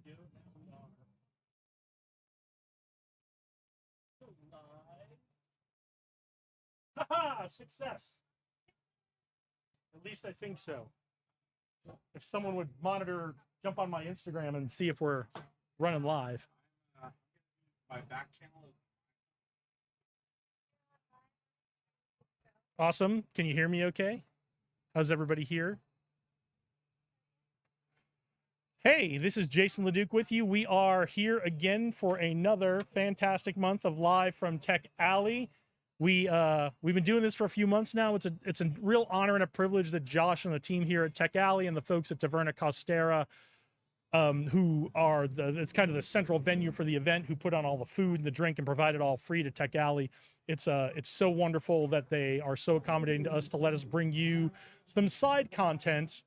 we go. Now we are live. Haha! Success! At least I think so. If someone would monitor, jump on my Instagram and see if we're running live. My back channel is Awesome. Can you hear me okay? How's everybody here? Hey, this is Jason LeDuc with you. We are here again for another fantastic month of live from Tech Alley. We've been doing this for a few months now. It's a real honor and a privilege that Josh and the team here at Tech Alley and the folks at Taverna Costera, who are it's kind of the central venue for the event, who put on all the food and the drink and provide it all free to Tech Alley. It's so wonderful that they are so accommodating to us to let us bring you some side content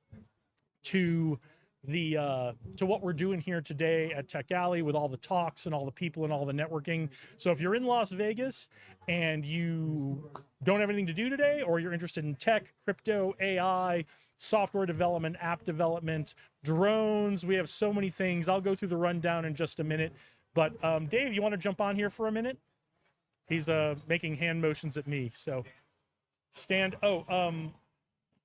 to what we're doing here today at Tech Alley with all the talks and all the people and all the networking. So if you're in Las Vegas and you don't have anything to do today, or you're interested in tech, crypto, AI, software development, app development, drones, we have so many things. I'll go through the rundown in just a minute. But Dave, you want to jump on here for a minute? He's making hand motions at me. So stand. Oh,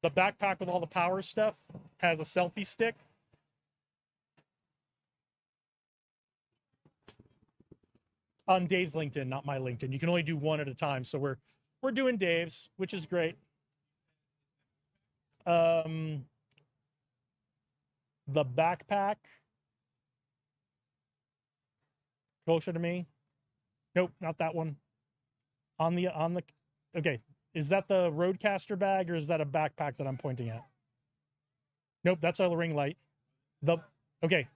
the backpack with all the power stuff has a selfie stick. On Dave's LinkedIn, not my LinkedIn. You can only do one at a time. So we're doing Dave's, which is great. The backpack. Closer to me. Nope, not that one. On the okay. Is that the Roadcaster bag or is that a backpack that I'm pointing at? Nope, that's a ring light. Okay.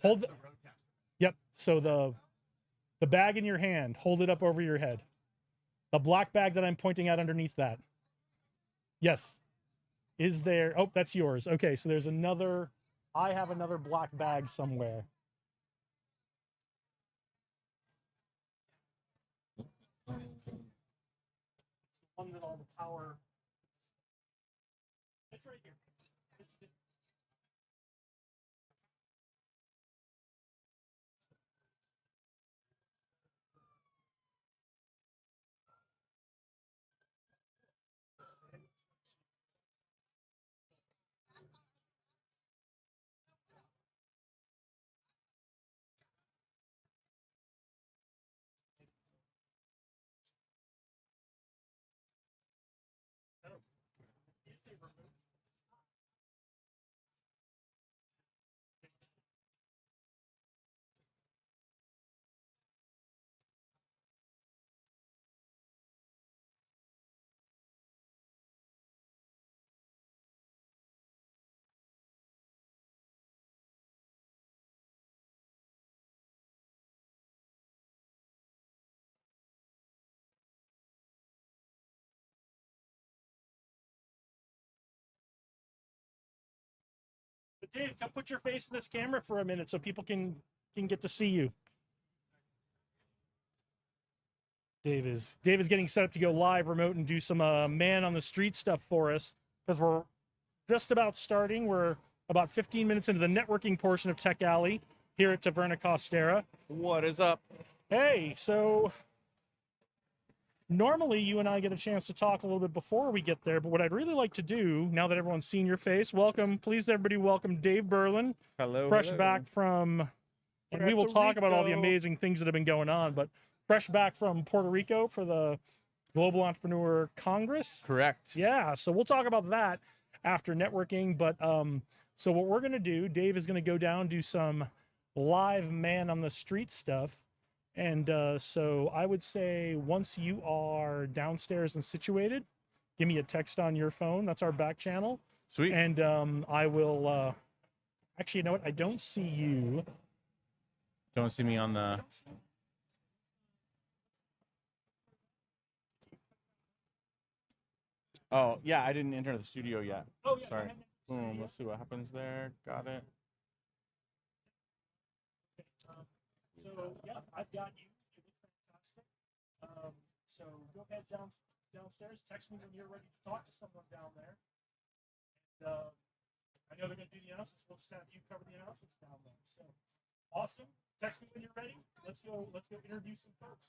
Hold the, yep. So the bag in your hand, hold it up over your head. The black bag that I'm pointing at underneath that. Yes. Is there, oh, that's yours. Okay, so there's another, I have another black bag somewhere. One with all the power. It's right here. But Dave, come put your face in this camera for a minute so people can get to see you. Dave is getting set up to go live remote and do some man on the street stuff for us, because we're just about starting. We're about 15 minutes into the networking portion of Tech Alley here at Taverna Costera. what is up? Hey, so normally you and I get a chance to talk a little bit before we get there, but what I'd really like to do, now that everyone's seen your face, please everybody welcome Dave Berlin, Hello. fresh back from, and we will talk about all the amazing things that have been going on, but fresh back from Puerto Rico for the Global Entrepreneur Congress. Correct. Yeah, so we'll talk about that after networking, but so what we're going to do, Dave is going to go down, do some live man on the street stuff. And so I would say once you are downstairs and situated, give me a text on your phone. That's our back channel. Sweet. And I will, actually, you know what? I don't see you. Don't see me on the. Oh, yeah, I didn't enter the studio yet. Oh, yeah. Sorry. Boom. Let's see what happens there. Got it. So, yeah, I've got you. You look fantastic. So go ahead downstairs. Text me when you're ready to talk to someone down there. And I know they're going to do the announcements. We'll just have you cover the announcements down there. So awesome. Text me when you're ready. Let's go introduce some folks.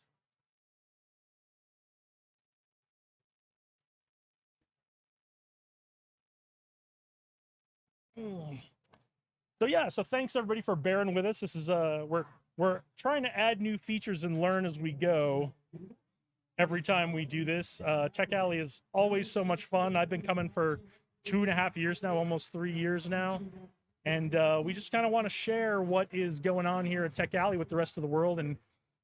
So yeah, so thanks everybody for bearing with us. This is we're trying to add new features and learn as we go. Every time we do this, Tech Alley is always so much fun. I've been coming for 2.5 years now, almost 3 years now, and we just kind of want to share what is going on here at Tech Alley with the rest of the world. And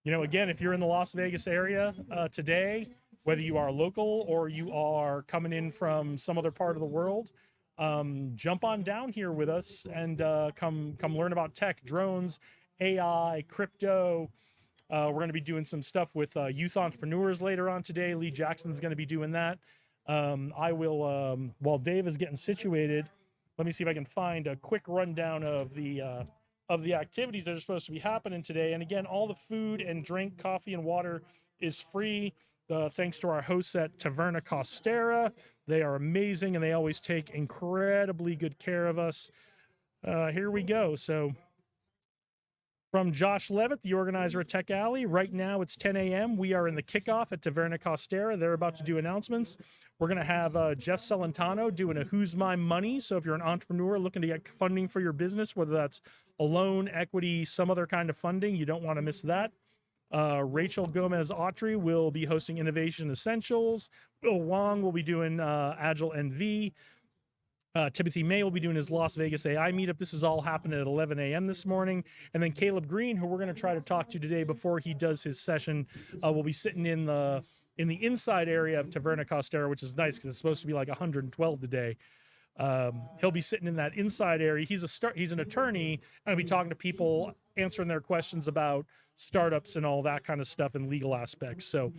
you know, again, if you're in the Las Vegas area today, whether you are local or you are coming in from some other part of the world, jump on down here with us and come learn about tech, drones, AI, crypto. We're going to be doing some stuff with youth entrepreneurs later on today. Lee Jackson's going to be doing that. I will, while Dave is getting situated, let me see if I can find a quick rundown of the activities that are supposed to be happening today. And again, all the food and drink, coffee and water is free. Thanks to our hosts at Taverna Costera. They are amazing and they always take incredibly good care of us. Here we go. So from Josh Levitt, the organizer at Tech Alley, right now it's 10 a.m. We are in the kickoff at Taverna Costera. They're about to do announcements. We're going to have Jeff Celentano doing a Who's My Money. So if you're an entrepreneur looking to get funding for your business, whether that's a loan, equity, some other kind of funding, you don't want to miss that. Rachel Gomez Autry will be hosting Innovation Essentials. Bill Wong will be doing Agile NV. Timothy May will be doing his Las Vegas AI meetup. This is all happening at 11 a.m. this morning. And then Caleb Green, who we're going to try to talk to today before he does his session, will be sitting in the inside area of Taverna Costera, which is nice because it's supposed to be like 112 today. He'll be sitting in that inside area. He's an attorney, and he'll be talking to people, answering their questions about startups and all that kind of stuff and legal aspects. So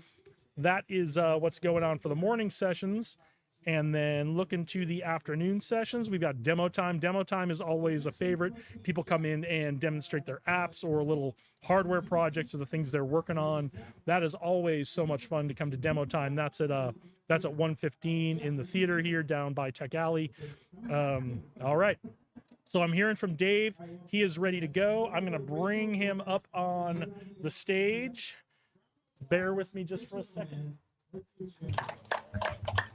that is what's going on for the morning sessions. And then looking to the afternoon sessions, we've got demo time. Demo time is always a favorite. People come in and demonstrate their apps or little hardware projects or the things they're working on. That is always so much fun to come to demo time. That's at 1:15 in the theater here down by Tech Alley. All right. So I'm hearing from Dave. He is ready to go. I'm going to bring him up on the stage. Bear with me just for a second.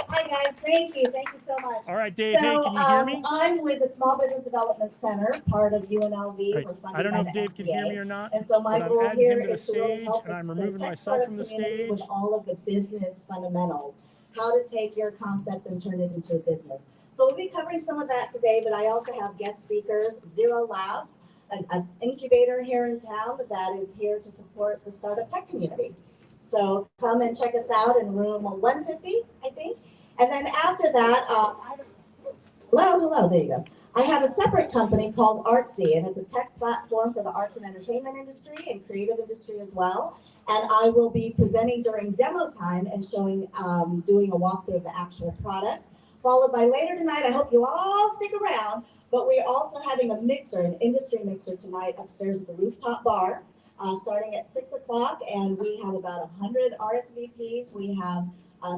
Hi guys, thank you so much. All right, Dave, hey, can you hear me? I'm with the Small Business Development Center, part of UNLV. Right. We're funded I don't know by if the Dave can hear SBA. me or not. And so my but goal I'm adding here him to the is to really stage, help and I'm the removing tech myself startup from the community stage. with all of the business fundamentals, how to take your concept and turn it into a business. So we'll be covering some of that today, but I also have guest speakers, Zero Labs, an incubator here in town that is here to support the startup tech community. So come and check us out in room 150, I think. And then after that, hello, there you go. I have a separate company called Artsy, and it's a tech platform for the arts and entertainment industry and creative industry as well. And I will be presenting during demo time and showing, doing a walkthrough of the actual product. Followed by later tonight, I hope you all stick around, but we're also having a mixer, an industry mixer tonight upstairs at the rooftop bar, starting at 6 o'clock. And we have about 100 RSVPs. We have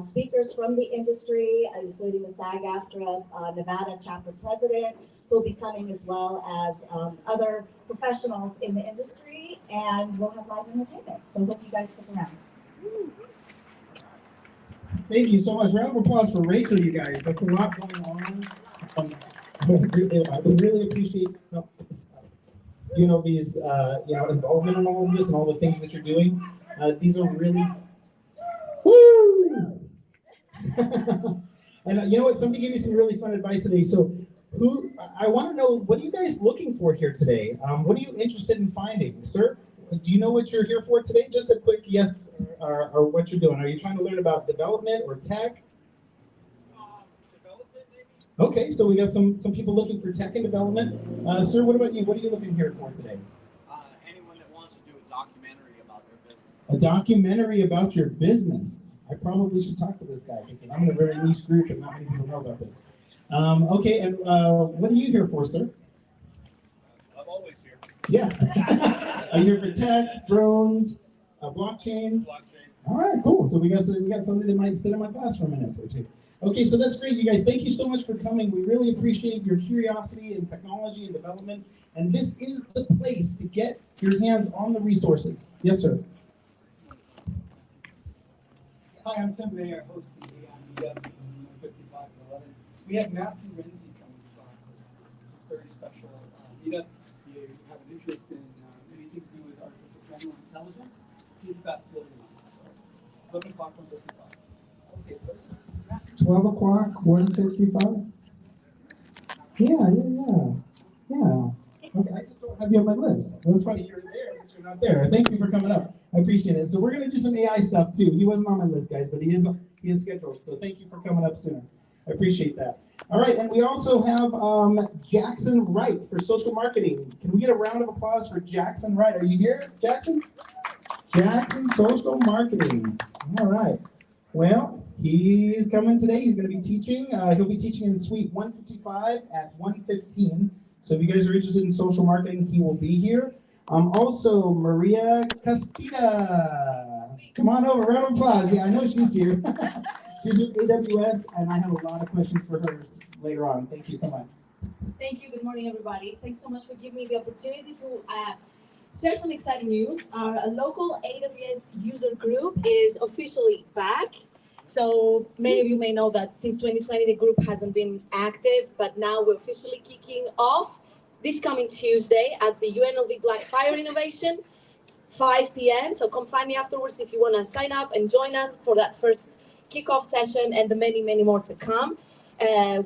speakers from the industry, including the SAG-AFTRA Nevada chapter president, who'll be coming, as well as other professionals in the industry, and we'll have live entertainment. So hope you guys stick around. Thank you so much. Round of applause for Rachel, you guys. That's a lot going on. I really appreciate UNLV's involvement in all of this and all the things that you're doing. These are really woo. And you know what? Somebody gave me some really fun advice today. So, I want to know, what are you guys looking for here today? What are you interested in finding, sir? Do you know what you're here for today? Just a quick yes or what you're doing. Are you trying to learn about development or tech? Development, maybe. Okay, so we got some people looking for tech and development. Sir, what about you? What are you looking here for today? Anyone that wants to do a documentary about their business. A documentary about your business. I probably should talk to this guy because I'm in a really niche group and not many people know about this. Okay, and what are you here for, sir? I'm always here. Yeah. Are you here for tech, drones, blockchain? Blockchain. All right, cool. So we got somebody that might sit in my class for a minute or two. Okay, so that's great, you guys. Thank you so much for coming. We really appreciate your curiosity in technology and development. And this is the place to get your hands on the resources. Yes, sir. Hi, I'm Tim Mayer, host of the AI Meetup in 5511. We have Matthew Renzi coming to talk. This is very special meetup. If you have an interest in anything to do with artificial general intelligence, he's about to fill you in. So, 11 o'clock, 1:55. Okay, 12 o'clock, 1:55? Yeah. Okay, I just don't have you on my list. That's funny, you're there, but you're not there. Thank you for coming up. I appreciate it. So we're gonna do some AI stuff too. He wasn't on my list, guys, but he is scheduled. So thank you for coming up sooner. I appreciate that. All right, and we also have Jackson Wright for social marketing. Can we get a round of applause for Jackson Wright? Are you here, Jackson? Jackson Social Marketing. All right. Well, he's coming today. He's going to be teaching. He'll be teaching in Suite 155 at 1:15. So if you guys are interested in social marketing, he will be here. Also, Maria Castilla. Come on over. Round of applause. Yeah, I know she's here. She's with AWS, and I have a lot of questions for her later on. Thank you so much. Thank you. Good morning, everybody. Thanks so much for giving me the opportunity to share some exciting news. Our local AWS user group is officially back. So many of you may know that since 2020, the group hasn't been active, but now we're officially kicking off this coming Tuesday at the UNLV Blackfire Innovation, 5 p.m. So come find me afterwards if you want to sign up and join us for that first kickoff session and the many, many more to come. We're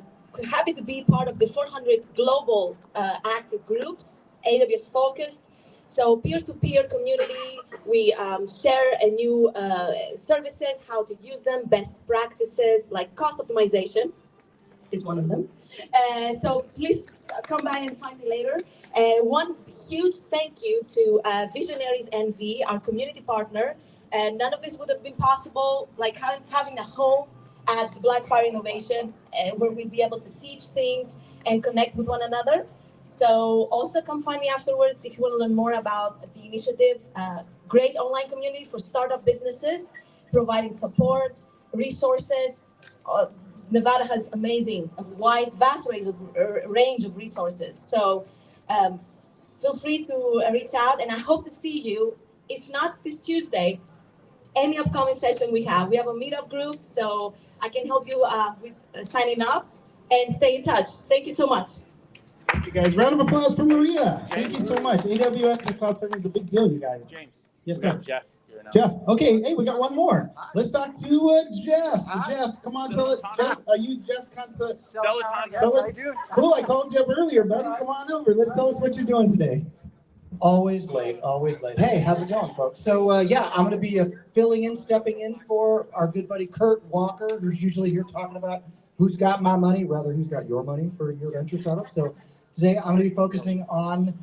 happy to be part of the 400 global active groups, AWS focused. So peer-to-peer community, we share a new services, how to use them, best practices like cost optimization is one of them. So please come by and find me later. One huge thank you to Visionaries NV, our community partner. None of this would have been possible, like having a home at the Blackfire Innovation where we'd be able to teach things and connect with one another. So also come find me afterwards if you want to learn more about the initiative. Great online community for startup businesses, providing support, resources. Nevada has amazing, vast range of resources. So feel free to reach out, and I hope to see you, if not this Tuesday, any upcoming session we have. We have a meetup group, so I can help you with signing up and stay in touch. Thank you so much. Thank you, guys. Round of applause for Maria. Thank you so much. AWS and cloud serving is a big deal, you guys. James. Yes, We got sir. Jeff here now. Jeff. Okay. Hey, we got one more. Let's talk to Jeff. Jeff, come on, tell it. Jeff, are you Jeff Conta? Celoton. Cool. I called Jeff earlier, buddy. Come on over. Let's tell us what you're doing today. Always late, always late. Hey, how's it going, folks? So, yeah, I'm going to be stepping in for our good buddy Kurt Walker, who's usually here talking about who's got my money, rather who's got your money for your venture startup. So today I'm going to be focusing on,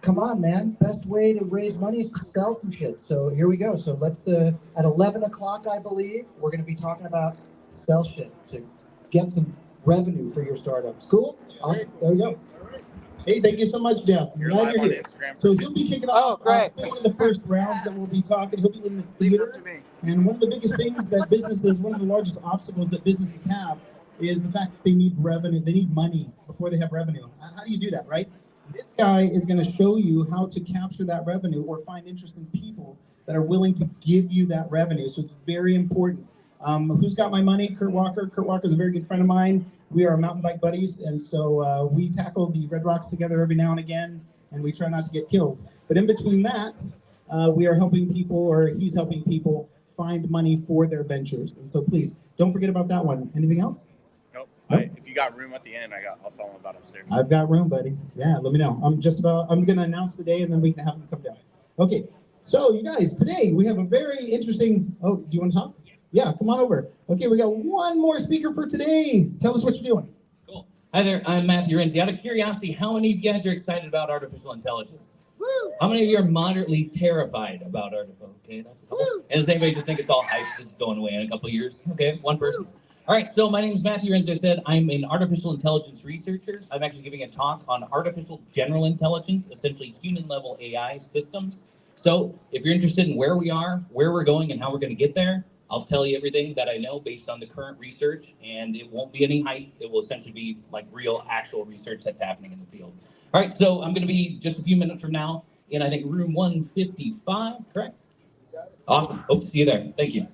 come on, man, best way to raise money is to sell some shit. So here we go. So let's, at 11 o'clock, I believe, we're going to be talking about sell shit to get some revenue for your startups. Cool? Awesome. There we go. Hey, thank you so much, Jeff. You're Glad live you're on here. Instagram. So he'll be kicking off great. one of the first rounds that we'll be talking. He'll be in the Leave it theater. up to me. And one of the biggest things that businesses, one of the largest obstacles that businesses have is the fact that they need revenue. They need money before they have revenue. How do you do that, right? This guy is going to show you how to capture that revenue or find interesting people that are willing to give you that revenue. So it's very important. Who's got my money? Kurt Walker. Kurt Walker is a very good friend of mine. We are mountain bike buddies, and so we tackle the Red Rocks together every now and again, and we try not to get killed. But in between that, we are helping people, or he's helping people find money for their ventures. And so please, don't forget about that one. Anything else? Nope. Nope. If you got room at the end, I'll tell them about upstairs. I've got room, buddy. Yeah, let me know. I'm going to announce the day, and then we can have them come down. Okay, so you guys, today we have a very interesting, do you want to talk? Yeah, come on over. Okay, we got one more speaker for today. Tell us what you're doing. Cool. Hi there, I'm Matthew Renzi. Out of curiosity, how many of you guys are excited about artificial intelligence? Woo! How many of you are moderately terrified about artificial? Okay, that's a couple. Woo! And does anybody just think it's all hype? This is going away in a couple of years? Okay, one person. Woo! All right, so my name is Matthew Renzi. I said I'm an artificial intelligence researcher. I'm actually giving a talk on artificial general intelligence, essentially human-level AI systems. So if you're interested in where we are, where we're going, and how we're going to get there, I'll tell you everything that I know based on the current research, and it won't be any hype. It will essentially be like real, actual research that's happening in the field. All right, so I'm going to be just a few minutes from now in, I think, room 155, correct? Awesome. Hope to see you there. Thank you.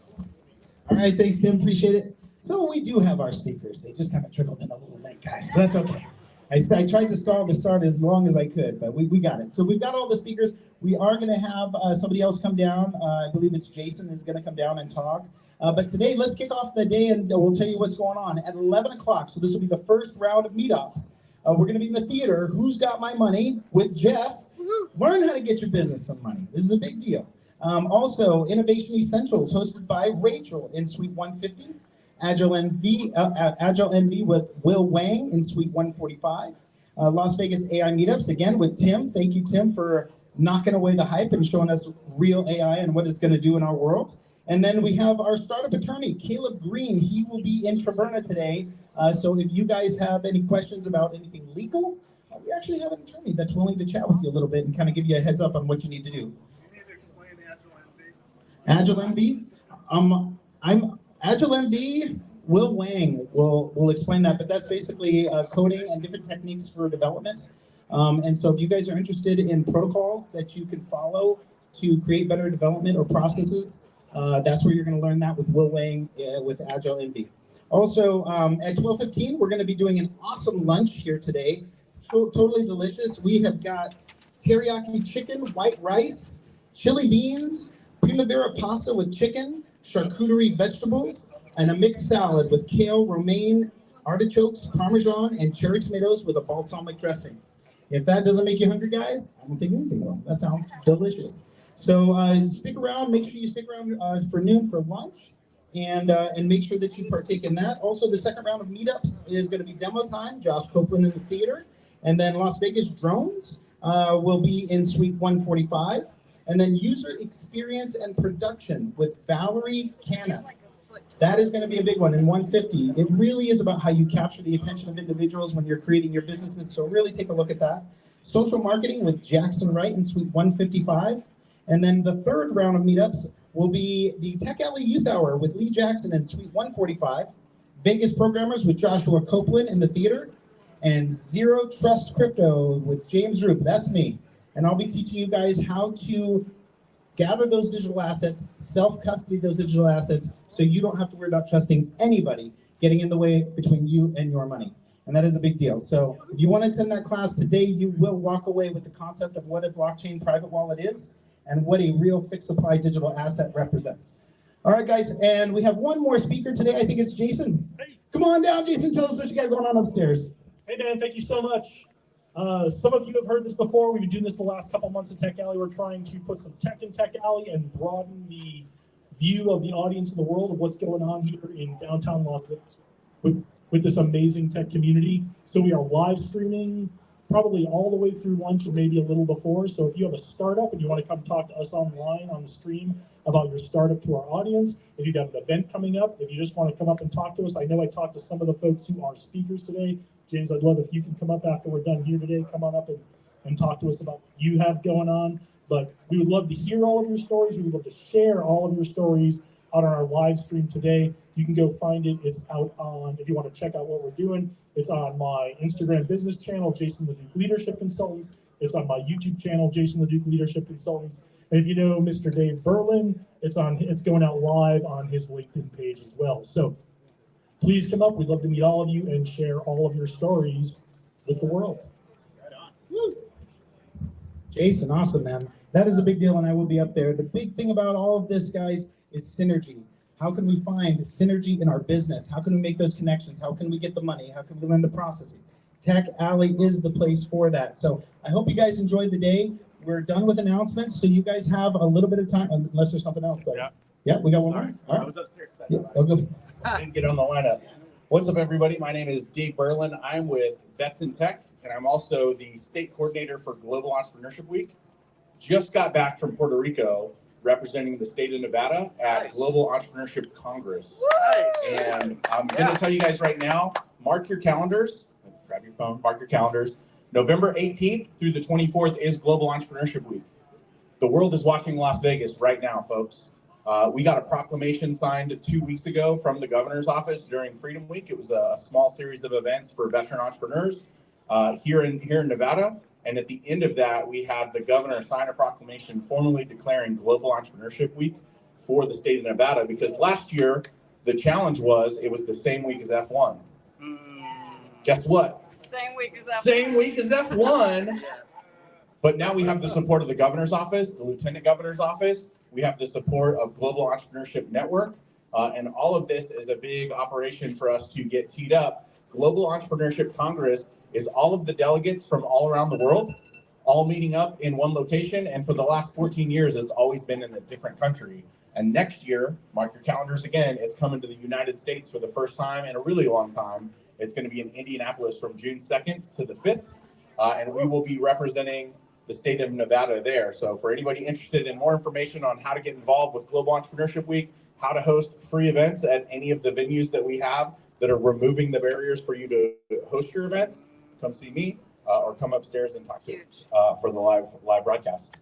All right, thanks, Tim. Appreciate it. So we do have our speakers. They just kind of trickled in a little late, guys, but that's okay. I tried to stall the start as long as I could, but we got it. So we've got all the speakers. We are going to have somebody else come down. I believe it's Jason is going to come down and talk. But today, let's kick off the day, and we'll tell you what's going on at 11 o'clock. So this will be the first round of meetups. We're going to be in the theater, Who's Got My Money, with Jeff. Learn how to get your business some money. This is a big deal. Also, Innovation Essentials, hosted by Rachel in Suite 150. Agile NV with Will Wang in Suite 145. Las Vegas AI Meetups, again, with Tim. Thank you, Tim, for knocking away the hype and showing us real AI and what it's going to do in our world. And then we have our startup attorney, Caleb Green. He will be in Traverna today. So if you guys have any questions about anything legal, we actually have an attorney that's willing to chat with you a little bit and kind of give you a heads up on what you need to do. You need to explain Agile MV. Agile MV? Agile MV, Will Wang will explain that, but that's basically coding and different techniques for development. And so if you guys are interested in protocols that you can follow to create better development or processes, that's where you're going to learn that with Will Wang with Agile MV. Also, at 12:15, we're going to be doing an awesome lunch here today. Totally delicious. We have got teriyaki chicken, white rice, chili beans, primavera pasta with chicken, charcuterie vegetables, and a mixed salad with kale, romaine, artichokes, parmesan, and cherry tomatoes with a balsamic dressing. If that doesn't make you hungry, guys, I don't think anything will. That sounds delicious. So stick around. Make sure you stick around for noon for lunch, and make sure that you partake in that. Also, the second round of meetups is going to be demo time. Josh Copeland in the theater, and then Las Vegas Drones will be in Suite 145. And then user experience and production with Valerie Canna. That is going to be a big one in 150. It really is about how you capture the attention of individuals when you're creating your businesses. So really take a look at that. Social marketing with Jackson Wright in Suite 155. And then the third round of meetups will be the Tech Alley Youth Hour with Lee Jackson in Suite 145. Vegas Programmers with Joshua Copeland in the theater. And Zero Trust Crypto with James Roop. That's me. And I'll be teaching you guys how to gather those digital assets, self-custody those digital assets, so you don't have to worry about trusting anybody getting in the way between you and your money. And that is a big deal. So if you want to attend that class today, you will walk away with the concept of what a blockchain private wallet is and what a real fixed supply digital asset represents. All right, guys, and we have one more speaker today. I think it's Jason. Hey. Come on down, Jason. Tell us what you got going on upstairs. Hey, man, thank you so much. Some of you have heard this before. We've been doing this the last couple months at Tech Alley. We're trying to put some tech in Tech Alley and broaden the view of the audience in the world of what's going on here in downtown Las Vegas with this amazing tech community. So we are live streaming probably all the way through lunch or maybe a little before. So if you have a startup and you want to come talk to us online on the stream about your startup to our audience, if you've got an event coming up, if you just want to come up and talk to us, I know I talked to some of the folks who are speakers today. James, I'd love if you can come up after we're done here today, come on up and talk to us about what you have going on. But we would love to hear all of your stories. We would love to share all of your stories on our live stream today. You can go find it. It's out on, if you want to check out what we're doing, it's on my Instagram business channel, Jason LeDuc Leadership Consultants. It's on my YouTube channel, Jason LeDuc Leadership Consultants. And if you know Mr. Dave Berlin, it's going out live on his LinkedIn page as well. So please come up. We'd love to meet all of you and share all of your stories with the world. Right on. Woo. Jason, awesome, man. That is a big deal, and I will be up there. The big thing about all of this, guys, is synergy. How can we find synergy in our business? How can we make those connections? How can we get the money? How can we learn the processes? Tech Alley is the place for that. So I hope you guys enjoyed the day. We're done with announcements, so you guys have a little bit of time, unless there's something else. But yeah, we got one more. All I right. was upstairs. Yeah, I'll go. Didn't get on the lineup. What's up, everybody? My name is Dave Berlin. I'm with Vets in Tech, and I'm also the state coordinator for Global Entrepreneurship Week. Just got back from Puerto Rico representing the state of Nevada at Global Entrepreneurship Congress. Nice. And I'm going to tell you guys right now, mark your calendars. Grab your phone, mark your calendars. November 18th through the 24th is Global Entrepreneurship Week. The world is watching Las Vegas right now, folks. We got a proclamation signed 2 weeks ago from the governor's office during Freedom Week. It was a small series of events for veteran entrepreneurs here in Nevada. And at the end of that, we had the governor sign a proclamation formally declaring Global Entrepreneurship Week for the state of Nevada, because last year the challenge was it was the same week as F1. Guess what? Same week as F1. Same week as F1. But now we have the support of the governor's office, the lieutenant governor's office. We have the support of Global Entrepreneurship Network. And all of this is a big operation for us to get teed up. Global Entrepreneurship Congress is all of the delegates from all around the world, all meeting up in one location. And for the last 14 years, it's always been in a different country. And next year, mark your calendars again, it's coming to the United States for the first time in a really long time. It's going to be in Indianapolis from June 2nd to the 5th. And we will be representing the state of Nevada there. So for anybody interested in more information on how to get involved with Global Entrepreneurship Week, how to host free events at any of the venues that we have that are removing the barriers for you to host your events, come see me or come upstairs and talk to you for the live broadcast.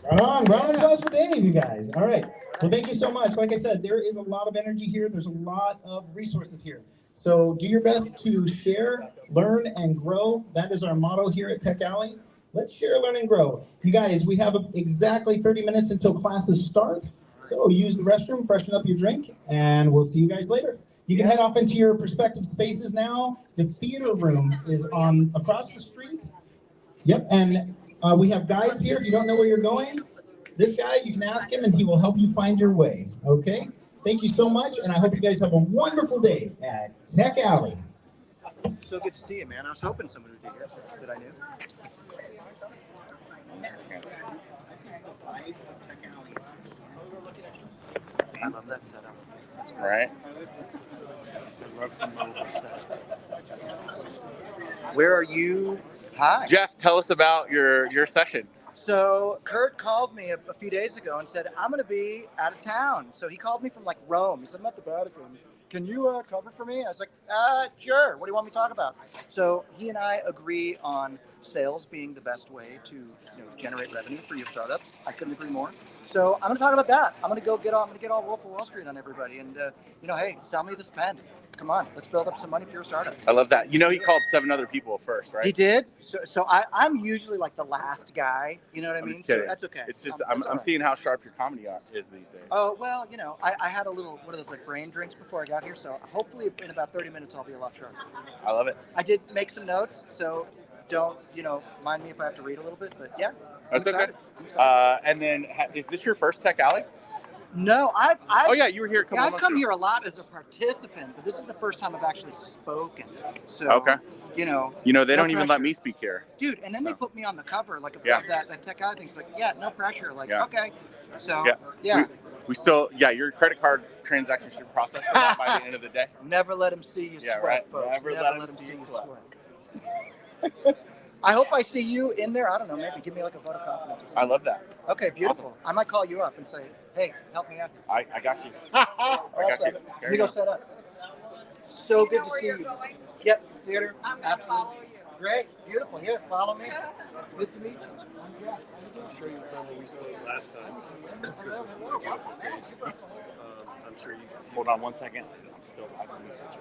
Right on. Round of applause for Dave, you guys. All right. Well, thank you so much. Like I said, there is a lot of energy here. There's a lot of resources here. So do your best to share, learn, and grow. That is our motto here at Tech Alley. Let's share, learn, and grow. You guys, we have exactly 30 minutes until classes start. So use the restroom, freshen up your drink, and we'll see you guys later. You can head off into your respective spaces now. The theater room is on across the street. Yep, and we have guides here. If you don't know where you're going, this guy, you can ask him, and he will help you find your way. Okay? Thank you so much, and I hope you guys have a wonderful day at Tech Alley. So good to see you, man. I was hoping someone would be here that I knew. I love that setup. Right. I love the mobile setup. Where are you? Hi. Jeff, tell us about your session. So Kurt called me a few days ago and said, I'm going to be out of town. So he called me from like Rome. He said, I'm at the Vatican. Can you cover for me? I was like, sure. What do you want me to talk about? So he and I agree on sales being the best way to generate revenue for your startups. I couldn't agree more. So I'm going to talk about that. I'm going to get all Wolf of Wall Street on everybody. And, hey, sell me this pen. Come on, let's build up some money for your startup. I love that. He called 7 other people first, right? He did. So I'm usually like the last guy. You know what I mean? So that's okay. It's just I'm seeing how sharp your comedy is these days. Oh well, I had a little one of those like brain drinks before I got here. So hopefully in about 30 minutes I'll be a lot sharper. I love it. I did make some notes, so don't mind me if I have to read a little bit. But yeah, that's okay. And then is this your first Tech Alley? No, I've oh yeah, you were here a couple months ago. I've come here a lot as a participant, but this is the first time I've actually spoken. So okay. They don't even let me speak here. Dude, and then they put me on the cover like that Tech Alley thing's like, no pressure. Like, okay. So yeah. We still your credit card transaction should process that by the end of the day. Never let them see you sweat, right. folks. Never let them see you sweat. I hope I see you in there. I don't know. Maybe give me like a vote of confidence or something. I love that. Okay, beautiful. Awesome. I might call you up and say, hey, help me out. I got you. I got you. Let me go set up. So good to see you. Yep, theater. Absolutely. Great. Beautiful. Here, follow me. Good to meet you. I'm Jeff. I'm sure you remember we spoke last time. Hello. I'm sure you. Hold on 1 second. I can research it.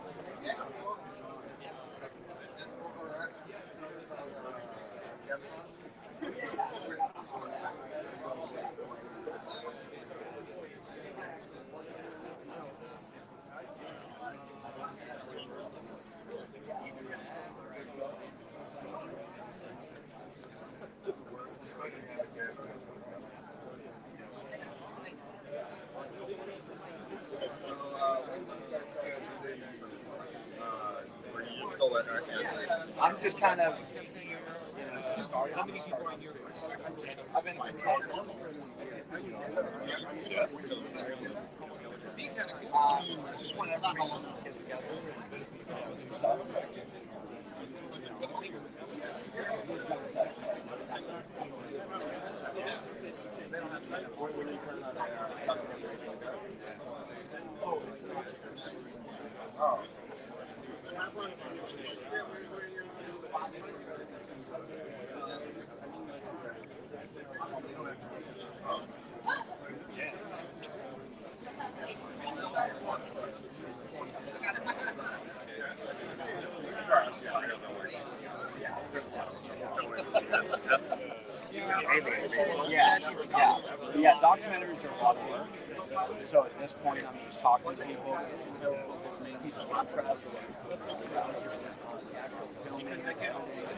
I'm just kind of, starting. How many people are in your group? I've been just want to know how long we'll get together. Oh. Yeah, documentaries are a lot of work. So at this point, I'm just talking to people, people interest, filming,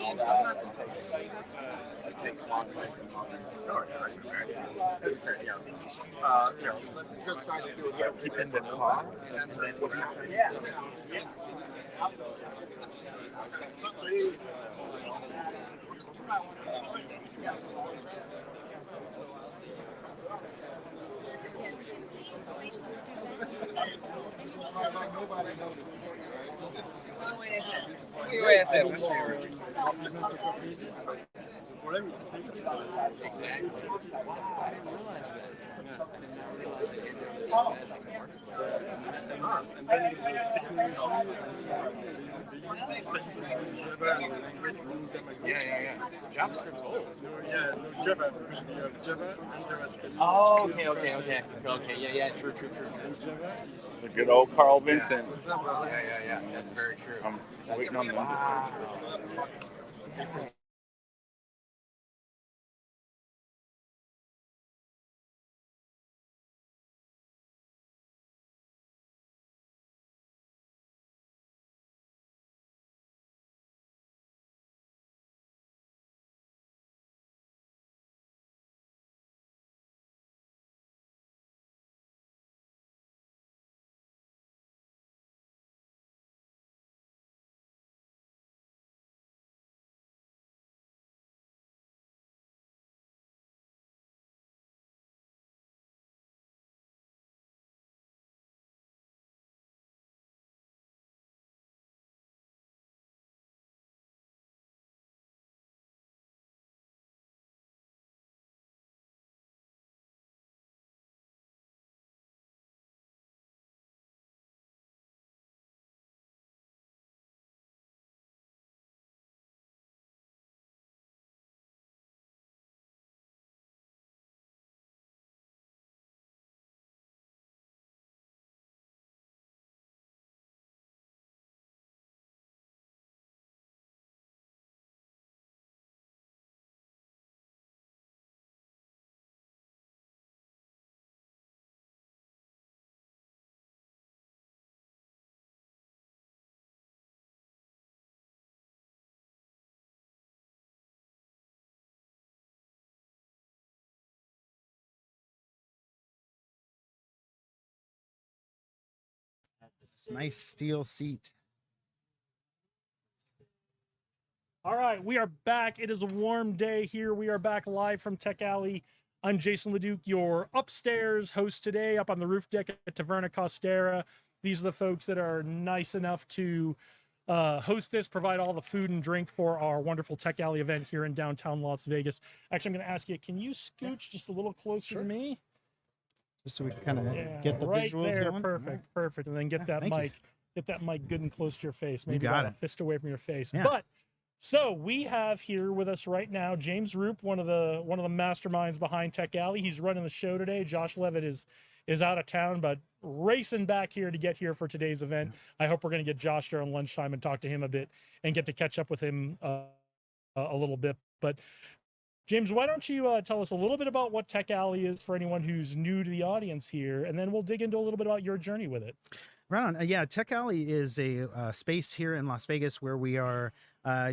and all that. It takes longer. As I said, just trying to do it, keeping the car, and then what nobody noticed. Wait a second, let's see. Yeah. JavaScript's old. Java, Java, Oh, okay. Yeah, true. The good old Carl Vincent. Yeah, that's very true. I'm waiting on them. Nice steel seat. All right, we are back. It is a warm day here. We are back live from Tech Alley. I'm Jason Leduc, your upstairs host today, up on the roof deck at Taverna Costera. These are the folks that are nice enough to host this, provide all the food and drink for our wonderful Tech Alley event here in downtown Las Vegas. Actually, I'm going to ask you, can you scooch just a little closer to me? Just so we can kind of get the right visuals there. going. Perfect. And then get that thank you. mic, get that mic good and close to your face. Maybe got about a it. fist away from your face. Yeah. But so we have here with us right now James Roop, one of the masterminds behind Tech Alley. He's running the show today. Josh Levitt is out of town, but racing back here to get here for today's event. I hope we're going to get Josh during lunchtime and talk to him a bit and get to catch up with him a little bit. But James, why don't you tell us a little bit about what Tech Alley is for anyone who's new to the audience here, and then we'll dig into a little bit about your journey with it. Right on. Yeah, Tech Alley is a space here in Las Vegas where we are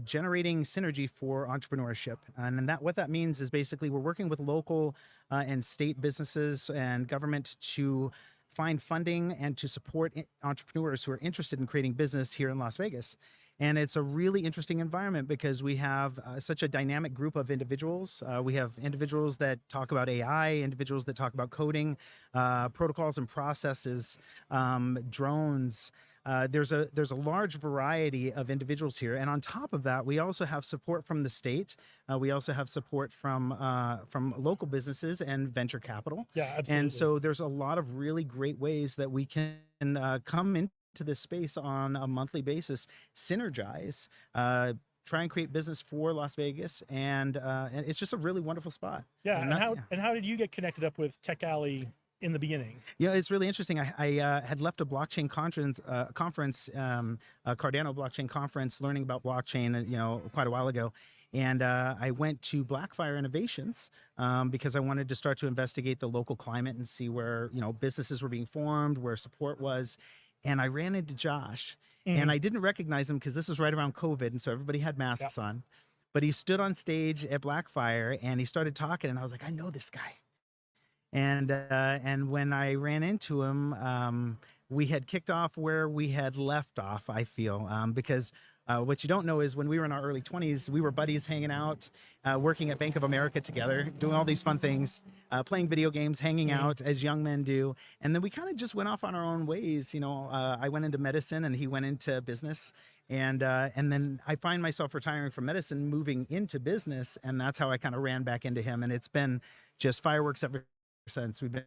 generating synergy for entrepreneurship. And then what that means is basically we're working with local and state businesses and government to find funding and to support entrepreneurs who are interested in creating business here in Las Vegas. And it's a really interesting environment because we have such a dynamic group of individuals. We have individuals that talk about AI, individuals that talk about coding, protocols and processes, drones. There's a large variety of individuals here. And on top of that, we also have support from the state. We also have support from local businesses and venture capital. Yeah, absolutely. And so there's a lot of really great ways that we can come into this space on a monthly basis, synergize, try and create business for Las Vegas, and it's just a really wonderful spot. Yeah, and how did you get connected up with Tech Alley in the beginning? You know, it's really interesting. I had left a blockchain conference, Cardano blockchain conference, learning about blockchain, quite a while ago. And I went to Blackfire Innovations because I wanted to start to investigate the local climate and see where, you know, businesses were being formed, where support was. And I ran into Josh, and I didn't recognize him because this was right around COVID, and so everybody had masks on. But he stood on stage at Blackfire and he started talking, and I was like, I know this guy. And when I ran into him, we had kicked off where we had left off, I feel, because what you don't know is when we were in our early 20s, we were buddies hanging out, working at Bank of America together, doing all these fun things, playing video games, hanging out as young men do. And then we kind of just went off on our own ways. You know, I went into medicine and he went into business. And then I find myself retiring from medicine, moving into business. And that's how I kind of ran back into him. And it's been just fireworks ever since. We've been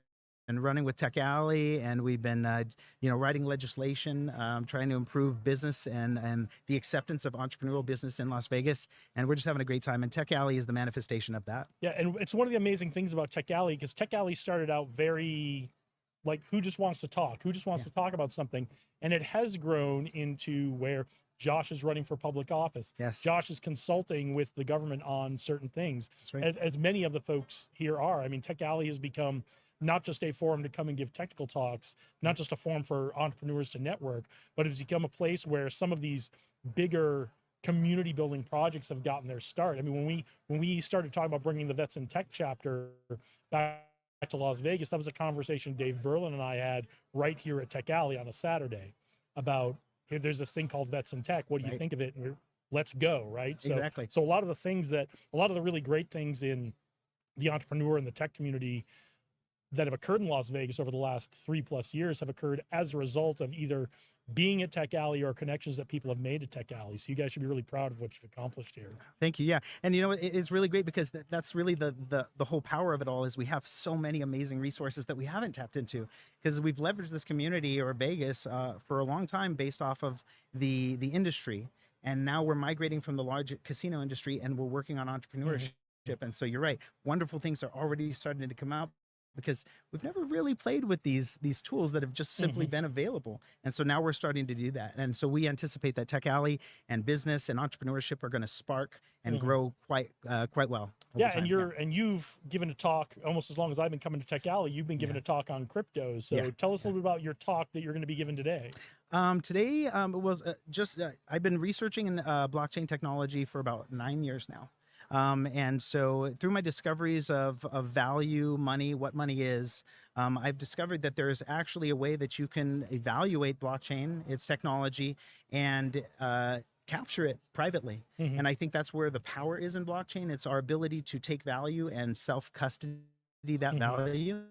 running with Tech Alley, and we've been, you know, writing legislation, trying to improve business and the acceptance of entrepreneurial business in Las Vegas. And we're just having a great time. And Tech Alley is the manifestation of that. Yeah, and it's one of the amazing things about Tech Alley, because Tech Alley started out very like, who just wants to talk? Who just wants to talk about something? And it has grown into where Josh is running for public office. Yes. Josh is consulting with the government on certain things, That's right. as many of the folks here are. I mean, Tech Alley has become not just a forum to come and give technical talks, not just a forum for entrepreneurs to network, but it's become a place where some of these bigger community building projects have gotten their start. I mean, when we started talking about bringing the Vets in Tech chapter back to Las Vegas, that was a conversation Dave Berlin and I had right here at Tech Alley on a Saturday about, hey, there's this thing called Vets in Tech. What do you think of it? And let's go, right? So, Exactly. So a lot of the really great things in the entrepreneur and the tech community that have occurred in Las Vegas over the last 3+ years have occurred as a result of either being at Tech Alley or connections that people have made at Tech Alley. So you guys should be really proud of what you've accomplished here. Thank you. Yeah. And you know, it's really great because that's really the whole power of it all, is we have so many amazing resources that we haven't tapped into, because we've leveraged this community, or Vegas, for a long time based off of the industry. And now we're migrating from the large casino industry and we're working on entrepreneurship. And so you're right. Wonderful things are already starting to come out, because we've never really played with these tools that have just simply been available. And so now we're starting to do that. And so we anticipate that Tech Alley and business and entrepreneurship are going to spark and grow quite well. Yeah, time. And you've given a talk almost as long as I've been coming to Tech Alley. You've been giving a talk on cryptos. So tell us a little bit about your talk that you're going to be giving today. Today was I've been researching in blockchain technology for about 9 years now. And so through my discoveries of value, money, what money is, I've discovered that there's actually a way that you can evaluate blockchain, its technology, and capture it privately. And I think that's where the power is in blockchain. It's our ability to take value and self-custody that value.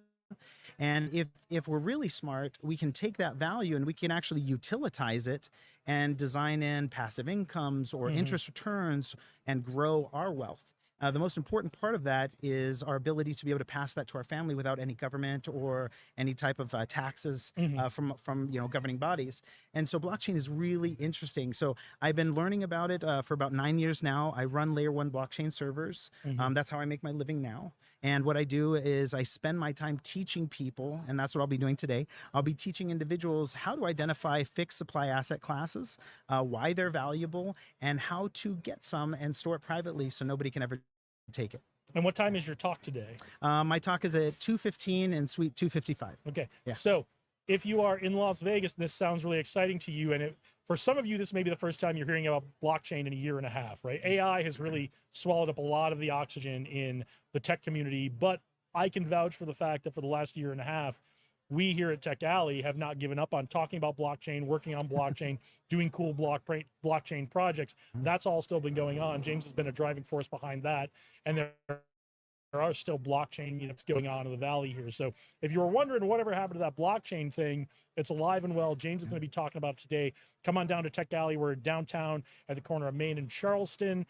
And if we're really smart, we can take that value and we can actually utilitize it and design in passive incomes or interest returns and grow our wealth. The most important part of that is our ability to be able to pass that to our family without any government or any type of taxes from governing bodies. And so blockchain is really interesting. So I've been learning about it for about 9 years now. I run Layer 1 blockchain servers. That's how I make my living now. And what I do is I spend my time teaching people, and that's what I'll be doing today. I'll be teaching individuals how to identify fixed supply asset classes, why they're valuable, and how to get some and store it privately so nobody can ever take it. And what time is your talk today? My talk is at 2:15 in suite 255. Okay. Yeah. So if you are in Las Vegas and this sounds really exciting to you, and for some of you, this may be the first time you're hearing about blockchain in a year and a half, right? AI has really swallowed up a lot of the oxygen in the tech community, but I can vouch for the fact that for the last year and a half, we here at Tech Alley have not given up on talking about blockchain, working on blockchain, doing cool blockchain projects. That's all still been going on. James has been a driving force behind that. And there are still blockchain going on in the valley here. So if you were wondering whatever happened to that blockchain thing, it's alive and well. James is going to be talking about it today. Come on down to Tech Alley. We're downtown at the corner of Main and Charleston,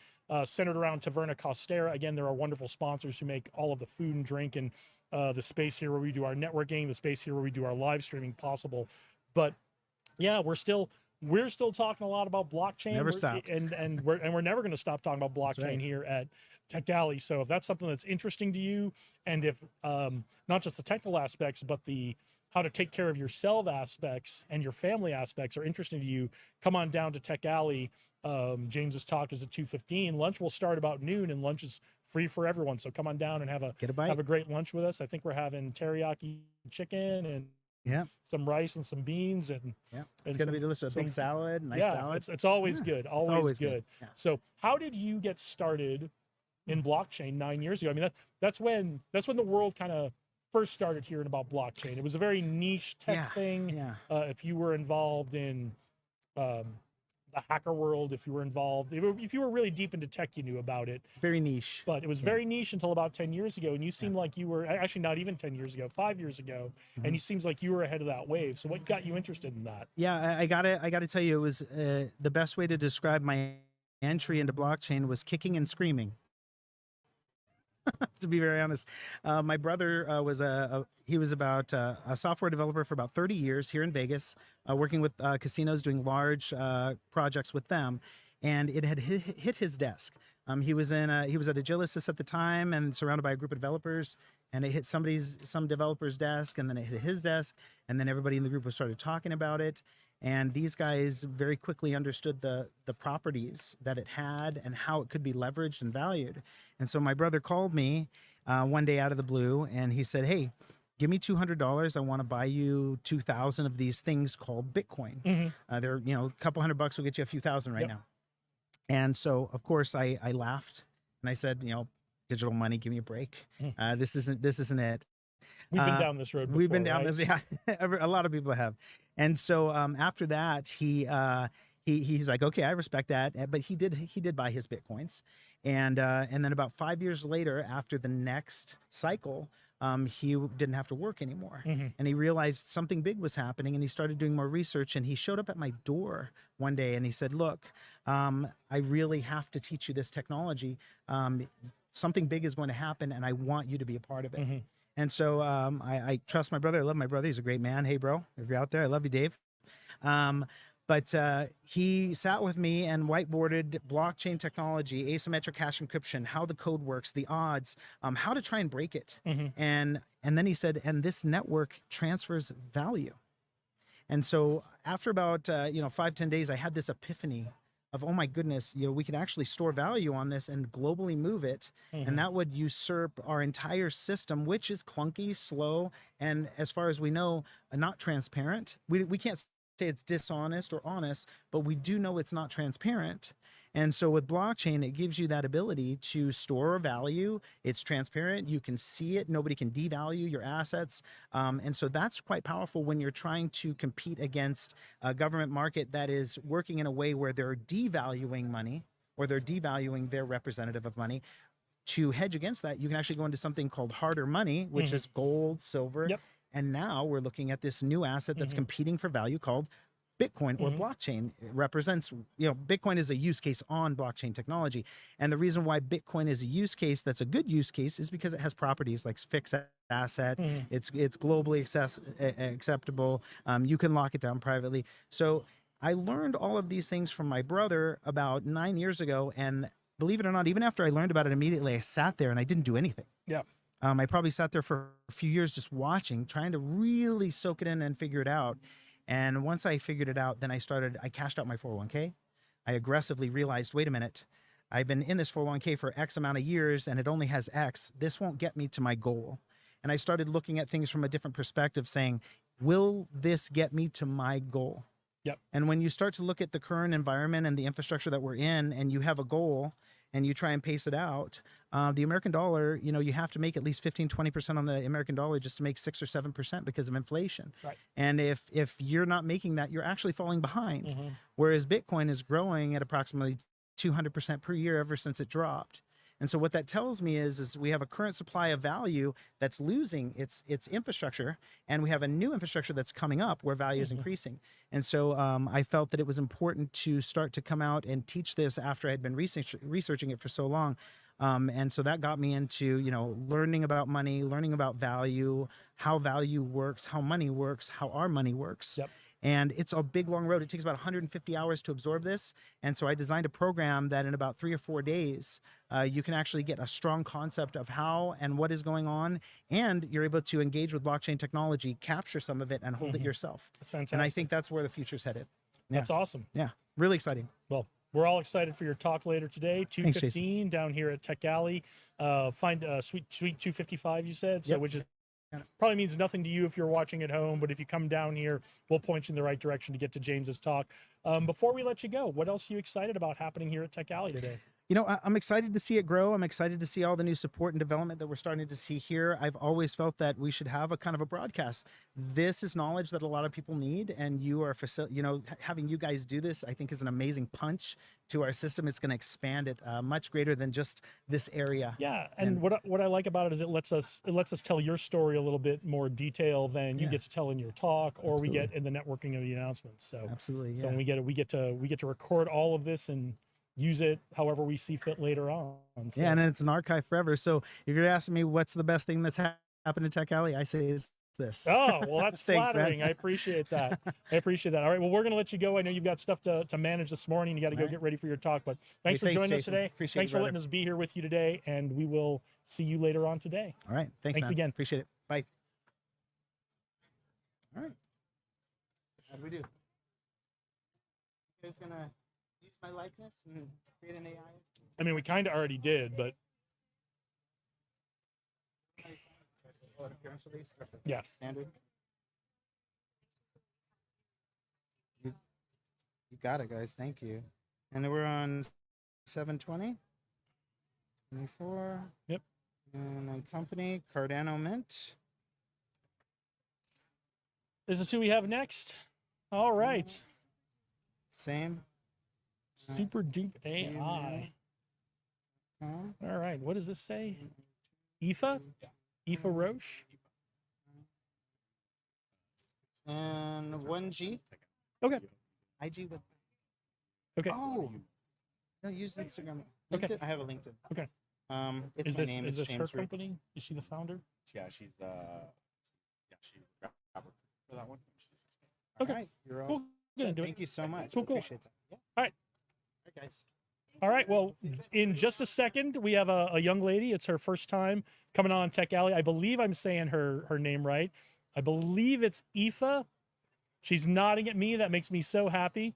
centered around Taverna Costera. Again, there are wonderful sponsors who make all of the food and drink and the space here where we do our networking, the space here where we do our live streaming possible. But yeah, we're still talking a lot about blockchain. Never stop. And we're never going to stop talking about blockchain here at Tech Alley. So if that's something that's interesting to you, and if not just the technical aspects, but the how to take care of yourself aspects and your family aspects are interesting to you, come on down to Tech Alley James's talk is at 2:15. Lunch will start about noon, and lunch is free for everyone. So come on down and have a great lunch with us. I think we're having teriyaki chicken and some rice and some beans and it's gonna be delicious. A big salad, nice salad. It's always good. Always good. Yeah. So how did you get started in blockchain 9 years ago? I mean, that's when the world kind of first started hearing about blockchain. It was a very niche tech thing. Yeah. If you were involved in the hacker world, if you were really deep into tech, you knew about it. Very niche. But it was very niche until about 10 years ago. And you seemed like you were actually not even 10 years ago, 5 years ago. And you seems like you were ahead of that wave. So what got you interested in that? Yeah, I gotta tell you, it was the best way to describe my entry into blockchain was kicking and screaming. To be very honest, my brother was about a software developer for about 30 years here in Vegas, working with casinos, doing large projects with them, and it had hit his desk. He was at Agilysys at the time and surrounded by a group of developers, and it hit some developer's desk, and then it hit his desk, and then everybody in the group started talking about it. And these guys very quickly understood the properties that it had and how it could be leveraged and valued. And so my brother called me one day out of the blue, and he said, "Hey, give me $200. I want to buy you 2,000 of these things called Bitcoin. They're, a couple $100 will get you a few thousand right now." And so, of course, I laughed and I said, digital money, give me a break. This isn't it. We've been down this road before, We've been down right? this, yeah. A lot of people have. And so after that, he's like, okay, I respect that. But he did buy his Bitcoins. And then about 5 years later, after the next cycle, he didn't have to work anymore. And he realized something big was happening, and he started doing more research, and he showed up at my door one day and he said, "Look, I really have to teach you this technology. Something big is going to happen, and I want you to be a part of it." And so I trust my brother. I love my brother. He's a great man. Hey, bro, if you're out there, I love you, Dave. But he sat with me and whiteboarded blockchain technology, asymmetric hash encryption, how the code works, the odds, how to try and break it. And then he said, and this network transfers value. And so after about 5-10 days, I had this epiphany of, oh my goodness, we could actually store value on this and globally move it. And that would usurp our entire system, which is clunky, slow, and as far as we know, not transparent. We can't say it's dishonest or honest, but we do know it's not transparent. And so with blockchain, it gives you that ability to store value. It's transparent. You can see it. Nobody can devalue your assets. And so that's quite powerful when you're trying to compete against a government market that is working in a way where they're devaluing money, or they're devaluing their representative of money. To hedge against that, you can actually go into something called harder money, which is gold, silver. And now we're looking at this new asset that's competing for value called Bitcoin or blockchain. It represents, Bitcoin is a use case on blockchain technology. And the reason why Bitcoin is a use case that's a good use case is because it has properties like fixed asset. It's globally acceptable. You can lock it down privately. So I learned all of these things from my brother about 9 years ago. And believe it or not, even after I learned about it immediately, I sat there and I didn't do anything. I probably sat there for a few years just watching, trying to really soak it in and figure it out. And once I figured it out, then I cashed out my 401k. I aggressively realized, wait a minute, I've been in this 401k for X amount of years and it only has X. This won't get me to my goal. And I started looking at things from a different perspective, saying, will this get me to my goal? And when you start to look at the current environment and the infrastructure that we're in, and you have a goal and you try and pace it out, the American dollar, you have to make at least 15-20% on the American dollar just to make 6 or 7% because of inflation. And if you're not making that, you're actually falling behind. Whereas Bitcoin is growing at approximately 200% per year ever since it dropped. And so what that tells me is we have a current supply of value that's losing its infrastructure, and we have a new infrastructure that's coming up where value is increasing. And so I felt that it was important to start to come out and teach this after I had been researching it for so long. And so that got me into, learning about money, learning about value, how value works, how money works, how our money works. And it's a big, long road. It takes about 150 hours to absorb this. And so I designed a program that in about 3 or 4 days, you can actually get a strong concept of how and what is going on. And you're able to engage with blockchain technology, capture some of it, and hold it yourself. That's fantastic. And I think that's where the future's headed. That's awesome. Yeah, really exciting. Well, we're all excited for your talk later today, Thanks, 2:15 down here at Tech Alley. Find Suite 255, you said, so Yep. which is probably means nothing to you if you're watching at home, but if you come down here, we'll point you in the right direction to get to James's talk. Before we let you go, what else are you excited about happening here at Tech Alley today? You know, I'm excited to see it grow. I'm excited to see all the new support and development that we're starting to see here. I've always felt that we should have a kind of a broadcast. This is knowledge that a lot of people need, and you are having you guys do this, I think, is an amazing punch to our system. It's going to expand it much greater than just this area. Yeah, and what I like about it is it lets us tell your story a little bit more detail than you Yeah. get to tell in your talk, or we Absolutely. get in the networking of the announcements. So Absolutely. so Yeah. when we get to record all of this and use it however we see fit later on. So. Yeah, and it's an archive forever. So if you're asking me what's the best thing that's happened to Tech Alley, I say it's this. Oh, well, that's Thanks, flattering. man. I appreciate that. I appreciate that. All right. Well, we're going to let you go. I know you've got stuff to manage this morning. You got to go All right. get ready for your talk. But thanks for Hey, joining us Jason. today. Appreciate Thanks it, for letting brother. us be here with you today. And we will see you later on today. All right. Thanks man. again. Appreciate it. Bye. All right. How do we do? You guys gonna use my likeness and create an AI? I mean, we kind of already did, but Appearance release? yeah. Standard. You got it, guys. Thank you. And then we're on 720. 24. Yep. And then company, Cardano Mint. This is who we have next. All right. Same. Super dupe AI. All right. What does this say? IFA? IFA Roche? And 1G. Okay. IG with. Okay. Oh. No, use Instagram. Okay. LinkedIn? I have a LinkedIn. Okay. It's Is my this name. is It's this her James Rick. company? Is she the founder? Yeah, she's she for that one. Okay. All right. You're all Cool. Gonna set. do it. Thank you so much. Cool, cool. Appreciate that. Yeah. All right. All right, guys. All right. Well, in just a second, we have a young lady. It's her first time coming on Tech Alley. I believe I'm saying her name right. I believe it's Aoife. She's nodding at me. That makes me so happy.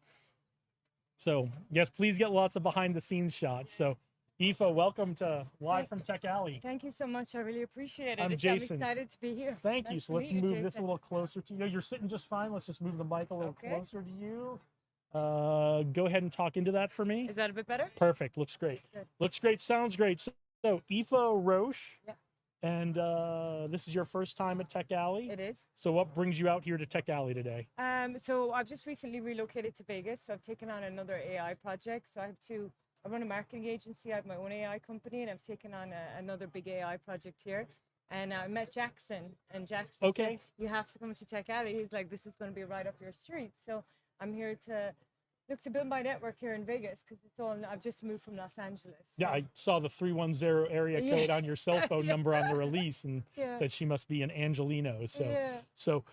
So yes, please get lots of behind the scenes shots. So Aoife, welcome to Live from Tech Alley. Thank you so much. I really appreciate it. I'm I'm Jason. excited to be here. Thank you. Nice So to let's meet you, move this a Jason. little closer to you. You're sitting just fine. Let's just move the mic a little Okay. closer to you. Go ahead and talk into that for me. Is that a bit better? Perfect. Looks great. Good. Looks great. Sounds great. So Aoife Roche. Yeah. And this is your first time at Tech Alley. It is. So what brings you out here to Tech Alley today? So I've just recently relocated to Vegas. So I've taken on another AI project. So I run a marketing agency. I have my own AI company, and I've taken on another big AI project here. And I met Jackson, and Jackson Okay. said, you have to come to Tech Alley. He's like, this is going to be right up your street. So I'm here to look to build my network here in Vegas because I've just moved from Los Angeles. Yeah, So- I saw the 310 area Yeah. code on your cell phone Yeah. number on the release and Yeah. said she must be an Angelino. So Yeah.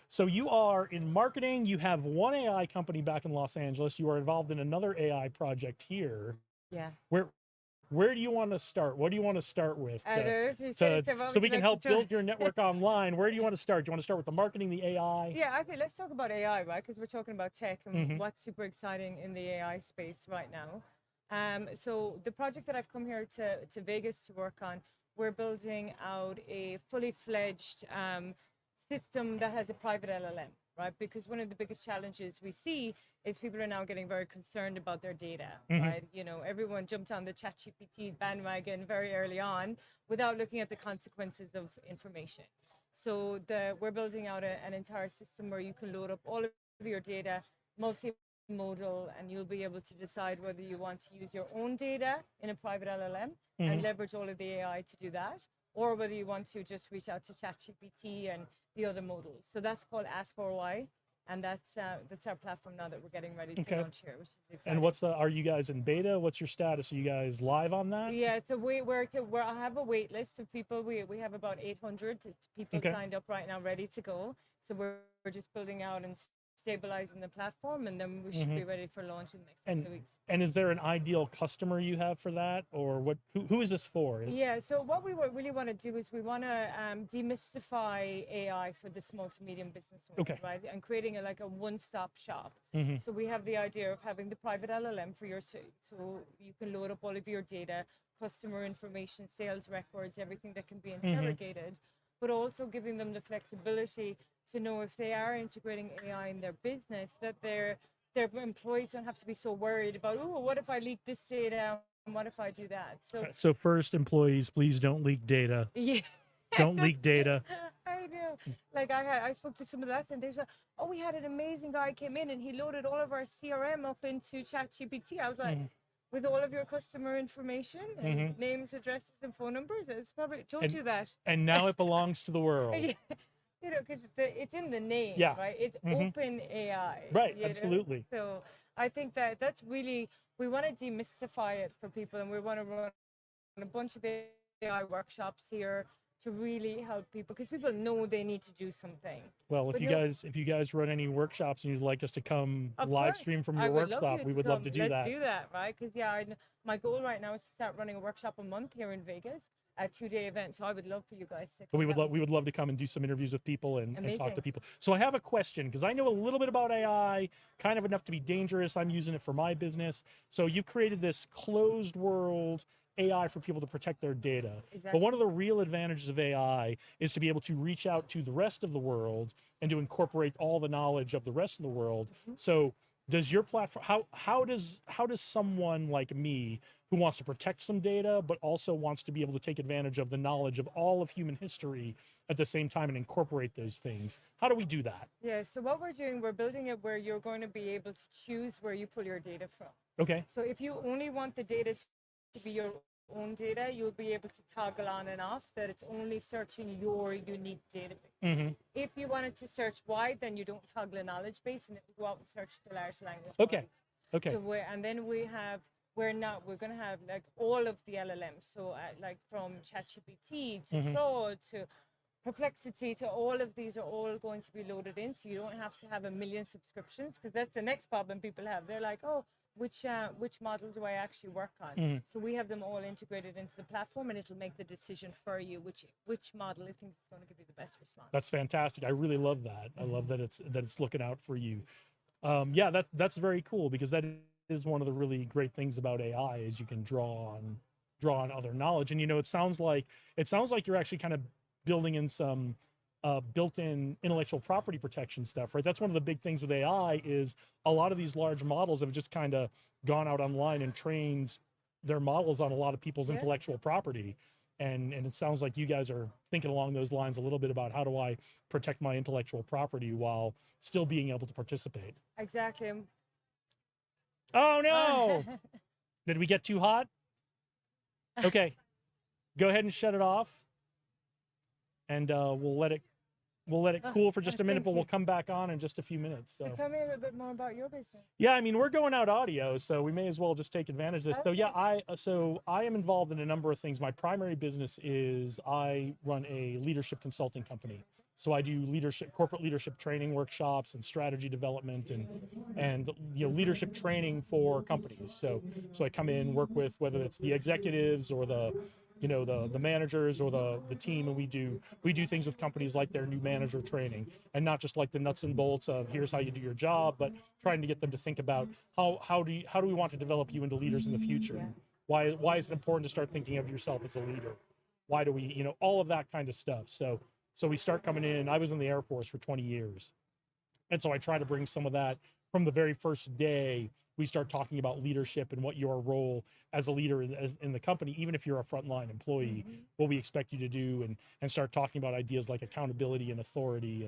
so you are in marketing, you have one AI company back in Los Angeles, you are involved in another AI project here. Yeah. Where do you want to start? What do you want to start with? I to- don't know if you said to- it's about so we would can like help to try- build your network online. Where do you want to start? Do you want to start with the marketing, the AI? Yeah, okay, let's talk about AI, right? Because we're talking about tech and Mhm. what's super exciting in the AI space right now. So the project that I've come here to Vegas to work on, we're building out a fully fledged system that has a private LLM, right? Because one of the biggest challenges we see is people are now getting very concerned about their data, Mhm. right? You know, everyone jumped on the ChatGPT bandwagon very early on without looking at the consequences of information. So we're building out an entire system where you can load up all of your data, multimodal, and you'll be able to decide whether you want to use your own data in a private LLM and Mhm. leverage all of the AI to do that, or whether you want to just reach out to ChatGPT and the other models. So that's called Ask ROI, and that's our platform now that we're getting ready to Okay. launch here, which is exciting. And are you guys in beta? What's your status? Are you guys live on that? Yeah, so I have a wait list of people. We have about 800 people Okay. signed up right now, ready to go. So we're just building out and stabilizing the platform, and then we should be ready for launch in the next couple of weeks. And is there an ideal customer you have for that, or what? Who is this for? Yeah, so what we really want to do is we want to demystify AI for the small to medium business owner, right? And creating like a one-stop shop. So we have the idea of having the private LLM for your, so you can load up all of your data, customer information, sales records, everything that can be interrogated, but also giving them the flexibility to know if they are integrating AI in their business, that their employees don't have to be so worried about, oh, what if I leak this data? And what if I do that? So first, employees, please don't leak data. Yeah. Don't leak data. I know. Like I spoke to some of the last, and they said, oh, we had an amazing guy came in and he loaded all of our CRM up into ChatGPT. I was like, with all of your customer information and names, addresses, and phone numbers, it's probably don't do that. And now it belongs to the world. Yeah. You know, because it's in the name, right? It's open AI. Right, you know? absolutely. So I think that's really, we want to demystify it for people, and we want to run a bunch of AI workshops here to really help people, because people know they need to do something. Well, if you guys run any workshops and you'd like us to come live stream from your workshop, we would love to do that. Let's do that, right? Because my goal right now is to start running a workshop a month here in Vegas, a 2-day event. So I would love for you guys to. But we would love to come and do some interviews with people and talk to people. So I have a question, because I know a little bit about AI, kind of enough to be dangerous. I'm using it for my business. So you've created this closed world AI for people to protect their data. Exactly. But one of the real advantages of AI is to be able to reach out to the rest of the world and to incorporate all the knowledge of the rest of the world. So does your platform, how does someone like me who wants to protect some data but also wants to be able to take advantage of the knowledge of all of human history at the same time and incorporate those things, how do we do that? Yeah, so what we're doing, we're building it where you're going to be able to choose where you pull your data from. Okay. So if you only want the data to be your own data, you'll be able to toggle on and off that it's only searching your unique database. If you wanted to search wide, then you don't toggle a knowledge base and it will go out and search the large language models. Okay. So and then we're going to have like all of the LLMs. So like from ChatGPT to Claude to Perplexity to all of these are all going to be loaded in. So you don't have to have a million subscriptions, because that's the next problem people have. They're like, oh, which model do I actually work on? So we have them all integrated into the platform, and it'll make the decision for you which model it thinks is going to give you the best response. That's fantastic. I really love that. I love that it's looking out for you. Yeah, that's very cool, because that is one of the really great things about AI is you can draw on other knowledge. And it sounds like you're actually kind of building in some built-in intellectual property protection stuff, right? That's one of the big things with AI is a lot of these large models have just kind of gone out online and trained their models on a lot of people's intellectual property. And it sounds like you guys are thinking along those lines a little bit about how do I protect my intellectual property while still being able to participate. Exactly. Oh no! Did we get too hot? Okay, go ahead and shut it off. And we'll let it cool for just a minute, but we'll come back on in just a few minutes. So tell me a little bit more about your business. Yeah, I mean, we're going out audio, so we may as well just take advantage of this. So yeah, I am involved in a number of things. My primary business is I run a leadership consulting company. So I do corporate leadership training workshops and strategy development and leadership training for companies. So I come in, work with whether it's the executives or the managers or the team, and we do things with companies like their new manager training, and not just like the nuts and bolts of here's how you do your job, but trying to get them to think about how do we want to develop you into leaders in the future? Why is it important to start thinking of yourself as a leader? Why do we, all of that kind of stuff. So we start coming in. I was in the Air Force for 20 years. And so I try to bring some of that from the very first day. We start talking about leadership and what your role as a leader in the company, even if you're a frontline employee, what we expect you to do, and start talking about ideas like accountability and authority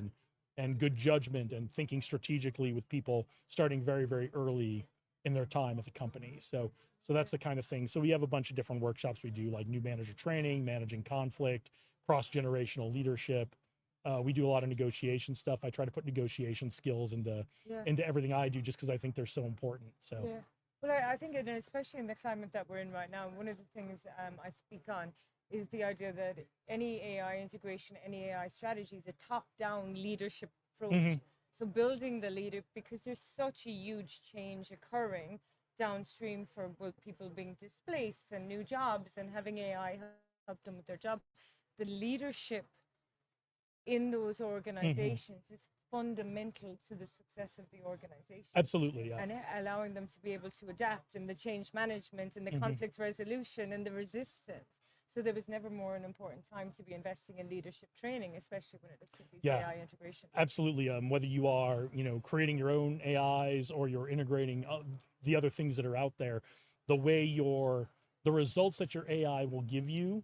and good judgment and thinking strategically with people starting very, very early in their time at the company. So that's the kind of thing. So we have a bunch of different workshops we do, like new manager training, managing conflict, cross-generational leadership. We do a lot of negotiation stuff. I try to put negotiation skills into everything I do, just because I think they're so important. So yeah, well, I think especially in the climate that we're in right now, one of the things I speak on is the idea that any AI integration, any AI strategy is a top-down leadership approach. So building the leader, because there's such a huge change occurring downstream for both people being displaced and new jobs and having AI help them with their job. The leadership in those organizations is fundamental to the success of the organization. Absolutely, yeah. And allowing them to be able to adapt in the change management and the conflict resolution and the resistance. So there was never more an important time to be investing in leadership training, especially when it looks at these AI integration. Absolutely. Whether you are, creating your own AIs or you're integrating the other things that are out there, the way the results that your AI will give you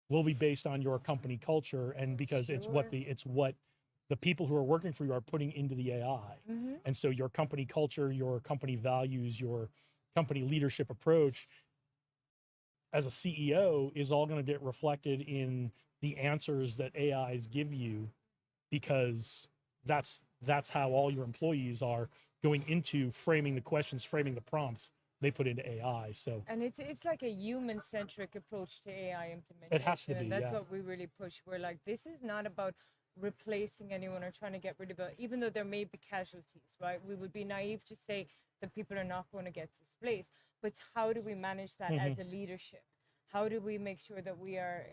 will be based on your company culture, and because it's what the people who are working for you are putting into the AI. And so your company culture, your company values, your company leadership approach as a CEO is all going to get reflected in the answers that AIs give you, because that's how all your employees are going into framing the questions, framing the prompts they put into AI. So, and it's like a human-centric approach to AI implementation. It has to be, and that's yeah. what we really push. We're like, this is not about replacing anyone or trying to get rid of it, even though there may be casualties, right? We would be naive to say that people are not going to get displaced, but how do we manage that as a leadership? How do we make sure that we are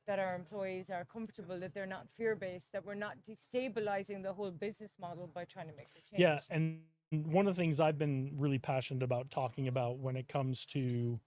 that our employees are comfortable, that they're not fear-based, that we're not destabilizing the whole business model by trying to make the change? yeah. And one of the things I've been really passionate about talking about when it comes to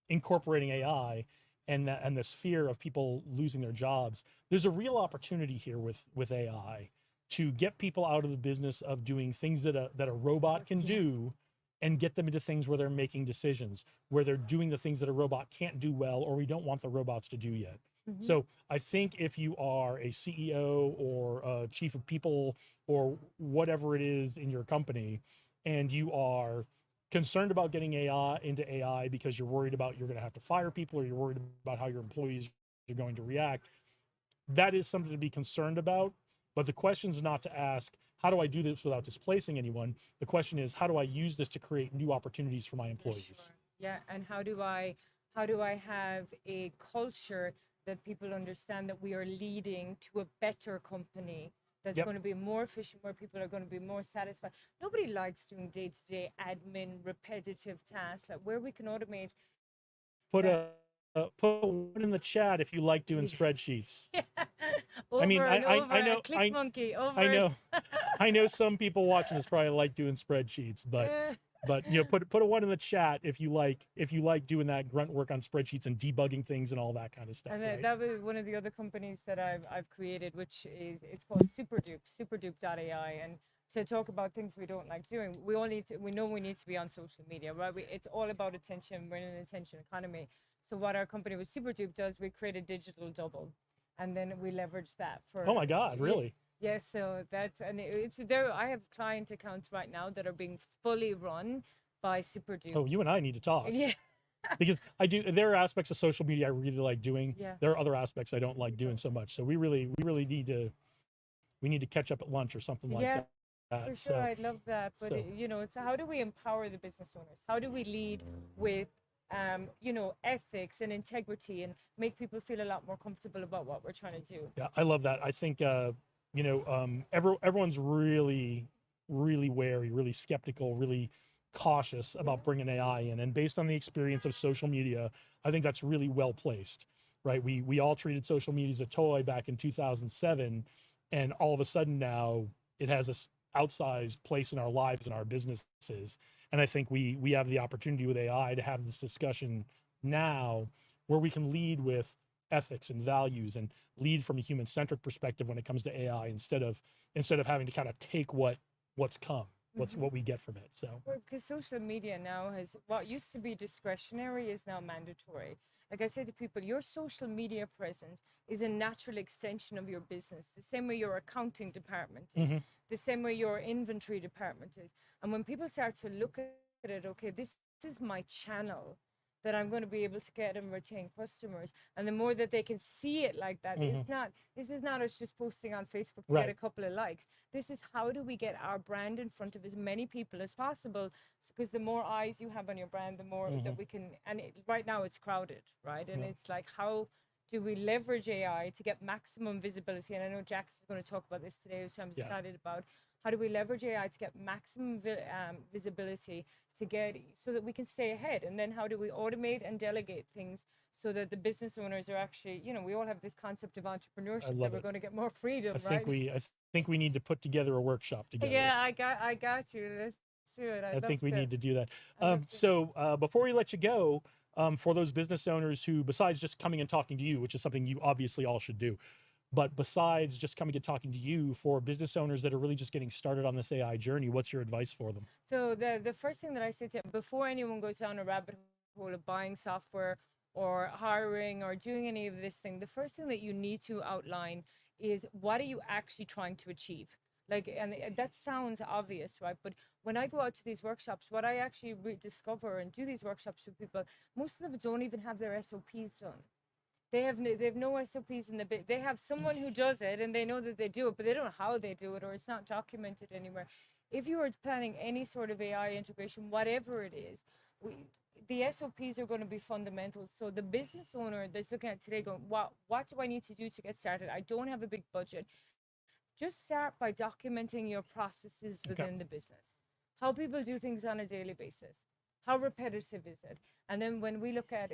incorporating AI and this fear of people losing their jobs, there's a real opportunity here with AI to get people out of the business of doing things that a robot can do, and get them into things where they're making decisions, where they're doing the things that a robot can't do well, or we don't want the robots to do yet. So I think if you are a CEO or a chief of people or whatever it is in your company, and you are concerned about getting AI into AI because you're worried about you're going to have to fire people, or you're worried about how your employees are going to react, that is something to be concerned about. But the question is not to ask, how do I do this without displacing anyone? The question is, how do I use this to create new opportunities for my employees? Sure. Yeah, and how do I have a culture that people understand that we are leading to a better company that's going to be more efficient, where people are going to be more satisfied. Nobody likes doing day-to-day admin, repetitive tasks, like where we can automate. Put one in the chat if you like doing spreadsheets. Over I mean, and I over, know, click monkey, over. I know some people watching this probably like doing spreadsheets, but put a one in the chat if you like doing that grunt work on spreadsheets and debugging things and all that kind of stuff. And right? that was one of the other companies that I've created, which it's called Superdupe, superdupe.ai. And to talk about things we don't like doing, we know we need to be on social media, right? It's all about attention. We're in an attention economy. So what our company with Superdupe does, we create a digital double, and then we leverage that for. Oh my God, really? Yes, so that's, and it's there. I have client accounts right now that are being fully run by Superdupe. Oh, you and I need to talk. Yeah. Because there are aspects of social media I really like doing. Yeah. There are other aspects I don't like doing so much. So we really need to catch up at lunch or something like that. For sure, I'd love that. But it's how do we empower the business owners? How do we lead with ethics and integrity, and make people feel a lot more comfortable about what we're trying to do? Yeah, I love that. I think everyone's really wary, really skeptical, really cautious about bringing AI in, and based on the experience of social media, I think that's really well placed, right? We all treated social media as a toy back in 2007, and all of a sudden now it has this outsized place in our lives and our businesses. And I think we have the opportunity with AI to have this discussion now, where we can lead with ethics and values and lead from a human-centric perspective when it comes to AI, instead of having to kind of take what's come, what we get from it. So, because social media now has, what used to be discretionary is now mandatory. Like I say to people, your social media presence is a natural extension of your business, the same way your accounting department is, the same way your inventory department is. And when people start to look at it, okay, this is my channel that I'm going to be able to get and retain customers. And the more that they can see it like that, this is not us just posting on Facebook to get a couple of likes. This is, how do we get our brand in front of as many people as possible? Because the more eyes you have on your brand, the more that we can, and right now it's crowded, right? And it's like, how do we leverage AI to get maximum visibility? And I know Jax is going to talk about this today, which I'm excited about. How do we leverage AI to get maximum visibility to get so that we can stay ahead? And then how do we automate and delegate things so that the business owners are actually, you know, we all have this concept of entrepreneurship that we're going to get more freedom, right? I think we need to put together a workshop together. Yeah, I got you. Let's do it. I think we need to do that. So before we let you go, for those business owners who, besides just coming and talking to you, which is something you obviously all should do, but besides just coming and talking to you, for business owners that are really just getting started on this AI journey, what's your advice for them? So the first thing that I say to them, before anyone goes down a rabbit hole of buying software or hiring or doing any of this thing, the first thing that you need to outline is, what are you actually trying to achieve? Like, and that sounds obvious, right? But when I go out to these workshops, what I actually discover and do these workshops with people, most of them don't even have their SOPs done. They have no SOPs in the bit. They have someone who does it and they know that they do it, but they don't know how they do it, or it's not documented anywhere. If you are planning any sort of AI integration, whatever it is, the SOPs are going to be fundamental. So the business owner that's looking at today going, what do I need to do to get started? I don't have a big budget. Just start by documenting your processes within the business. How people do things on a daily basis. How repetitive is it? And then when we look at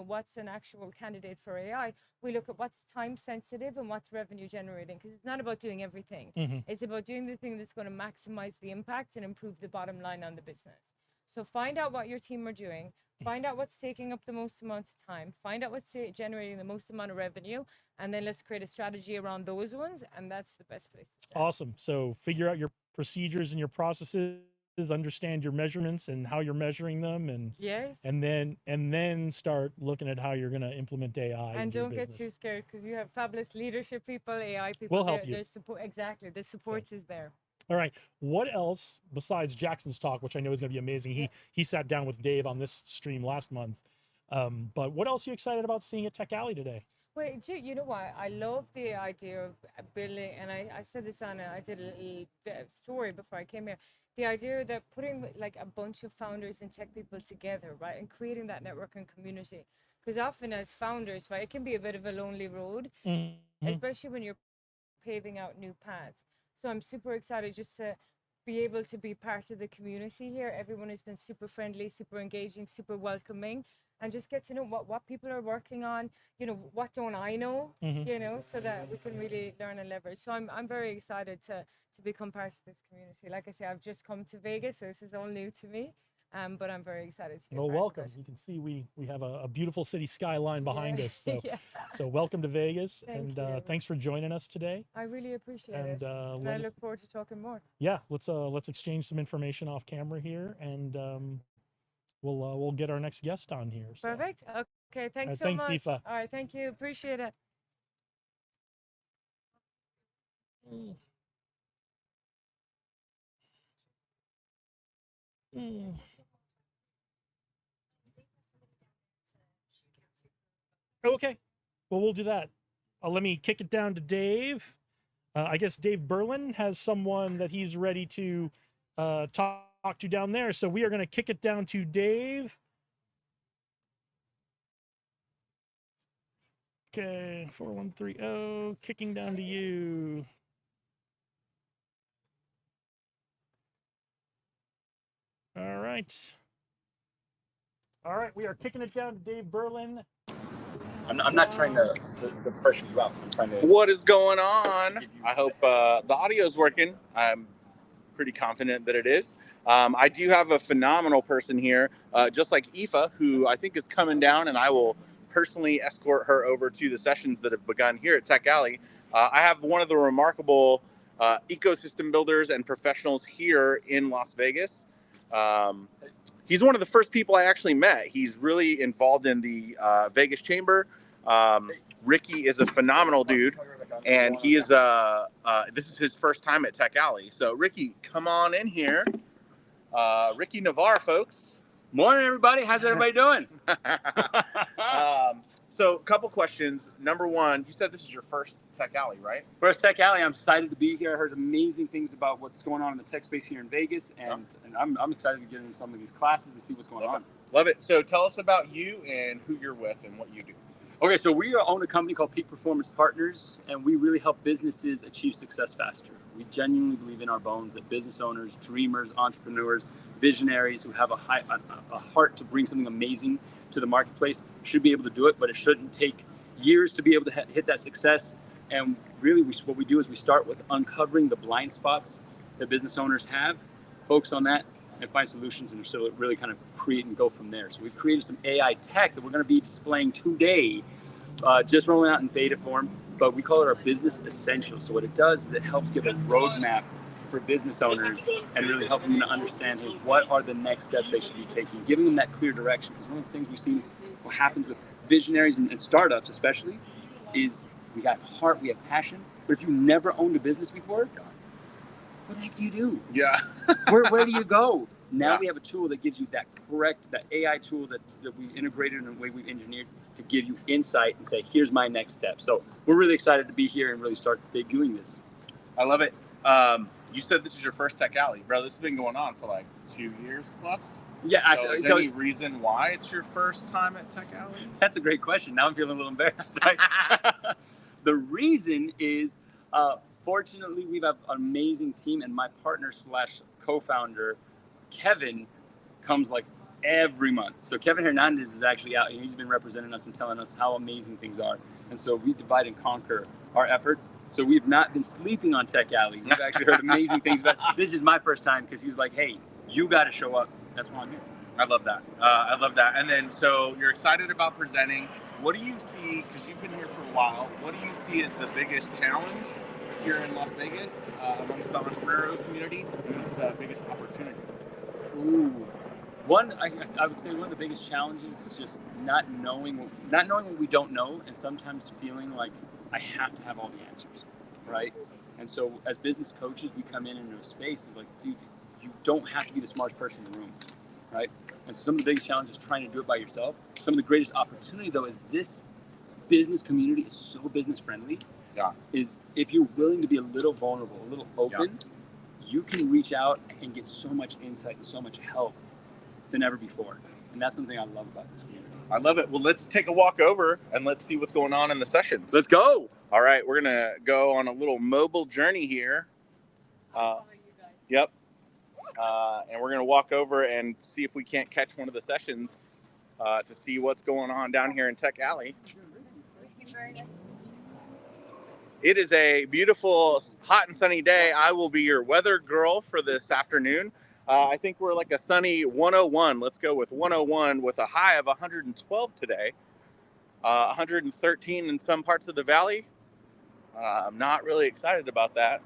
what's an actual candidate for AI, we look at what's time sensitive and what's revenue generating, because it's not about doing everything. It's about doing the thing that's going to maximize the impact and improve the bottom line on the business. So find out what your team are doing, find out what's taking up the most amount of time, find out what's generating the most amount of revenue, and then let's create a strategy around those ones, and that's the best place to start. Awesome. So figure out your procedures and your processes, understand your measurements and how you're measuring them, and and then start looking at how you're going to implement AI. And don't get too scared, because you have fabulous leadership people, AI people. We'll help you. There's support, exactly. The support is there. All right. What else besides Jackson's talk, which I know is going to be amazing? He sat down with Dave on this stream last month. But what else are you excited about seeing at Tech Alley today? Well, you know what? I love the idea of building, and I said this on I did a little story before I came here. The idea that putting like a bunch of founders and tech people together, right, and creating that network and community. Because often as founders, right, it can be a bit of a lonely road, especially when you're paving out new paths. So I'm super excited just to be able to be part of the community here. Everyone has been super friendly, super engaging, super welcoming, and just get to know what people are working on, what don't I know, so that we can really learn and leverage. So I'm very excited to become part of this community. Like I say, I've just come to Vegas, so this is all new to me. But I'm very excited to be Well, welcome. You can see we have a beautiful city skyline behind us. So, so welcome to Vegas, and thanks for joining us today. I really appreciate it. And I look forward to talking more. Yeah, let's exchange some information off camera here, and we'll get our next guest on here. So. Perfect. Okay, thanks so thanks, much. Aoife. All right, thank you. Appreciate it. Okay, well, we'll do that. Let me kick it down to Dave. I guess Dave Berlin has someone that he's ready to talk to down there. So we are going to kick it down to Dave. Okay, 4130, kicking down to you. All right. All right, we are kicking it down to Dave Berlin. I'm not trying to pressure you up. I'm trying to. What is going on? I hope the audio is working. I'm pretty confident that it is. I do have a phenomenal person here, just like Aoife, who I think is coming down, and I will personally escort her over to the sessions that have begun here at Tech Alley. I have one of the remarkable ecosystem builders and professionals here in Las Vegas. He's one of the first people I actually met. He's really involved in the Vegas Chamber. Ricky is a phenomenal dude, and he is this is his first time at Tech Alley. So Ricky, come on in here. Ricky Navarre, folks. Morning, everybody. How's everybody doing? So a couple questions. Number one, you said this is your first Tech Alley, right? First Tech Alley. I'm excited to be here. I heard amazing things about what's going on in the tech space here in Vegas, and I'm excited to get into some of these classes and see what's going on. Love it. So tell us about you and who you're with and what you do. Okay, so we own a company called Peak Performance Partners, and we really help businesses achieve success faster. We genuinely believe in our bones that business owners, dreamers, entrepreneurs, visionaries who have a heart to bring something amazing to the marketplace should be able to do it, but it shouldn't take years to be able to hit that success. And really, what we do is we start with uncovering the blind spots that business owners have, focus on that, and find solutions, and so really kind of create and go from there. So we've created some AI tech that we're going to be displaying today, just rolling out in beta form, but we call it our business essentials. So what it does is it helps give a roadmap for business owners and really help them to understand, hey, what are the next steps they should be taking, giving them that clear direction. Because one of the things we've seen what happens with visionaries and startups especially is we got heart, we have passion, but if you never owned a business before, what the heck do you do? Yeah. where do you go? Now we have a tool that gives you that AI tool that we integrated in a way we've engineered to give you insight and say, here's my next step. So we're really excited to be here and really start debuting this. I love it. You said this is your first Tech Alley, bro. This has been going on for like 2 years plus. Yeah. So is there any reason why it's your first time at Tech Alley? That's a great question. Now I'm feeling a little embarrassed. Right? The reason is, fortunately, we have an amazing team, and my partner / co-founder, Kevin, comes like every month. So Kevin Hernandez is actually out here. He's been representing us and telling us how amazing things are. And so we divide and conquer our efforts. So we've not been sleeping on Tech Alley. We've actually heard amazing things about it. This is my first time because he was like, hey, you got to show up. That's why I'm here. I love that. I love that. And then, so you're excited about presenting. What do you see, because you've been here for a while, what do you see as the biggest challenge here in Las Vegas amongst the entrepreneurial community, and what's the biggest opportunity? Ooh, I would say one of the biggest challenges is just not knowing what we don't know, and sometimes feeling like I have to have all the answers, right? And so as business coaches, we come into a space is like, dude, you don't have to be the smartest person in the room, right? And so some of the biggest challenges is trying to do it by yourself. Some of the greatest opportunity, though, is this business community is so business friendly. Yeah. Is if you're willing to be a little vulnerable, a little open, you can reach out and get so much insight and so much help than ever before. And that's something I love about this community. I love it. Well, let's take a walk over and let's see what's going on in the sessions. Let's go. All right, we're gonna go on a little mobile journey here. Yep. And we're gonna walk over and see if we can't catch one of the sessions to see what's going on down here in Tech Alley. It is a beautiful, hot and sunny day. I will be your weather girl for this afternoon. I think we're like a sunny 101. Let's go with 101 with a high of 112 today. 113 in some parts of the valley. I'm not really excited about that.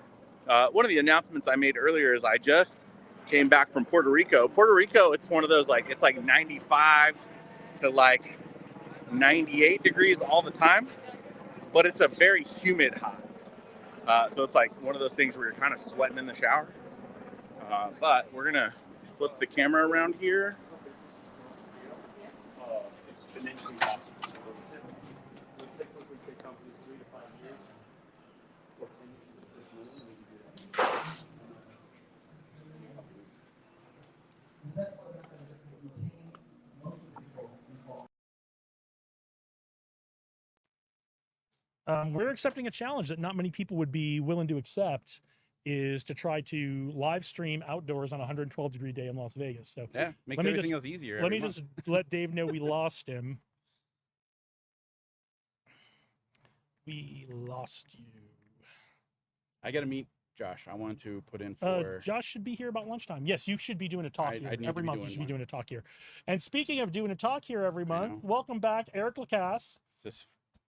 One of the announcements I made earlier is I just came back from Puerto Rico. Puerto Rico, it's one of those like, it's like 95 to like 98 degrees all the time, but it's a very humid hot. So it's like one of those things where you're kind of sweating in the shower. But we're gonna flip the camera around here. It's been interesting. Typically take companies 3 to 5 years. We're accepting a challenge that not many people would be willing to accept, is to try to live stream outdoors on a 112-degree day in Las Vegas. So yeah, make let me everything just, else easier. Let me just let Dave know we lost him. We lost you. I got to meet Josh. I want to put in for. Josh should be here about lunchtime. Yes, you should be doing a talk here every month. You should be doing a talk here. And speaking of doing a talk here every month, welcome back, Eric Lacasse,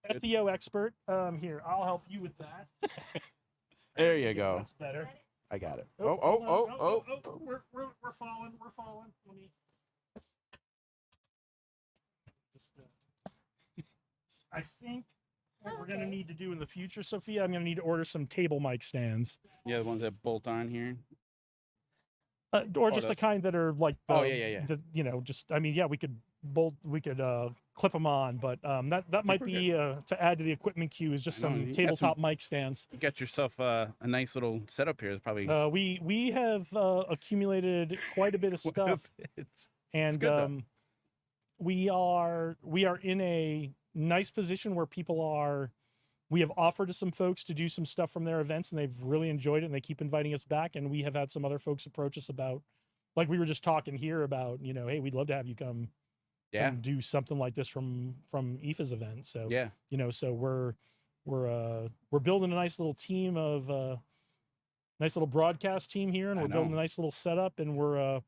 SEO expert. Here, I'll help you with that. There you go. That's better. I got it. We're falling. Let me. I think what we're gonna need to do in the future, Sophia, I'm gonna need to order some table mic stands. Yeah, the ones that bolt on here. Or just the kind that are like. Yeah. Just I mean, yeah, we could clip them on, but that might be to add to the equipment queue is just some tabletop mic stands. You got yourself a nice little setup here. It's probably. We have accumulated quite a bit of stuff, and we are in a nice position where we have offered to some folks to do some stuff from their events, and they've really enjoyed it, and they keep inviting us back. And we have had some other folks approach us about, like we were just talking here about, hey, we'd love to have you come do something like this from IFA's event. So so we're building a nice little team of nice little broadcast team here, and we're building a nice little setup, and we're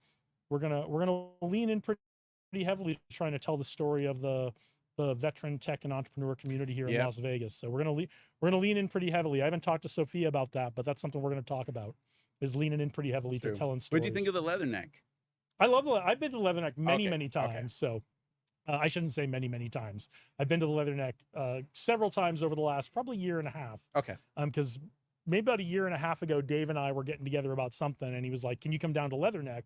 gonna lean in pretty heavily trying to tell the story of the veteran tech and entrepreneur community here in Las Vegas. So we're gonna lean in pretty heavily. I haven't talked to Sophia about that, but that's something we're gonna talk about, is leaning in pretty heavily to telling stories. What do you think of the Leatherneck? I love I've been to the Leatherneck many times. So I shouldn't say many times. I've been to the Leatherneck several times over the last probably year and a half. Okay. Because maybe about a year and a half ago, Dave and I were getting together about something, and he was like, "Can you come down to Leatherneck?"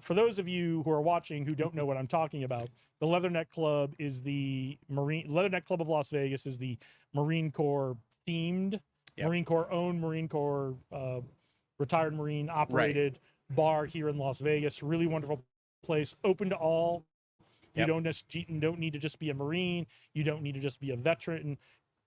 For those of you who are watching who don't know what I'm talking about, the Leatherneck Club is Leatherneck Club of Las Vegas is the Marine Corps themed, Marine Corps owned, Marine Corps retired Marine operated bar here in Las Vegas. Really wonderful place, open to all. You don't need to just be a Marine. You don't need to just be a veteran.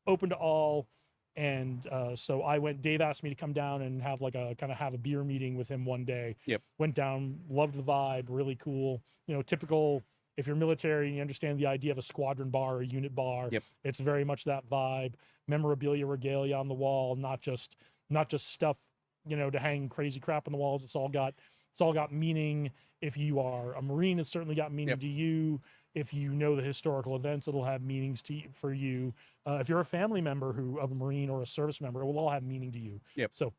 Open to all. And so Dave asked me to come down and have have a beer meeting with him one day. Went down, loved the vibe, really cool. Typical, if you're military, you understand the idea of a squadron bar or a unit bar. It's very much that vibe. Memorabilia, regalia on the wall, not just stuff, to hang crazy crap on the walls. It's all got meaning. If you are a Marine, it's certainly got meaning to you. If you know the historical events, it'll have meanings for you. If you're a family member of a Marine or a service member, it will all have meaning to you. So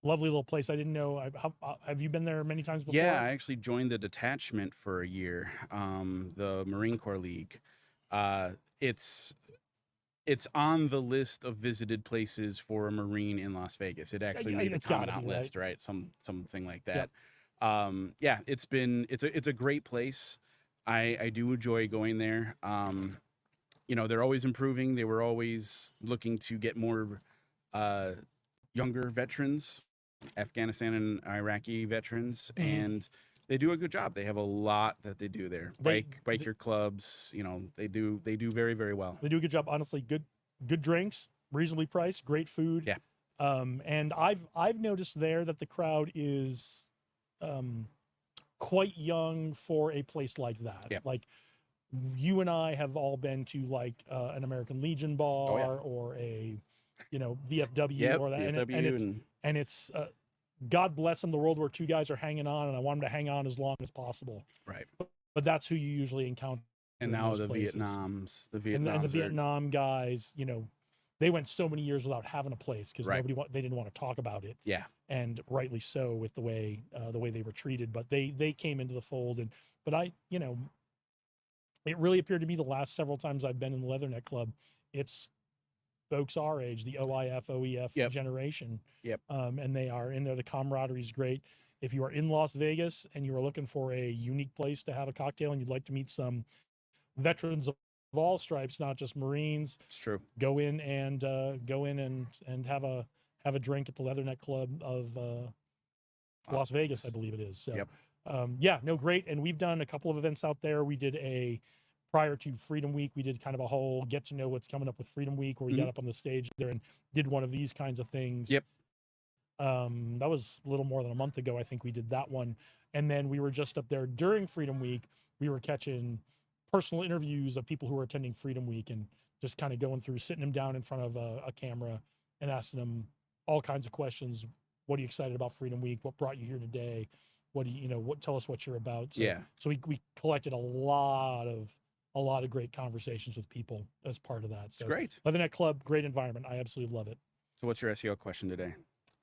lovely little place. I didn't know. Have you been there many times before? Yeah, I actually joined the detachment for a year, the Marine Corps League. It's on the list of visited places for a Marine in Las Vegas. It actually made the commandant list, right? Something like that. It's a great place. I do enjoy going there. They're always improving. They were always looking to get more younger veterans, Afghanistan and Iraqi veterans, and they do a good job. They have a lot that they do there. Biker clubs, they do very, very well. They do a good job. Honestly, good drinks, reasonably priced, great food. And I've noticed there that the crowd is quite young for a place like that. Like you and I have all been to an American Legion bar or a VFW or that, and it's God bless them, the World War II guys are hanging on, and I want them to hang on as long as possible. But that's who you usually encounter. And now the Vietnams, the Vietnam guys, they went so many years without having a place because they didn't want to talk about it. And rightly so with the way they were treated. But they came into the fold, but it really appeared to me the last several times I've been in the Leatherneck Club, it's folks our age, the OIF, OEF generation. And they are in there. The camaraderie is great. If you are in Las Vegas and you are looking for a unique place to have a cocktail and you'd like to meet some veterans of all stripes, not just Marines, it's true. Go in and have a drink at the Leatherneck Club of Las Vegas, I believe it is. So great. And we've done a couple of events out there. We did prior to Freedom Week, we did kind of a whole get to know what's coming up with Freedom Week, where we got up on the stage there and did one of these kinds of things. That was a little more than a month ago. I think we did that one. And then we were just up there during Freedom Week. We were catching personal interviews of people who were attending Freedom Week and just kind of going through, sitting them down in front of a camera and asking them all kinds of questions. What are you excited about Freedom Week? What brought you here today? What do tell us what you're about. So we collected a lot of great conversations with people as part of that. So great. Leatherneck Club, great environment. I absolutely love it. So what's your SEO question today?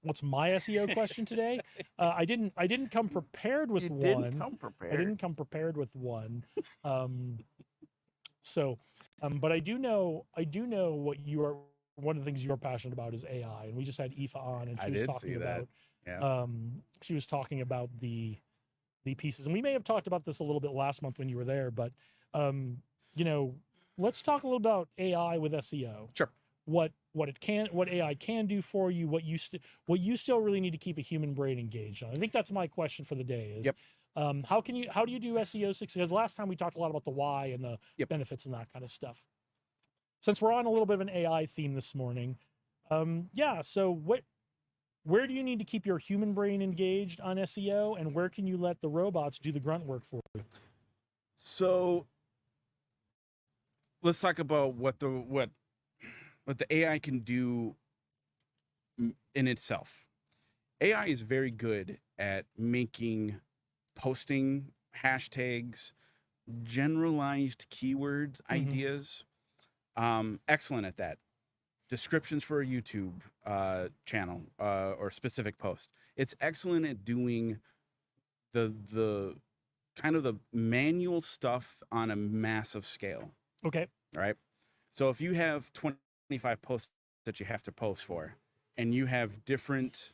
What's my SEO question today? I didn't come prepared with one. I didn't come prepared with one. But I do know what you are. One of the things you're passionate about is AI, and we just had Aoife on, and she was talking about the pieces, and we may have talked about this a little bit last month when you were there, but let's talk a little about AI with SEO. Sure. What AI can do for you, what you still really need to keep a human brain engaged on. I think that's my question for the day is, how do you do SEO success? Because last time we talked a lot about the why and the benefits and that kind of stuff. since we're on a little bit of an AI theme this morning, yeah. So where do you need to keep your human brain engaged on SEO, and where can you let the robots do the grunt work for you? So let's talk about what the AI can do in itself. AI is very good at making posting hashtags, generalized keyword ideas. Excellent at that. Descriptions for a YouTube channel or specific post. It's excellent at doing the kind of the manual stuff on a massive scale. Okay. Right. So if you have 25 posts that you have to post for, and you have different,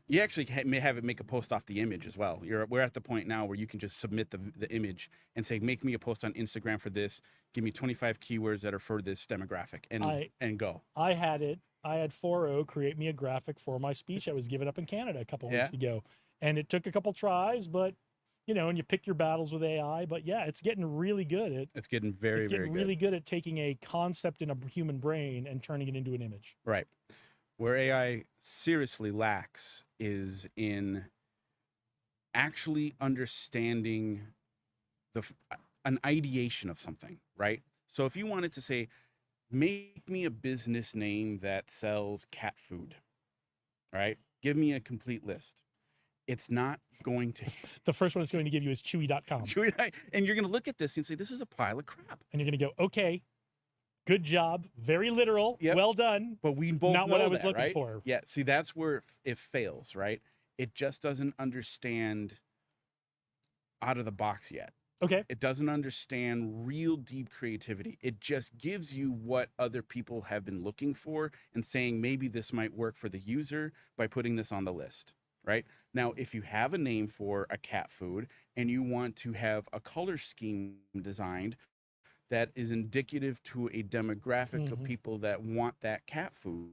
you actually may have it make a post off the image as well. We're at the point now where you can just submit the image and say, make me a post on Instagram for this. Give me 25 keywords that are for this demographic, and go. I had 4O create me a graphic for my speech I was giving up in Canada a couple weeks ago, and it took a couple tries, but and you pick your battles with AI. But yeah, it's getting really good at. It's getting very really good at taking a concept in a human brain and turning it into an image. Right. Where AI seriously lacks is in actually understanding an ideation of something, right? So if you wanted to say, make me a business name that sells cat food, right? Give me a complete list. It's not going to. The first one it's going to give you is Chewy.com. And you're going to look at this and say, this is a pile of crap. And you're going to go, okay, good job. Very literal. Yep. Well done. But we both not know what I was that, looking right? for. Yeah. See, that's where it fails, right? It just doesn't understand out of the box yet. Okay. It doesn't understand real deep creativity. It just gives you what other people have been looking for and saying, maybe this might work for the user by putting this on the list, right? Now, if you have a name for a cat food and you want to have a color scheme designed that is indicative to a demographic of people that want that cat food,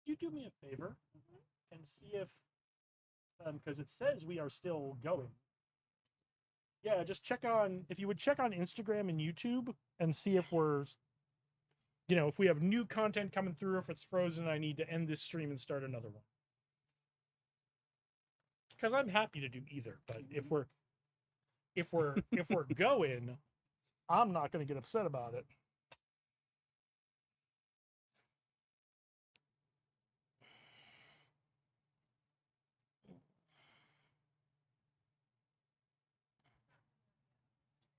you do me a favor and see if, because it says we are still going. Yeah, just check on, if you would check on Instagram and YouTube and see if we're, if we have new content coming through, if it's frozen, I need to end this stream and start another one. Because I'm happy to do either, but if we're going, I'm not going to get upset about it.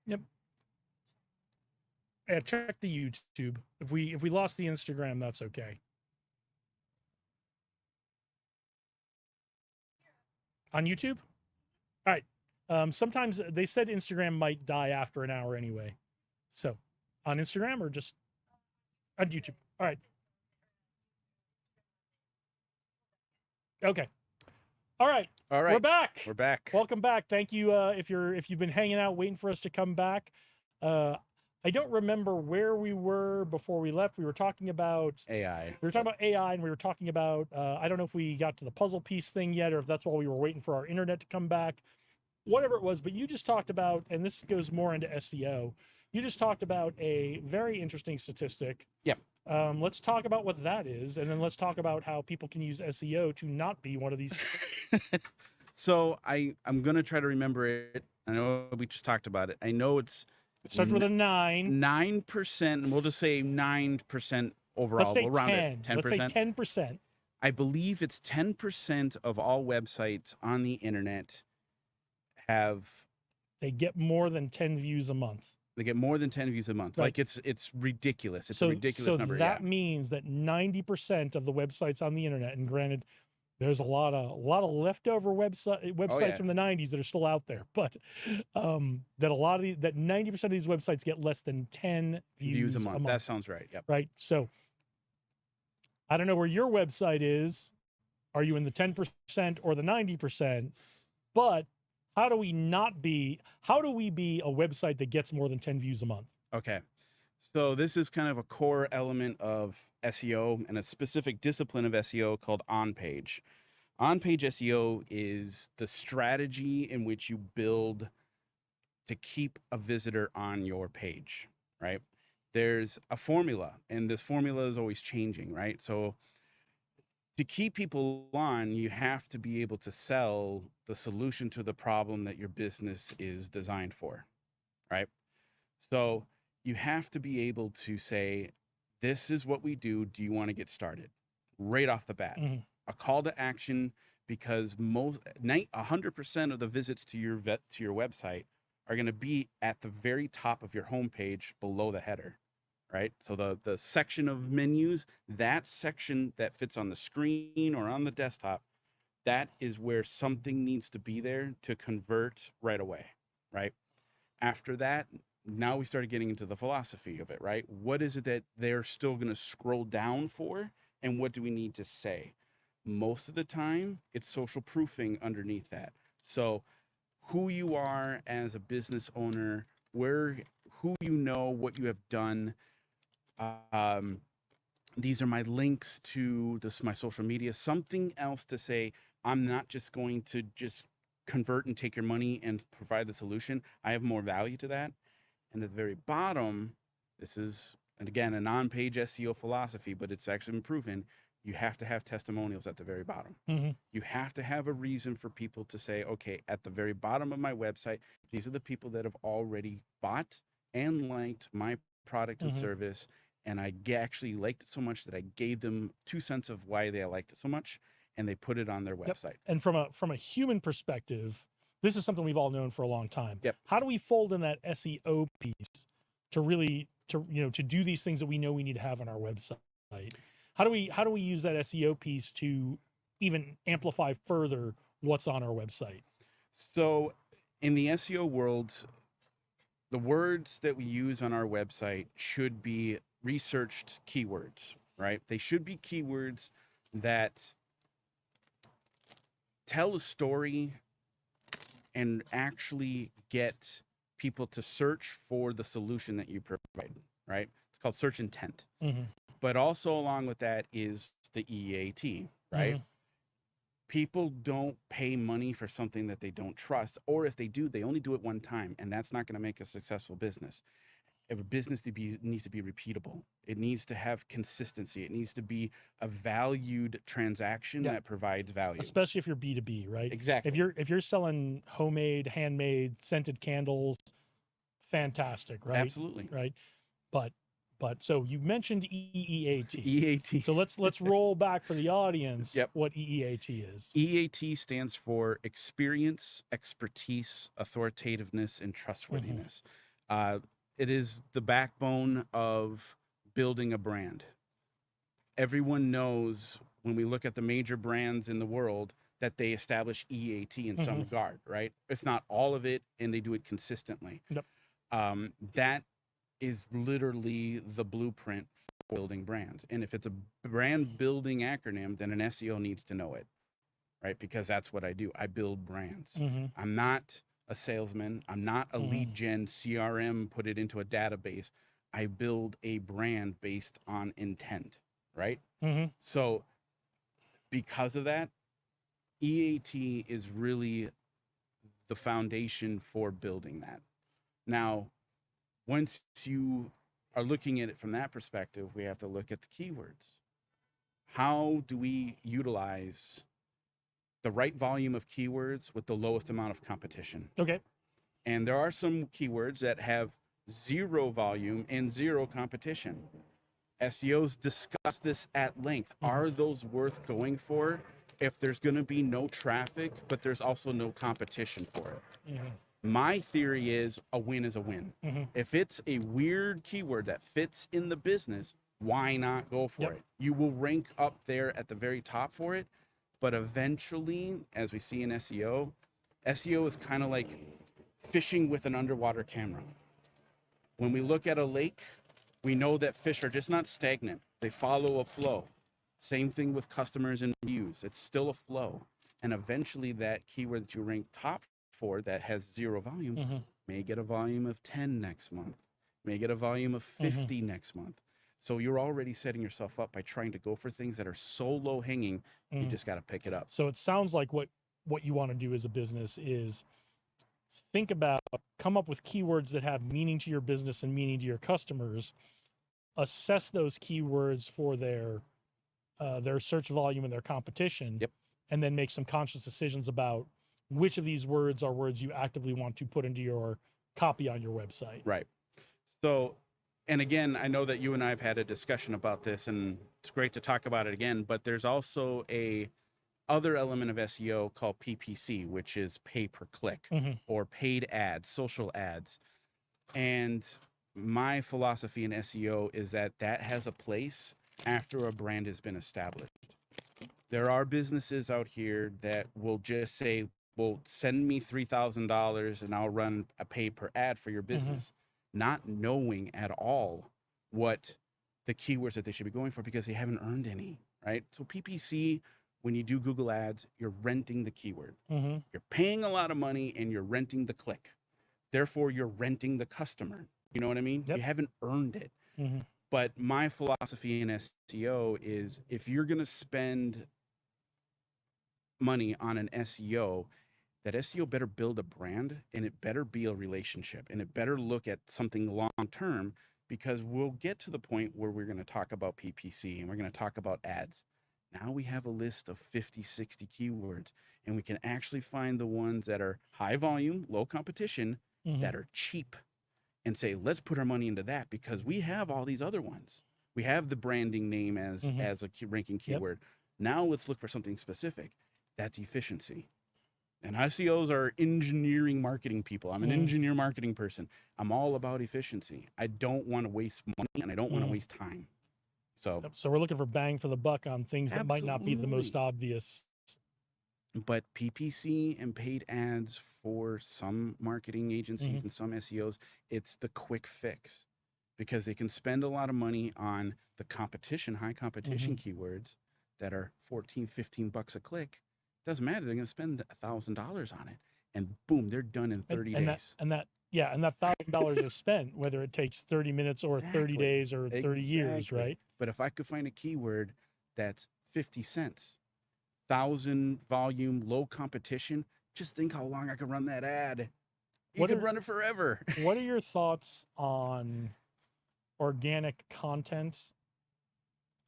Yep. Yeah, check the YouTube. If we lost the Instagram, that's okay. On YouTube? All right. Sometimes they said Instagram might die after an hour anyway. So on Instagram or just on YouTube? All right. Okay. All right. All right. We're back. We're back. Welcome back. Thank you. If you've been hanging out waiting for us to come back. I don't remember where we were before we left. We were talking about AI. We were talking about AI, and we were talking about I don't know if we got to the puzzle piece thing yet, or if that's while we were waiting for our internet to come back. Whatever it was, but you just talked about, and this goes more into SEO. You just talked about a very interesting statistic. Yep. Let's talk about what that is, and then let's talk about how people can use SEO to not be one of these. So I'm gonna try to remember it. I know we just talked about it. I know it starts with a 9. 9%. We'll just say 9% overall. Let's say we'll round 10. it. 10%. Let's say 10%. I believe it's 10% of all websites on the internet they get more than 10 views a month. They get more than 10 views a month. Right. Like it's ridiculous. It's a ridiculous number. So that means that 90% of the websites on the internet, and granted, there's a lot of leftover websites from the 90s that are still out there, but that 90% of these websites get less than 10 views a month. That sounds right. Yep. Right. So I don't know where your website is. Are you in the 10% or the 90%? But how do we be a website that gets more than 10 views a month? Okay. So this is kind of a core element of SEO and a specific discipline of SEO called on-page. On-page SEO is the strategy in which you build to keep a visitor on your page, right? There's a formula, and this formula is always changing, right? So to keep people on, you have to be able to sell the solution to the problem that your business is designed for, right? So you have to be able to say, this is what we do. Do you want to get started? Right off the bat. Mm-hmm. A call to action, because 100% of the visits to your website are going to be at the very top of your homepage below the header, right? So the section of menus, that section that fits on the screen or on the desktop, that is where something needs to be there to convert right away, right? After that, now we started getting into the philosophy of it, right? What is it that they're still going to scroll down for? And what do we need to say? Most of the time, it's social proofing underneath that. So who you are as a business owner, who you know, what you have done. These are my links to my social media. Something else to say, I'm not just going to just convert and take your money and provide the solution. I have more value to that. And at the very bottom, this is, and again, a non-page SEO philosophy, but it's actually been proven, you have to have testimonials at the very bottom. Mm-hmm. You have to have a reason for people to say, okay, at the very bottom of my website, these are the people that have already bought and liked my product and service. And I actually liked it so much that I gave them 2 cents of why they liked it so much, and they put it on their website. Yep. And from a human perspective, this is something we've all known for a long time. Yep. How do we fold in that SEO piece to really to do these things that we know we need to have on our website? How do we use that SEO piece to even amplify further what's on our website? So in the SEO world, the words that we use on our website should be researched keywords, right? They should be keywords that tell a story and actually get people to search for the solution that you provide, right? It's called search intent. Mm-hmm. But also along with that is the EAT, right? Mhm. People don't pay money for something that they don't trust, or if they do, they only do it one time, and that's not going to make a successful business. If a business needs to be repeatable, it needs to have consistency, it needs to be a valued transaction Yeah. that provides value. Especially if you're B2B, right? Exactly. If you're selling homemade, handmade, scented candles, fantastic, right? Absolutely. Right. But so you mentioned EEAT. EAT. So let's roll back for the audience. Yep. What EEAT is. EAT stands for experience, expertise, authoritativeness, and trustworthiness. It is the backbone of building a brand. Everyone knows when we look at the major brands in the world that they establish EAT in some regard, right? If not all of it, and they do it consistently. Yep. That is literally the blueprint for building brands. And if it's a brand building acronym, then an SEO needs to know it, right? Because that's what I do. I build brands. Mhm. I'm not a salesman. I'm not a lead gen CRM, put it into a database. I build a brand based on intent, right? Mhm. So because of that, EAT is really the foundation for building that. Now, once you are looking at it from that perspective, we have to look at the keywords. How do we utilize the right volume of keywords with the lowest amount of competition? Okay. And there are some keywords that have zero volume and zero competition. SEOs discuss this at length. Are those worth going for if there's going to be no traffic, but there's also no competition for it? Mhm. My theory is a win is a win. Mhm. If it's a weird keyword that fits in the business, why not go for it? You will rank up there at the very top for it, but eventually, as we see in SEO, SEO is kind of like fishing with an underwater camera. When we look at a lake, we know that fish are just not stagnant. They follow a flow. Same thing with customers and reviews. It's still a flow. And eventually that keyword that you rank top for that has zero volume may get a volume of 10 next month, may get a volume of 50 next month. So you're already setting yourself up by trying to go for things that are so low hanging, you just got to pick it up. So it sounds like what you want to do as a business is think about, come up with keywords that have meaning to your business and meaning to your customers, assess those keywords for their search volume and their competition, and then make some conscious decisions about which of these words are words you actively want to put into your copy on your website. Right. So, and again, I know that you and I have had a discussion about this, and it's great to talk about it again, but there's also a other element of SEO called PPC, which is pay per click or paid ads, social ads. And my philosophy in SEO is that that has a place after a brand has been established. There are businesses out here that will just say, well, send me $3,000 and I'll run a pay per ad for your business, not knowing at all what the keywords that they should be going for because they haven't earned any, right? So PPC, when you do Google ads, you're renting the keyword. You're paying a lot of money and you're renting the click. Therefore, you're renting the customer. You know what I mean? You haven't earned it. But my philosophy in SEO is if you're going to spend money on an SEO, that SEO better build a brand and it better be a relationship and it better look at something long term, because we'll get to the point where we're going to talk about PPC and we're going to talk about ads. Now we have a list of 50, 60 keywords, and we can actually find the ones that are high volume, low competition, that are cheap, and say, let's put our money into that because we have all these other ones. We have the branding name as a ranking keyword. Now let's look for something specific. That's efficiency. And SEOs are engineering marketing people. I'm an engineer marketing person. I'm all about efficiency. I don't want to waste money and I don't want to waste time. So, So we're looking for bang for the buck on things that might not be the most obvious. But PPC and paid ads for some marketing agencies and some SEOs, it's the quick fix because they can spend a lot of money on the competition, high competition keywords that are 14, 15 bucks a click. Doesn't matter. They're going to spend $1,000 on it and boom, they're done in 30 days. And that $1,000 is spent, whether it takes 30 minutes or 30 days or 30 years, right? But if I could find a keyword that's 50 cents. 1,000 volume, low competition. Just think how long I could run that ad. You could run it forever. What are your thoughts on organic content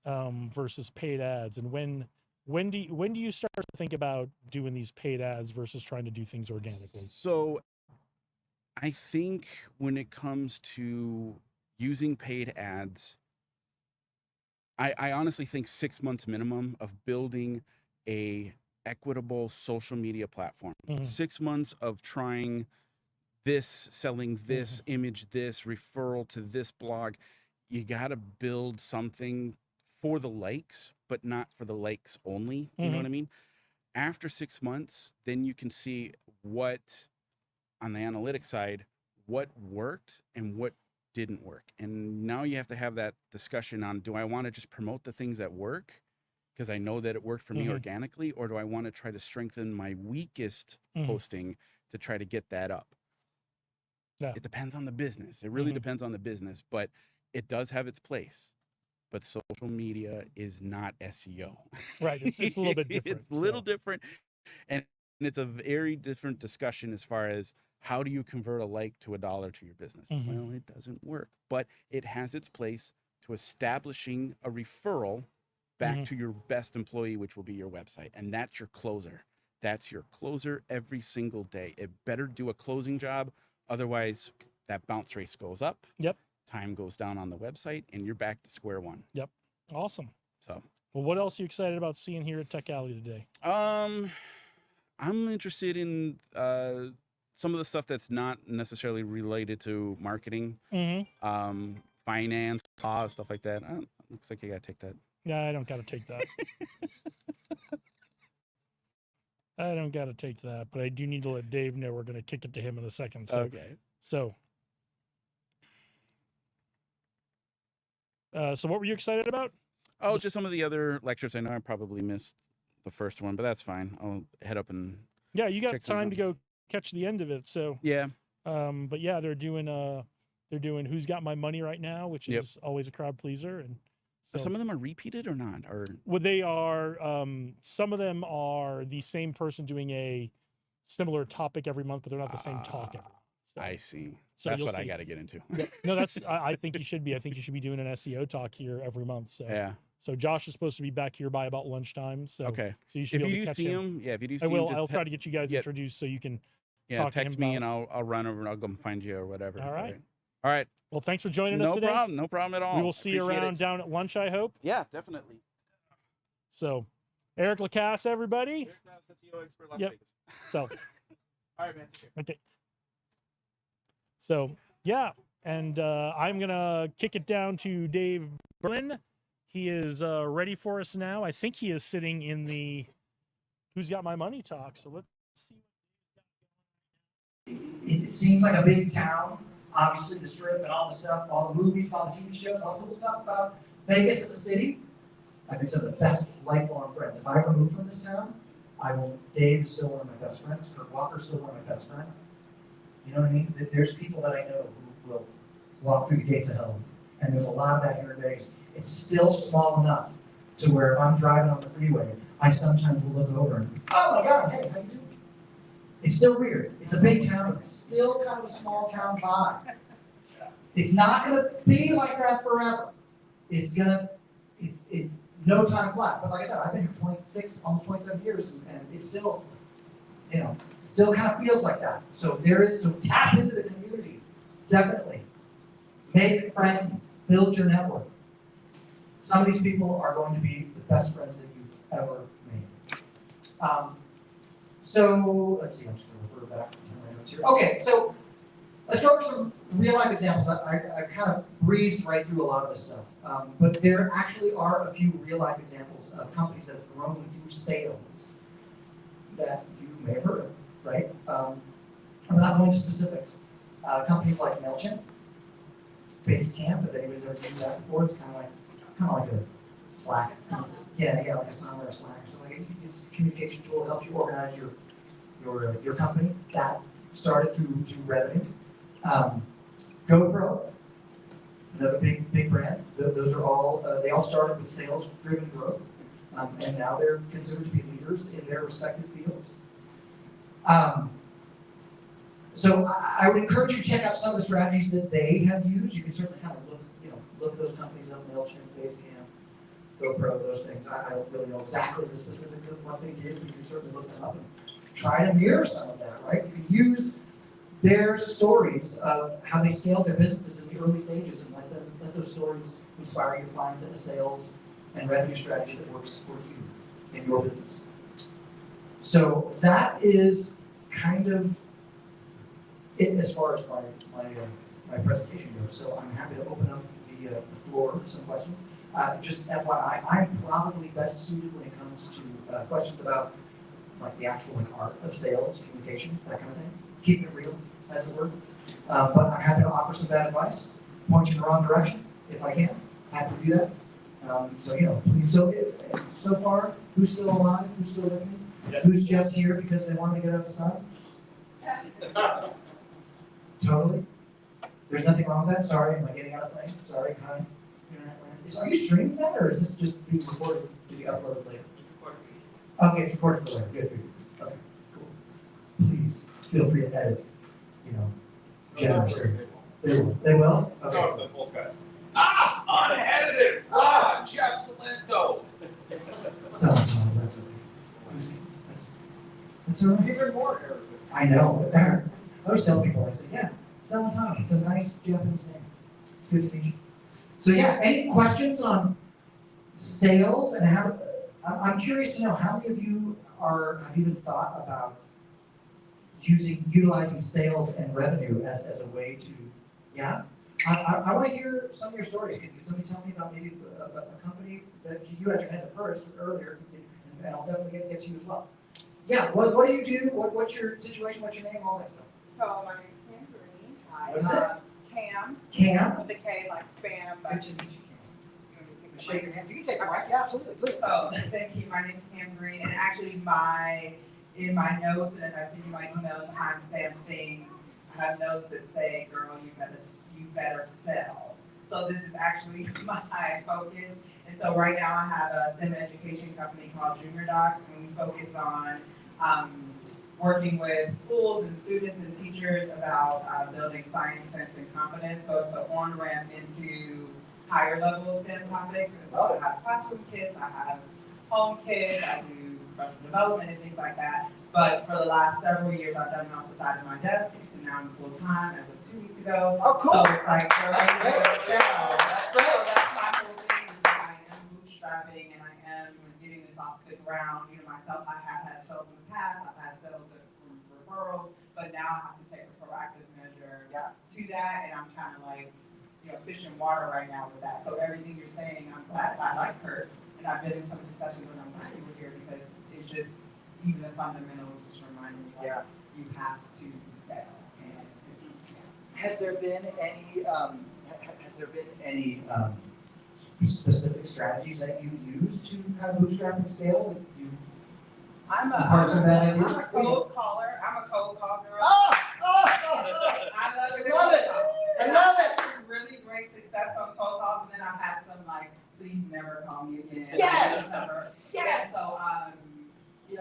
versus paid ads, and when do you start to think about doing these paid ads versus trying to do things organically? So I think when it comes to using paid ads, I honestly think 6 months minimum of building a equitable social media platform. 6 months of trying this, selling this, image this, referral to this blog. You got to build something for the likes, but not for the likes only. You know what I mean? After 6 months, then you can see what, on the analytics side, what worked and what didn't work. And now you have to have that discussion on, do I want to just promote the things that work because I know that it worked for me organically, or do I want to try to strengthen my weakest posting to try to get that up? Yeah. It depends on the business. It really depends on the business, but it does have its place. But social media is not SEO. Right. It's a little bit different. It's a little different. And it's a very different discussion as far as how do you convert a like to $1 to your business? Well, it doesn't work, but it has its place to establishing a referral back to your best employee, which will be your website. And that's your closer. That's your closer every single day. It better do a closing job. Otherwise, that bounce rate goes up. Yep. Time goes down on the website, and you're back to square one. Yep. Awesome. So, well, what else are you excited about seeing here at Tech Alley today? I'm interested in some of the stuff that's not necessarily related to marketing, finance, stuff like that. Looks like you gotta take that. Yeah, I don't gotta take that. I don't gotta take that, but I do need to let Dave know we're gonna kick it to him in a second. So, Okay. So what were you excited about? Oh, just some of the other lectures. I know I probably missed the first one, but that's fine. I'll head up and Yeah, you got check some time out. to go catch the end of it. So Yeah. But yeah, they're doing Who's Got My Money right now, which is always a crowd pleaser. And so Some of them are repeated or not? Or well, they are. Some of them are the same person doing a similar topic every month, but they're not the same talk every month. So, I see. so That's you'll what I see. got to get into. Yeah, no, that's. I think you should be. I think you should be doing an SEO talk here every month. So Yeah. So Josh is supposed to be back here by about lunchtime. So Okay. So you should If be you able to do catch see him. him, yeah, if you do see I him, will. just I'll try to get you guys introduced so you can talk text to him me about and I'll run over and I'll go find you or whatever. All right. All right. Well, thanks for joining us No today. problem. No problem at all. We will see you Appreciate around it. down at lunch, I hope. Yeah, definitely. So, Eric Lacasse, everybody. Yep. So, All right, man. okay. So, yeah. And I'm going to kick it down to Dave Berlin. He is ready for us now. I think he is sitting in the Who's Got My Money talk. So, let's see. It seems like a big town, obviously the strip and all the stuff, all the movies, all the TV shows, all the cool stuff about Vegas as a city. I've been some of the best lifelong friends. If I ever move from this town, Dave is still one of my best friends. Kurt Walker is still one of my best friends. You know what I mean? There's people that I know who will walk through the gates of hell. And there's a lot of that here in Vegas. It's still small enough to where if I'm driving on the freeway, I sometimes will look over and, oh my God, hey, how you doing? It's still weird. It's a big town. It's still kind of a small town vibe. It's not going to be like that forever. It's no time flat. But like I said, I've been here 26, almost 27 years, and it's still, it still kind of feels like that. So so tap into the community, definitely. Make friends, build your network. Some of these people are going to be the best friends that you've ever made. So let's see, I'm just going to refer back to some of my notes here. Okay, so let's go over some real life examples. I kind of breezed right through a lot of this stuff, but there actually are a few real life examples of companies that have grown through sales that you may have heard of, right? I'm not going to specifics. Companies like MailChimp, Basecamp, if anybody's ever used that before, it's kind of like a Slack. Yeah, like Asana or Slack or something. It's a communication tool that helps you organize your company. That started through revenue. GoPro, another big brand. Those are all they all started with sales-driven growth. and now they're considered to be leaders in their respective fields. So I would encourage you to check out some of the strategies that they have used. You can certainly kind of look those companies up, MailChimp, Basecamp, GoPro, those things. I don't really know exactly the specifics of what they did, but you can certainly look them up and try to mirror some of that, right? You can use their stories of how they scaled their businesses in the early stages and let those stories inspire you to find a sales and revenue strategy that works for you in your business. So that is kind of it as far as my presentation goes. So I'm happy to open up the floor to some questions. Just FYI, I'm probably best suited when it comes to questions about like the actual art of sales, communication, that kind of thing. Keeping it real, as it were. But I'm happy to offer some bad advice, point you in the wrong direction if I can. Happy to do that. So please. So far, who's still alive? Who's still with me? Yes. Who's just here because they wanted to get out the sun? Totally. There's nothing wrong with that. Sorry, am I getting out of frame? Sorry, hi. Are you streaming that, or is this just being recorded to be uploaded later? Okay, it's recorded for later. Good. Okay, cool. Please feel free to edit. Generously. They will. Okay. Unedited. Jeff Salento. That's all right. Even more Arabic. I know. I always tell people, I say, yeah, Salatani. It's a nice Japanese name. It's good to meet you. So yeah, any questions on sales and how? I'm curious to know how many of you have even thought about utilizing sales and revenue as a way to, yeah. I want to hear some of your stories. Can somebody tell me about maybe a company that you had your hand up first earlier, and I'll definitely get to you as well. Yeah, what do you do? What's your situation? What's your name? All that stuff. So my name's Cam Green. What is it? Cam. Cam? With the K like spam. But good to meet you, Cam. Shake your hand. You can take a mic. Yeah, absolutely. Please. So thank you. My name is Cam Green, and actually in my notes, and if I send you my email, timestamp things, I have notes that say, "Girl, you better sell." So this is actually my focus. And so right now I have a STEM education company called Junior Docs, and we focus on working with schools and students and teachers about building science, sense, and competence. So it's the on-ramp into higher level STEM topics. And so I have classroom kids, I have home kids, I do professional development and things like that. But for the last several years, I've done it off the side of my desk, and now I'm full time as of 2 weeks ago. Oh, cool. So it's like, that's great. That's my whole thing. I am bootstrapping, and I am getting this off the ground. Myself, I have had sales in the past. I've had sales from referrals, but now I have to take a proactive measure to that, and I'm kind of like, fish in water right now with that. So everything you're saying, I'm glad. I like Kurt, and I've been in some discussions when I'm glad you were here because it's just even the fundamentals just remind me that you have to sell. And it's, Has there been any specific strategies that you've used to kind of bootstrap and scale that you? I'm a cold caller. I'm a cold call girl. I love it. I love it. Really great success on cold calls, and then I've had some like, please never call me again. Yes. Yes. So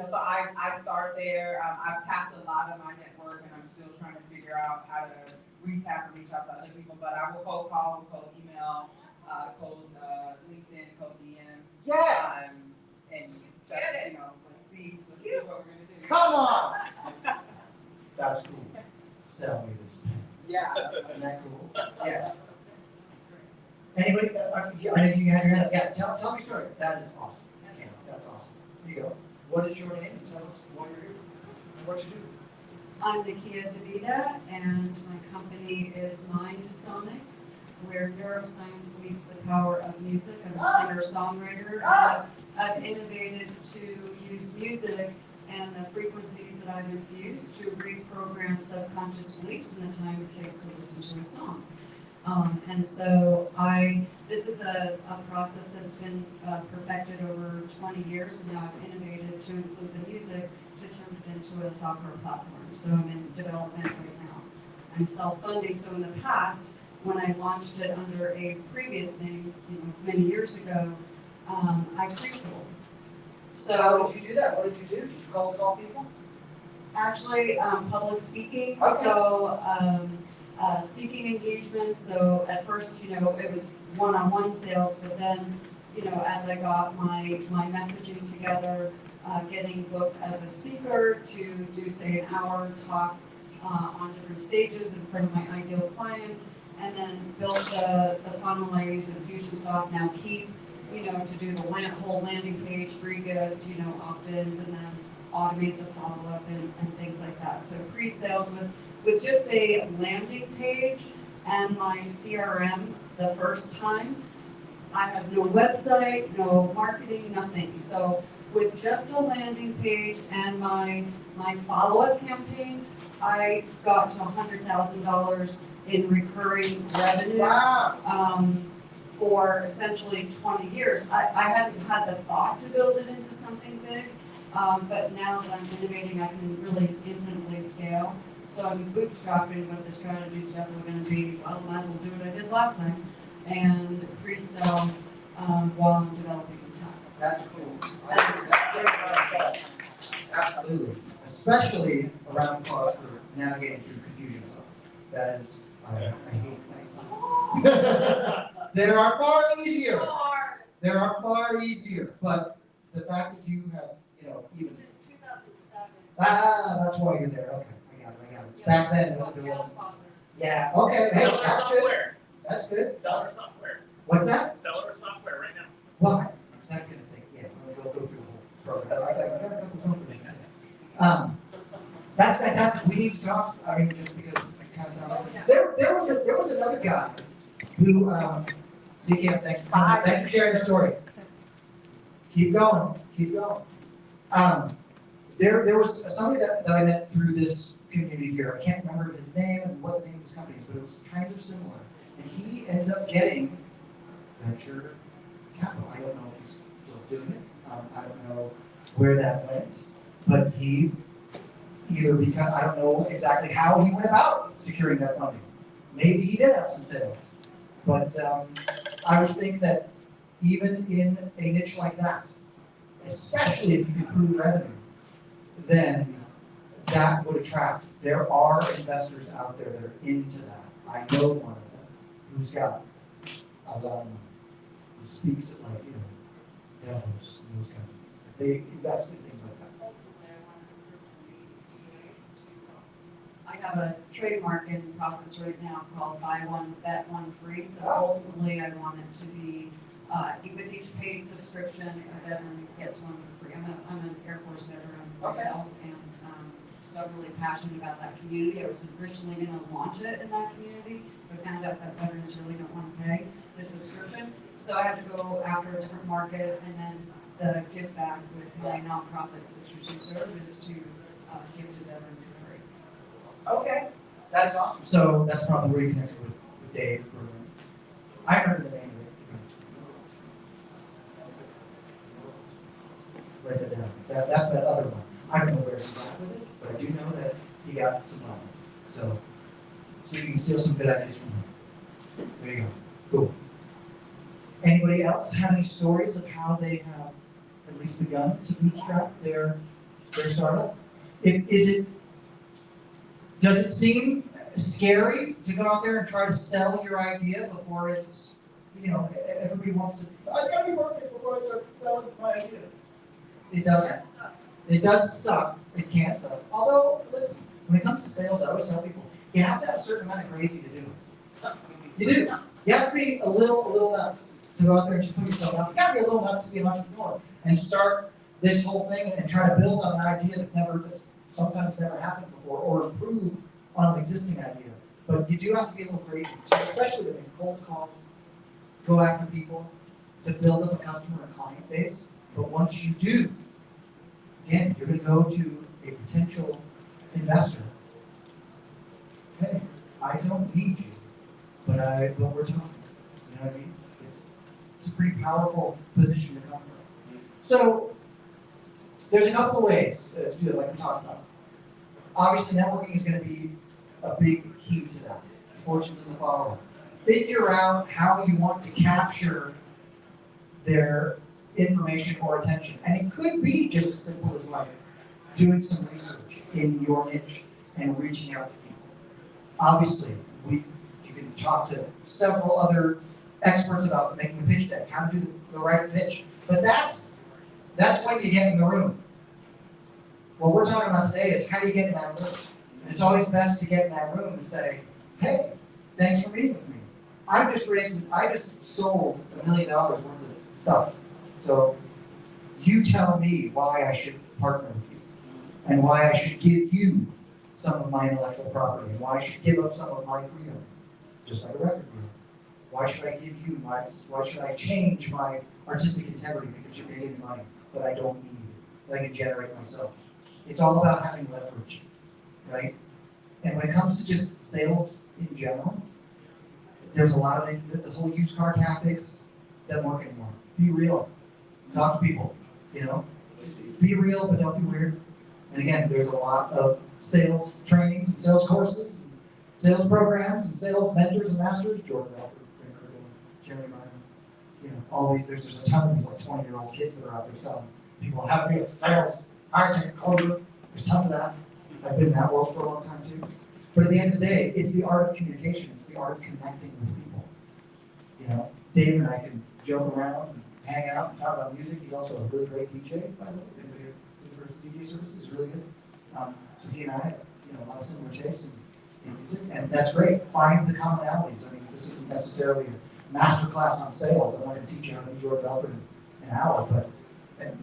so I start there. I've tapped a lot of my network, and I'm still trying to figure out how to retap and reach out to other people. But I will cold call, will cold email, cold LinkedIn, cold DM. Yes. And just let's see what we're gonna do. Come on. That's cool. Sell me this pen. Yeah. Isn't that cool? Yeah. Anybody? I know you had your hand up. Yeah. Tell me a story. That is awesome. Yeah, that's awesome. Here you go. What is your name? Tell us what you're doing and what you do. I'm Nakia Davida, and my company is Mindsonics, where neuroscience meets the power of music. I'm a singer-songwriter. I've innovated to use music and the frequencies that I've infused to reprogram subconscious beliefs in the time it takes to listen to a song. And so this is a process that's been perfected over 20 years, and now I've innovated to include the music to turn it into a software platform. So I'm in development right now. I'm self-funding, so in the past, when I launched it under a previous name, many years ago, I pre-sold. So how did you do that? What did you do? Did you call people? Actually, public speaking, Okay. so, speaking engagements, so at first, you know, it was one-on-one sales, but then, you know, as I got my messaging together, getting booked as a speaker to do, say, an hour talk, on different stages in front of my ideal clients, and then built the funnel I use in Fusionsoft, now Keep, you know, to do the whole landing page, free gift, you know, opt-ins, and then automate the follow-up and things like that. So pre-sales with just a landing page and my CRM the first time, I have no website, no marketing, nothing. So with just a landing page and my follow-up campaign, I got to $100,000 in recurring revenue. Wow. For essentially 20 years. I hadn't had the thought to build it into something big, but now that I'm innovating, I can really infinitely scale. So I'm bootstrapping, but the strategy is definitely going to be, well, might as well do what I did last time, and pre-sell while I'm developing the tech. That's cool. Absolutely. Especially around cost for navigating through confusion stuff. That is, I hate that. There are far easier. There are far easier, but the fact that you have, you know, even. Since 2007. That's why you're there. Okay, I got it. Back then, there wasn't. Yeah, okay. Hey, that's good. That's good. Sell our software. What's that? Sell our software right now. Well, that's gonna take, yeah, we'll go through the whole program. I got a couple something. That's fantastic. We need to talk, I mean, just because it kind of sounds like, there was another guy who, Zeke, thanks for sharing the story. Keep going. There was somebody that I met through this community here. I can't remember his name and what the name of his company is, but it was kind of similar. And he ended up getting venture capital. I don't know if he's still doing it. I don't know where that went, but he either because I don't know exactly how he went about securing that funding. Maybe he did have some sales, but I would think that even in a niche like that, especially if you can prove revenue, then that would attract. There are investors out there that are into that. I know one of them who's got a lot of money, who speaks at like, you know, Davos and those kind of things. They invest in things like that. I have a trademark in process right now called Buy One, Bet One Free. So ultimately, I want it to be with each paid subscription, a veteran gets one for free. I'm an Air Force veteran myself, and so I'm really passionate about that community. I was originally going to launch it in that community, but found out that veterans really don't want to pay the subscription. So I have to go after a different market, and then the give back with my nonprofit Sisters Who Serve is to give to veterans for free. Okay, that is awesome. So that's probably where you connected with Dave. I remember the name of it. Write that down. That's that other one. I don't know where he's at with it, but I do know that he got some money. So you can steal some good ideas from him. There you go. Cool. Anybody else have any stories of how they have at least begun to bootstrap their startup? Does it seem scary to go out there and try to sell your idea before it's, you know, everybody wants to, oh, it's gotta be perfect before I start selling my idea? It doesn't. It does suck. It can suck. Although, listen, when it comes to sales, I always tell people, you have to have a certain amount of crazy to do it. You do. You have to be a little nuts to go out there and just put yourself out. You gotta be a little nuts to be an entrepreneur and start this whole thing and try to build on an idea that's sometimes never happened before, or improve on an existing idea. But you do have to be a little crazy, especially when you cold calls, go after people to build up a customer and client base. But once you do, again, you're going to go to a potential investor. Hey, I don't need you, but we're talking. You know what I mean? It's a pretty powerful position to come from. So there's a couple of ways to do it, like we talked about. Obviously, networking is going to be a big key to that. Fortunes in the following. Figure out how you want to capture their information or attention. And it could be just as simple as like doing some research in your niche and reaching out to people. Obviously, you can talk to several other experts about making a pitch deck, how to do the right pitch. But that's when you get in the room. What we're talking about today is how do you get in that room? And it's always best to get in that room and say, hey, thanks for meeting with me. I just sold $1 million worth of stuff. So you tell me why I should partner with you and why I should give you some of my intellectual property and why I should give up some of my freedom, just like a record deal. Why should I give you why should I change my artistic integrity because you're paying me money that I don't need, that I can generate myself? It's all about having leverage, right? And when it comes to just sales in general, there's a lot of the whole used car tactics doesn't work anymore. Be real. Talk to people, you know? Be real, but don't be weird. And again, there's a lot of sales trainings and sales courses, and sales programs, and sales mentors and masters. Jordan Belfort, Jeremy Martin, you know, all these, there's a ton of these like 20-year-old kids that are out there selling people how to be a sales, high-tech coder. There's tons of that. I've been in that world for a long time too. But at the end of the day, it's the art of communication. It's the art of connecting with people. You know, Dave and I can joke around and hang out and talk about music. He's also a really great DJ, by the way. If anybody here for his DJ service is really good. So he and I have, you know, a lot of similar tastes in music, and that's great. Find the commonalities. I mean, this isn't necessarily a master class on sales. I'm not going to teach you how to be Jordan Belfort in an hour, but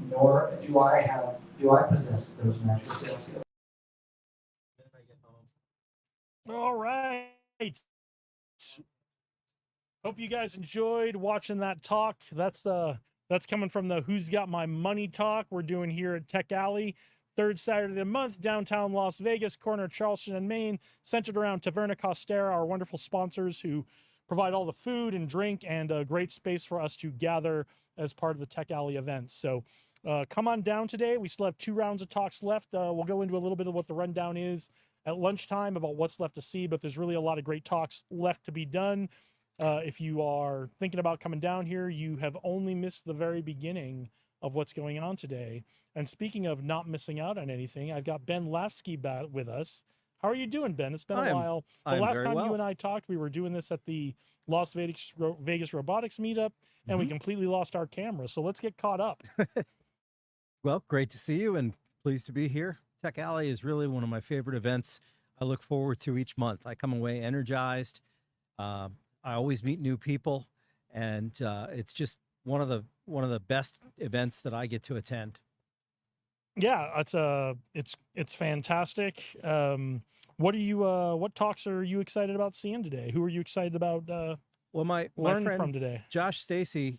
nor do I possess those natural sales skills. All right. Hope you guys enjoyed watching that talk. That's coming from the Who's Got My Money talk we're doing here at Tech Alley. Third Saturday of the month, downtown Las Vegas, corner of Charleston and Main, centered around Taverna Costera, our wonderful sponsors who provide all the food and drink and a great space for us to gather as part of the Tech Alley events. So come on down today. We still have 2 rounds of talks left. We'll go into a little bit of what the rundown is at lunchtime about what's left to see, but there's really a lot of great talks left to be done. If you are thinking about coming down here, you have only missed the very beginning of what's going on today. And speaking of not missing out on anything, I've got Ben Lafsky with us. How are you doing, Ben? It's been a while. The last time you and I talked, we were doing this at the Las Vegas Robotics meetup, and we completely lost our camera. So let's get caught up. Well, great to see you and pleased to be here. Tech Alley is really one of my favorite events I look forward to each month. I come away energized. I always meet new people, and it's just one of the best events that I get to attend. Yeah, it's fantastic. What talks are you excited about seeing today? Who are you excited about well, my learning friend, from today? Josh Stacy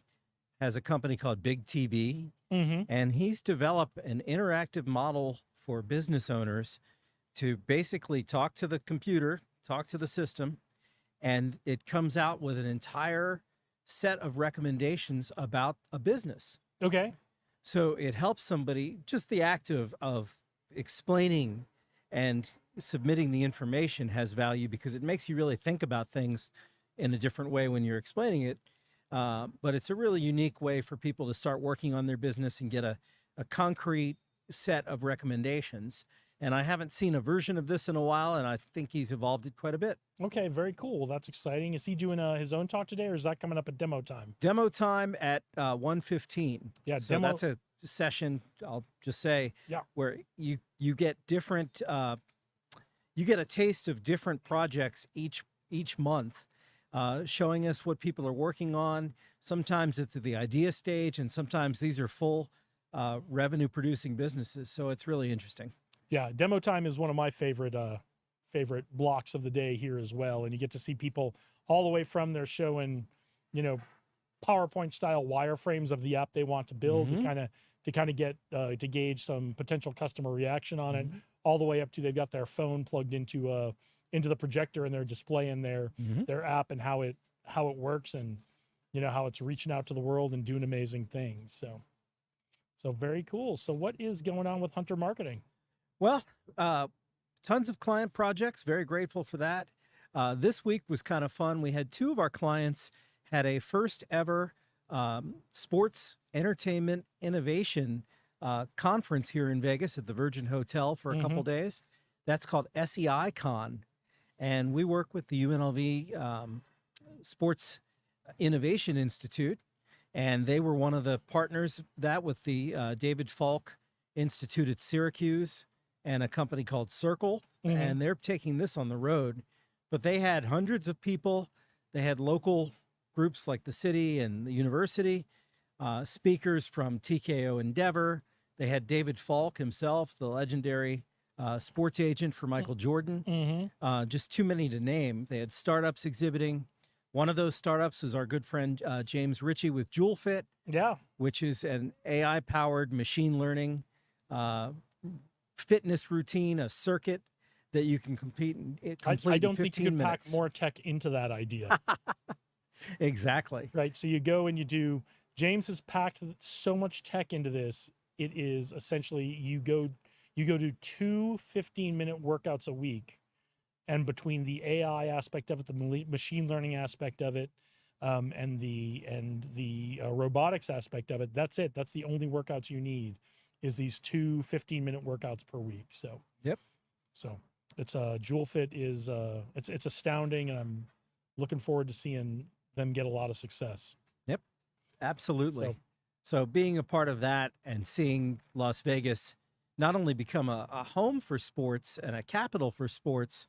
has a company called Big TV, Mm-hmm. and he's developed an interactive model for business owners to basically talk to the computer, talk to the system, and it comes out with an entire set of recommendations about a business. Okay. So it helps somebody, just the act of explaining and submitting the information has value because it makes you really think about things in a different way when you're explaining it. But it's a really unique way for people to start working on their business and get a concrete set of recommendations. And I haven't seen a version of this in a while, and I think he's evolved it quite a bit. Okay, very cool. That's exciting. Is he doing his own talk today, or is that coming up at demo time? Demo time at 1:15. Yeah, so demo. that's a session, I'll just say, Yeah. where you get different, you get a taste of different projects each month, showing us what people are working on. Sometimes it's at the idea stage, and sometimes these are full revenue producing businesses. So it's really interesting. Yeah, demo time is one of my favorite blocks of the day here as well. And you get to see people all the way from they're showing, PowerPoint style wireframes of the app they want to build to kind of get to gauge some potential customer reaction on it, all the way up to they've got their phone plugged into the projector and they're displaying their app and how it works and how it's reaching out to the world and doing amazing things. So very cool. So what is going on with Hunter Marketing? Well, tons of client projects. Very grateful for that. This week was kind of fun. We had 2 of our clients had a first ever sports entertainment innovation conference here in Vegas at the Virgin Hotel for a couple days. That's called SEI Con, and we work with the UNLV Sports Innovation Institute, and they were one of the partners of that with the David Falk Institute at Syracuse and a company called Circle, and they're taking this on the road. But they had hundreds of people. They had local groups like the city and the university, speakers from TKO Endeavor. They had David Falk himself, the legendary sports agent for Michael Jordan. Just too many to name. They had startups exhibiting. One of those startups is our good friend James Ritchie with JewelFit, which is an AI-powered machine learning fitness routine, a circuit that you can complete I don't in 15 think you could minutes. pack more tech into that idea. Exactly. Right. So you go and you do, James has packed so much tech into this. It is essentially you go do 2 15-minute workouts a week. And between the AI aspect of it, the machine learning aspect of it, and the robotics aspect of it, that's it. That's the only workouts you need, is these 2 15-minute workouts per week. So so it's JewelFit is it's astounding, and I'm looking forward to seeing them get a lot of success. Yep, absolutely. So being a part of that and seeing Las Vegas not only become a home for sports and a capital for sports,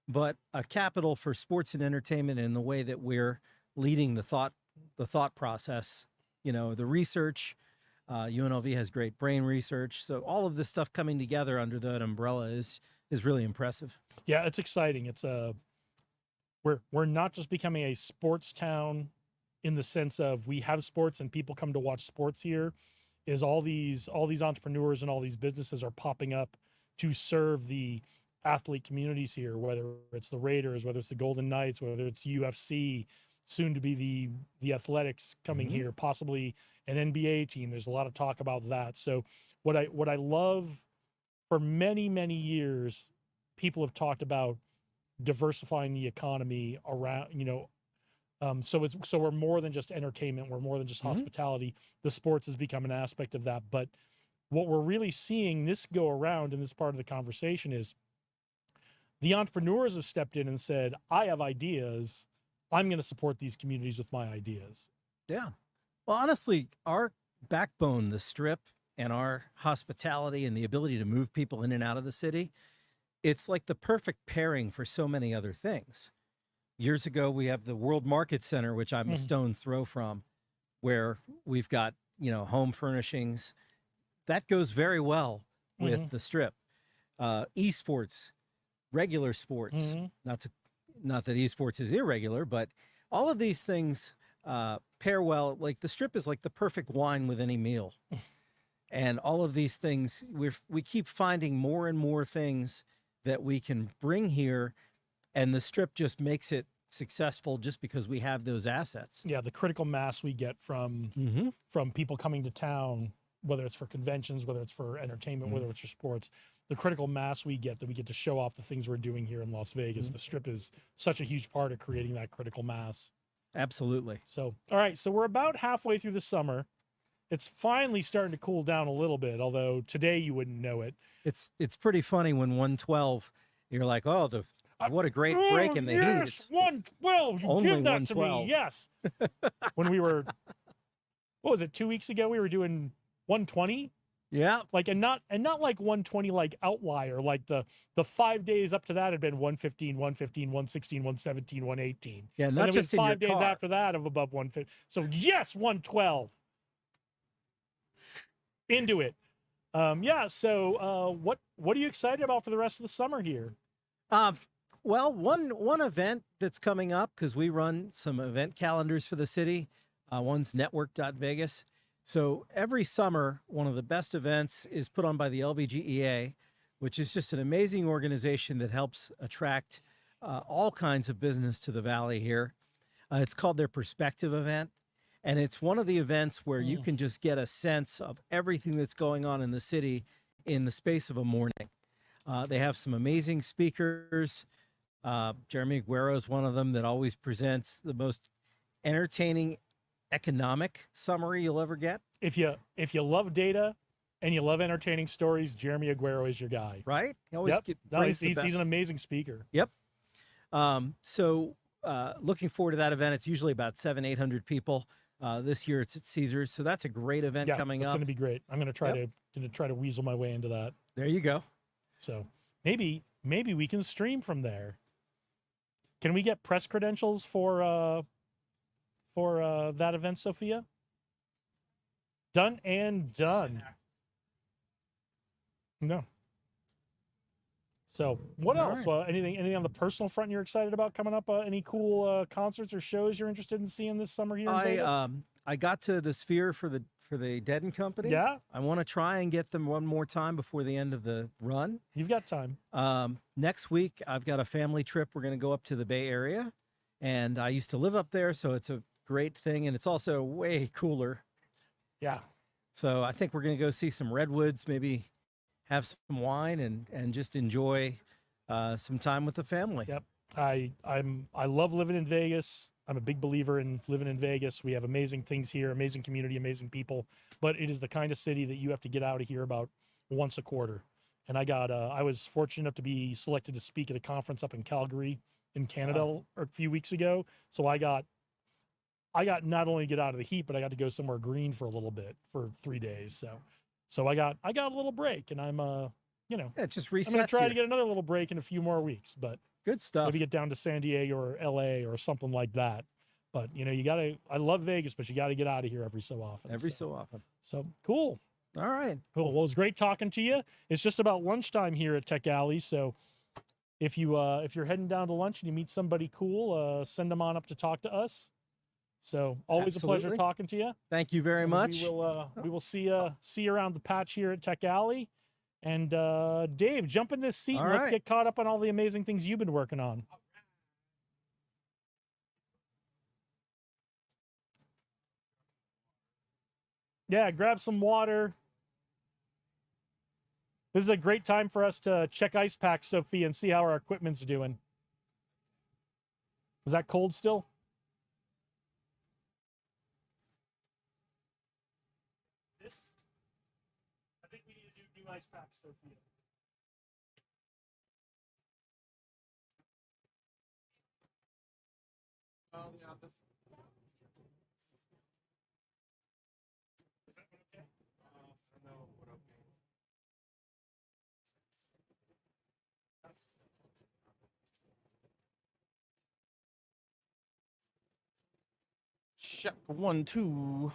but a capital for sports and entertainment in the way that we're leading the thought process, you know, the research. UNLV has great brain research. So all of this stuff coming together under that umbrella is really impressive. Yeah, it's exciting. It's we're not just becoming a sports town in the sense of we have sports and people come to watch sports here. Is all these entrepreneurs and all these businesses are popping up to serve the athlete communities here, whether it's the Raiders, whether it's the Golden Knights, whether it's UFC, soon to be the Athletics coming here, possibly an NBA team. There's a lot of talk about that. So what I love, for many years, people have talked about diversifying the economy around, you know, so we're more than just entertainment, we're more than just hospitality. The sports has become an aspect of that. But what we're really seeing this go around in this part of the conversation is the entrepreneurs have stepped in and said, I have ideas. I'm going to support these communities with my ideas. Yeah. Well, honestly, our backbone, the Strip, and our hospitality and the ability to move people in and out of the city, it's like the perfect pairing for so many other things. Years ago, we have the World Market Center, which I'm a stone's throw from, where we've got, you know, home furnishings. That goes very well with the Strip. Esports, regular sports, not that esports is irregular, but all of these things pair well. Like the Strip is like the perfect wine with any meal. And all of these things, we keep finding more and more things that we can bring here, and the Strip just makes it successful just because we have those assets. Yeah, the critical mass we get from people coming to town, whether it's for conventions, whether it's for entertainment, whether it's for sports, the critical mass we get, that we get to show off the things we're doing here in Las Vegas. The Strip is such a huge part of creating that critical mass. Absolutely. So, all right, so we're about halfway through the summer. It's finally starting to cool down a little bit, although today you wouldn't know it. It's pretty funny when 112, you're like, oh, what a great break in the heat. It's 112. Only Give that to 112. me. Yes. When we were, what was it, 2 weeks ago? We were doing 120. Yeah. Like, and not like 120 like outlier. Like the 5 days up to that had been 115, 115, 116, 117, 118. Yeah, and not then just it was in your 5 days car. after that of above 150. So yes, 112. Into it. Yeah. So what are you excited about for the rest of the summer here? Well, one event that's coming up, because we run some event calendars for the city. One's Network.Vegas. So every summer, one of the best events is put on by the LVGEA, which is just an amazing organization that helps attract all kinds of business to the Valley here. It's called their Perspective event. And it's one of the events where you can just get a sense of everything that's going on in the city in the space of a morning. They have some amazing speakers. Jeremy Aguero is one of them that always presents the most entertaining economic summary you'll ever get. If you love data and you love entertaining stories, Jeremy Aguero is your guy. Right? He always Yep. No, brings the he's an best. amazing speaker. Yep. So looking forward to that event. It's usually about 700-800 people. This year it's at Caesars, so that's a great event Yeah, coming it's up. going to be great. I'm going to try Yep. to try to weasel my way into that. There you go. So maybe we can stream from there. Can we get press credentials for that event, Sophia? Done and done. No. So what All else? right. Anything on the personal front you're excited about coming up? Any cool concerts or shows you're interested in seeing this summer here in Vegas? I got to the Sphere for the Dead and Company. Yeah? I want to try and get them one more time before the end of the run. You've got time. Next week I've got a family trip. We're going to go up to the Bay Area, and I used to live up there, so it's a great thing, and it's also way cooler. Yeah. So I think we're going to go see some redwoods, maybe have some wine and just enjoy some time with the family. Yep. I love living in Vegas. I'm a big believer in living in Vegas. We have amazing things here, amazing community, amazing people, but it is the kind of city that you have to get out of here about once a quarter. And I was fortunate enough to be selected to speak at a conference up in Calgary in Canada a few weeks ago. So I got not only get out of the heat, but I got to go somewhere green for a little bit for 3 days. So I got a little break, and I'm just I'm resets gonna try you. to get another little break in a few more weeks, but Good stuff. maybe get down to San Diego or LA or something like that. But I love Vegas, but you gotta get out of here every so often. Every so often. So cool. All right. Cool. Well, it was great talking to you. It's just about lunchtime here at Tech Alley. So if you're heading down to lunch and you meet somebody cool, send them on up to talk to us. So always a pleasure Absolutely. talking to you. Thank you very much. We will see you around the patch here at Tech Alley. And Dave, jump in this seat All and let's right. get caught up on all the amazing things you've been working on. Yeah, grab some water. This is a great time for us to check ice packs, Sophia, and see how our equipment's doing. Is that cold still? I think we need to do new ice packs, Sophia. Oh, yeah, this. Is that one okay? No, we're okay. Check 1, 2.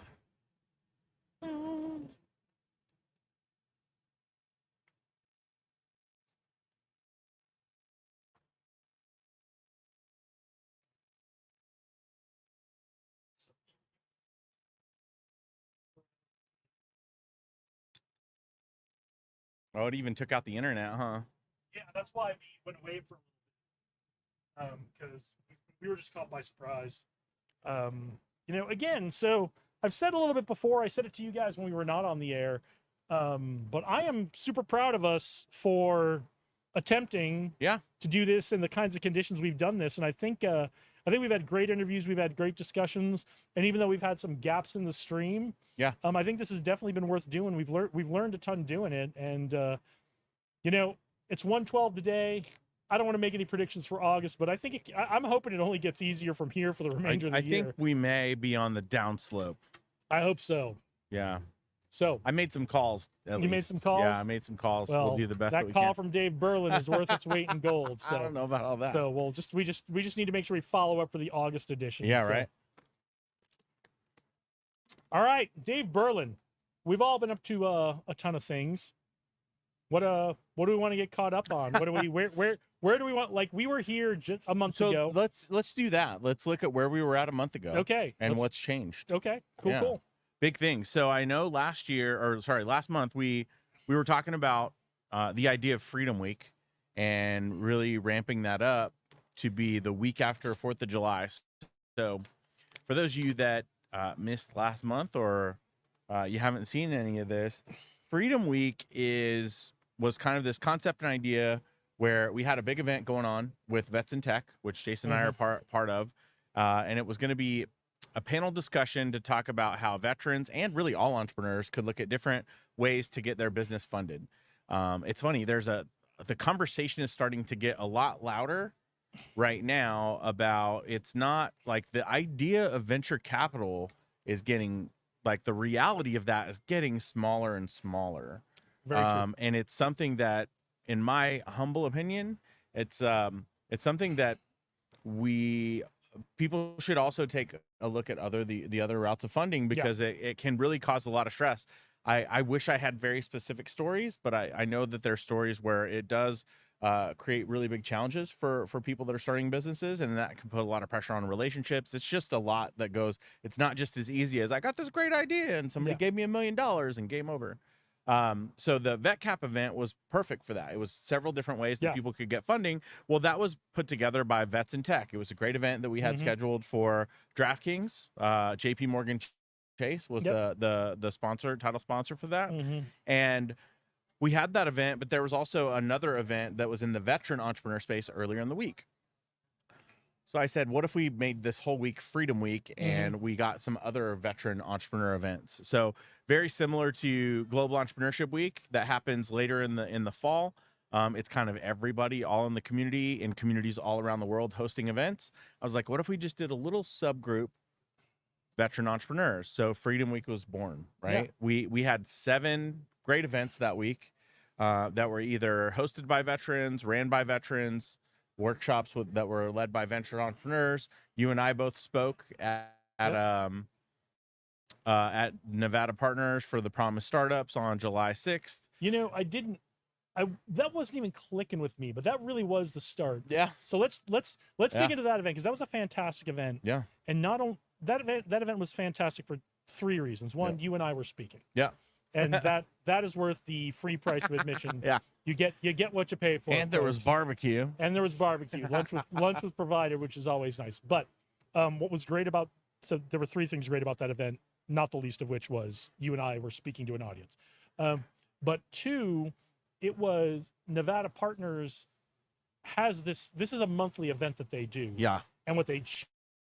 Oh, it even took out the internet, huh? Yeah, that's why we went away for a little bit. Because we were just caught by surprise. Again, so I've said a little bit before, I said it to you guys when we were not on the air. But I am super proud of us for attempting to do this in the kinds of conditions we've done this. And I think we've had great interviews, we've had great discussions, and even though we've had some gaps in the stream, I think this has definitely been worth doing. We've learned a ton doing it, and it's 1:12 today. I don't want to make any predictions for August, but I think I'm hoping it only gets easier from here for the remainder of the I year. think we may be on the downslope. I hope so. Yeah. So I made some calls. You made some calls? Yeah, I made some calls. Well, we'll do the best that that we call can. from Dave Berlin is worth its weight in gold. So I don't know about all that. So we just need to make sure we follow up for the August edition. Yeah, So- right. All right, Dave Berlin. We've all been up to a ton of things. What do we want to get caught up on? What do we where do we want? Like we were here just a month So ago. let's do that. Let's look at where we were at a month ago. Okay, And let's- what's changed. Okay, cool. Big thing. So I know last month we were talking about the idea of Freedom Week and really ramping that up to be the week after 4th of July. So for those of you that missed last month or you haven't seen any of this, Freedom Week was kind of this concept and idea where we had a big event going on with Vets in Tech, which Jason and I are part of, and it was going to be a panel discussion to talk about how veterans and really all entrepreneurs could look at different ways to get their business funded. It's funny, the conversation is starting to get a lot louder right now about, it's not like the idea of venture capital is getting, like, the reality of that is getting smaller and smaller. Very true. And it's something that, in my humble opinion, it's something that people should also take a look at the other routes of funding, because it can really cause a lot of stress. I wish I had very specific stories, but I know that there's stories where it does create really big challenges for people that are starting businesses, and that can put a lot of pressure on relationships. It's just a lot that goes. It's not just as easy as, I got this great idea and somebody gave me $1 million and game over. So the VetCap event was perfect for that. It was several different ways that people could get funding. Well, that was put together by Vets in Tech. It was a great event that we had scheduled for DraftKings. JP Morgan Chase was the sponsor, title sponsor for that. And we had that event, but there was also another event that was in the veteran entrepreneur space earlier in the week. So I said, what if we made this whole week Freedom Week, and we got some other veteran entrepreneur events? So very similar to Global Entrepreneurship Week that happens later in the fall. It's kind of everybody all in the community, in communities all around the world hosting events. I was like, what if we just did a little subgroup veteran entrepreneurs? So Freedom Week was born, right? We had 7 great events that week that were either hosted by veterans, ran by veterans, workshops that were led by venture entrepreneurs. You and I both spoke at Nevada Partners for the Promise Startups on July 6th. You know, that wasn't even clicking with me, but that really was the start. Yeah. So let's dig into that event, because that was a fantastic event. Yeah. And not only that event was fantastic for 3 reasons. One, you and I were speaking. Yeah. And that is worth the free price of admission. Yeah. You get what you pay for. And there was barbecue. And there was barbecue. Lunch was provided, which is always nice. But what was great about, so there were 3 things great about that event, not the least of which was you and I were speaking to an audience. But 2, it was Nevada Partners has this is a monthly event that they do. Yeah. And what they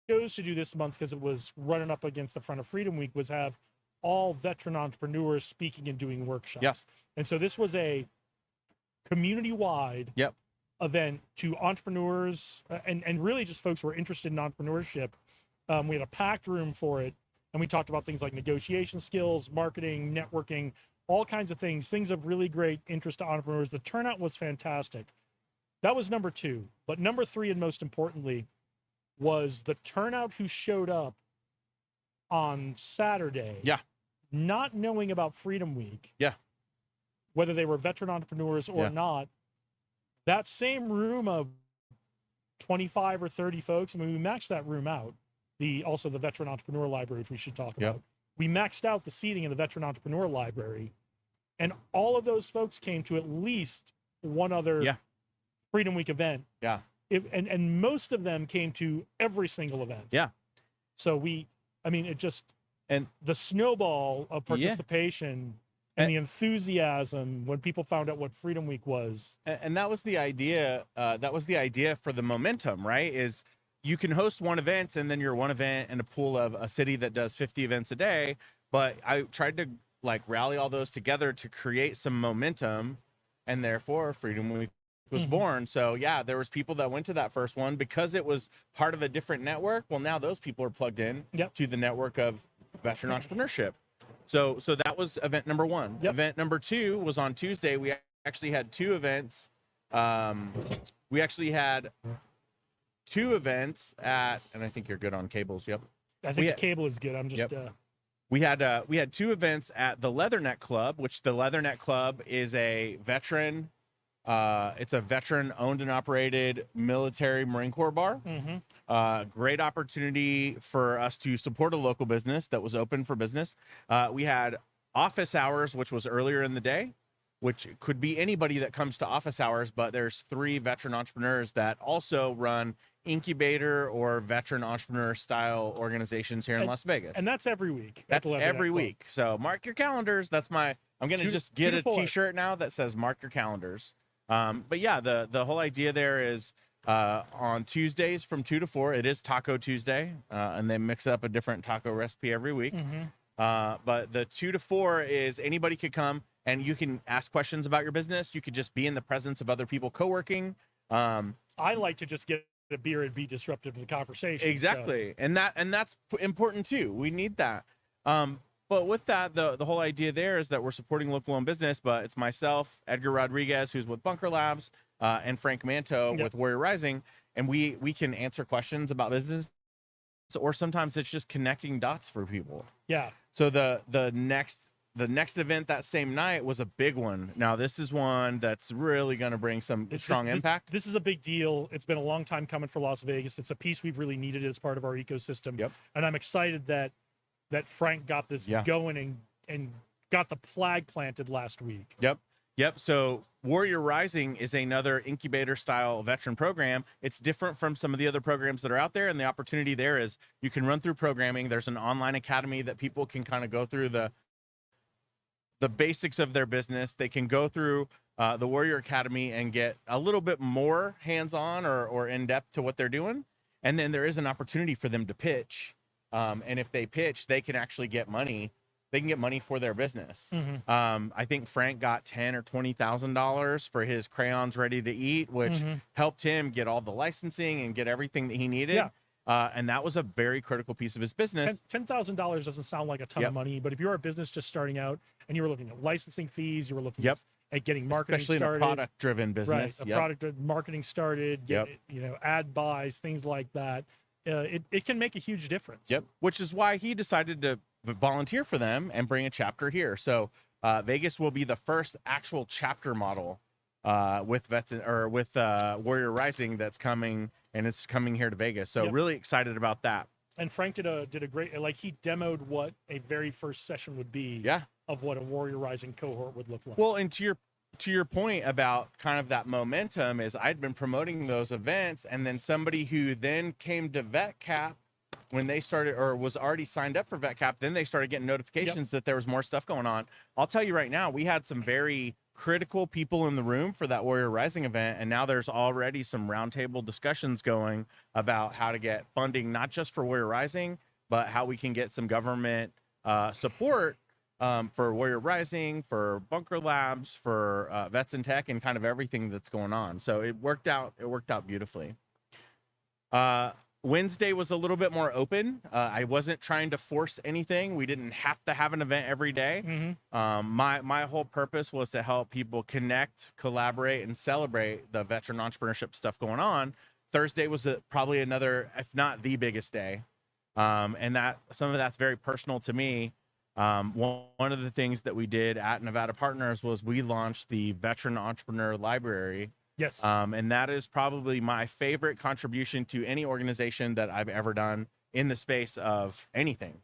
chose to do this month, because it was running up against the front of Freedom Week, was have all veteran entrepreneurs speaking and doing workshops. Yes. And so this was a community-wide event to entrepreneurs and really just folks who are interested in entrepreneurship. We had a packed room for it, and we talked about things like negotiation skills, marketing, networking, all kinds of things of really great interest to entrepreneurs. The turnout was fantastic. That was number 2. But number 3, and most importantly, was the turnout who showed up on Saturday. Yeah. Not knowing about Freedom Week. Yeah. Whether they were veteran entrepreneurs or not. That same room of 25 or 30 folks, I mean, we maxed that room out. Also the Veteran Entrepreneur Library, which we should talk about. We maxed out the seating in the Veteran Entrepreneur Library, and all of those folks came to at least one other Freedom Week event. Yeah. And most of them came to every single event. Yeah. So and the snowball of participation and the enthusiasm when people found out what Freedom Week was. And that was the idea. That was the idea for the momentum, right? Is you can host one event, and then you're one event in a pool of a city that does 50 events a day. But I tried to rally all those together to create some momentum, and therefore Freedom Week was born. So yeah, there was people that went to that first one because it was part of a different network. Well, now those people are plugged in to the network of veteran entrepreneurship. So that was event number 1. Event number 2 was on Tuesday. We actually had 2 events. We actually had 2 events at, and I think you're good on cables. Yep. I think the cable is good. I'm just we had 2 events at the Leatherneck Club, which the Leatherneck Club is a veteran. It's a veteran owned and operated military Marine Corps bar. Great opportunity for us to support a local business that was open for business. We had office hours, which was earlier in the day, which could be anybody that comes to office hours, but there's 3 veteran entrepreneurs that also run incubator or veteran entrepreneur style organizations here in Las Vegas. And that's every week. That's every week. So mark your calendars. I'm going to just get a t-shirt now that says mark your calendars. But yeah, the whole idea there is on Tuesdays from 2 to 4. It is Taco Tuesday, and they mix up a different taco recipe every week. But the 2 to 4 is anybody could come and you can ask questions about your business. You could just be in the presence of other people co-working. I like to just get a beer and be disruptive to the conversation. Exactly. And that's important too. We need that. But with that, the whole idea there is that we're supporting local owned business, but it's myself, Edgar Rodriguez, who's with Bunker Labs, and Frank Manto with Warrior Rising. And we can answer questions about business, or sometimes it's just connecting dots for people. Yeah. So the next event that same night was a big one. Now this is one that's really going to bring some strong impact. This is a big deal. It's been a long time coming for Las Vegas. It's a piece we've really needed as part of our ecosystem. Yep. And I'm excited that Frank got this going and got the flag planted last week. Yep. So Warrior Rising is another incubator style veteran program. It's different from some of the other programs that are out there. And the opportunity there is you can run through programming. There's an online academy that people can kind of go through the basics of their business. They can go through the Warrior Academy and get a little bit more hands-on or in-depth to what they're doing. And then there is an opportunity for them to pitch. And if they pitch, they can actually get money. They can get money for their business. I think Frank got $10,000 or $20,000 for his Crayons Ready to Eat, which helped him get all the licensing and get everything that he needed. Yeah. And that was a very critical piece of his business. $10,000 doesn't sound like a ton of money, but if you're a business just starting out and you were looking at licensing fees, you were looking at getting marketing especially started, in a product-driven business, right? Product marketing started, ad buys, things like that. It can make a huge difference. Which is why he decided to volunteer for them and bring a chapter here. So Vegas will be the first actual chapter model with Warrior Rising that's coming, and it's coming here to Vegas. So really excited about that. And Frank did a great, he demoed what a very first session would be of what a Warrior Rising cohort would look like. Well, and to your point about kind of that momentum is I'd been promoting those events, and then somebody who then came to VetCap when they started or was already signed up for VetCap, then they started getting notifications that there was more stuff going on. I'll tell you right now, we had some very critical people in the room for that Warrior Rising event, and now there's already some roundtable discussions going about how to get funding, not just for Warrior Rising, but how we can get some government support for Warrior Rising, for Bunker Labs, for Vets and Tech, and kind of everything that's going on. So it worked out beautifully. Wednesday was a little bit more open. I wasn't trying to force anything. We didn't have to have an event every day. My whole purpose was to help people connect, collaborate, and celebrate the veteran entrepreneurship stuff going on. Thursday was probably another, if not the biggest day. And that some of that's very personal to me. One of the things that we did at Nevada Partners was we launched the Veteran Entrepreneur Library. Yes. And that is probably my favorite contribution to any organization that I've ever done in the space of anything.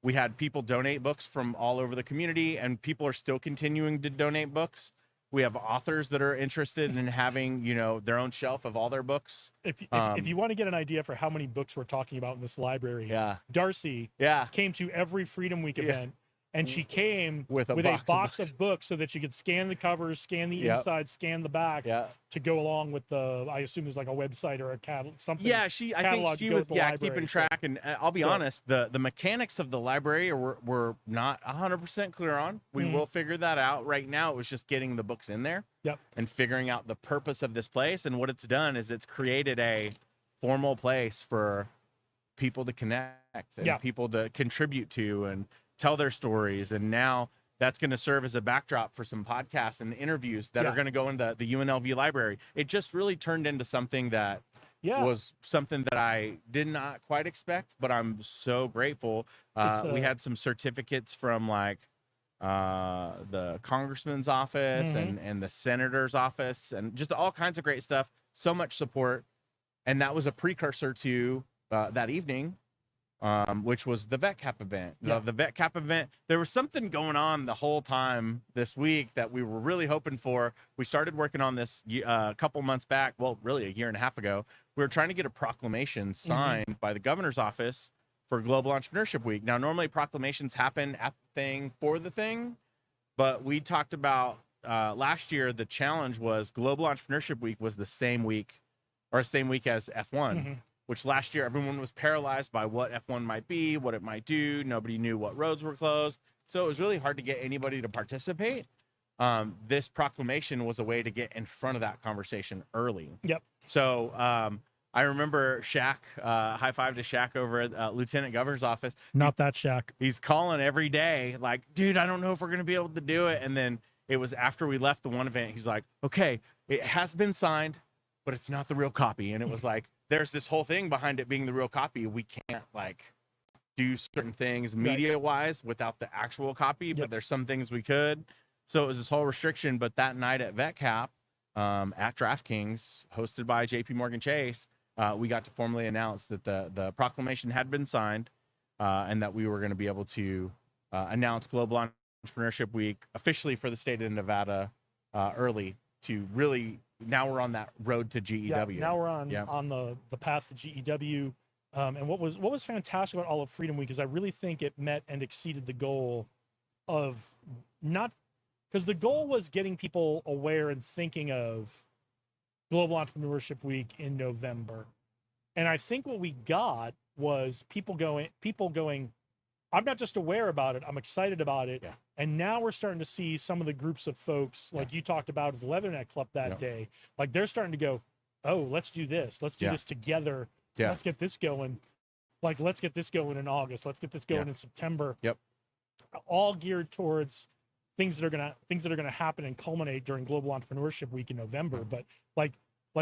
We had people donate books from all over the community, and people are still continuing to donate books. We have authors that are interested in having, their own shelf of all their books. If you want to get an idea for how many books we're talking about in this library, Darcy came to every Freedom Week event. And she came with a box of books so that she could scan the covers, scan the inside, scan the backs to go along with the, I assume there's like a website or a catalog, something. Yeah, I think she was keeping track. And I'll be honest, the mechanics of the library we're not 100% clear on. We will figure that out. Right now, it was just getting the books in there and figuring out the purpose of this place. And what it's done is it's created a formal place for people to connect and people to contribute to and tell their stories. And now that's going to serve as a backdrop for some podcasts and interviews that are going to go into the UNLV library. It just really turned into something that was something that I did not quite expect, but I'm so grateful. We had some certificates from the congressman's office and the senator's office and just all kinds of great stuff. So much support. And that was a precursor to that evening, which was the VetCap event. The VetCap event, there was something going on the whole time this week that we were really hoping for. We started working on this a couple months back, well, really a year and a half ago. We were trying to get a proclamation signed by the governor's office for Global Entrepreneurship Week. Now, normally proclamations happen at the thing for the thing, but we talked about last year, the challenge was Global Entrepreneurship Week was the same week or same week as F1, Mhm. which last year everyone was paralyzed by what F1 might be, what it might do. Nobody knew what roads were closed. So it was really hard to get anybody to participate. This proclamation was a way to get in front of that conversation early. Yep. So I remember Shaq, high five to Shaq over at Lieutenant Governor's office. Not that Shaq. He's calling every day, like, dude, I don't know if we're going to be able to do it. And then it was after we left the one event, he's like, okay, it has been signed, but it's not the real copy. And it was like, there's this whole thing behind it being the real copy. We can't like do certain things media wise without the actual copy, but there's some things we could. So it was this whole restriction. But that night at VetCap, at DraftKings, hosted by JP Morgan Chase, we got to formally announce that the proclamation had been signed, and that we were going to be able to announce Global Entrepreneurship Week officially for the state of Nevada early to really, now we're on that road to GEW. Yeah, now we're on the path to GEW. And what was fantastic about all of Freedom Week is I really think it met and exceeded the goal of not, because the goal was getting people aware and thinking of Global Entrepreneurship Week in November. And I think what we got was people going, I'm not just aware about it, I'm excited about it. Yeah. And now we're starting to see some of the groups of folks, like you talked about at the Leatherneck Club that day, like they're starting to go, oh, let's do this. Let's do this together. Yeah. Let's get this going. Like, let's get this going in August. Let's get this going in September. Yep. All geared towards things that are gonna happen and culminate during Global Entrepreneurship Week in November. But like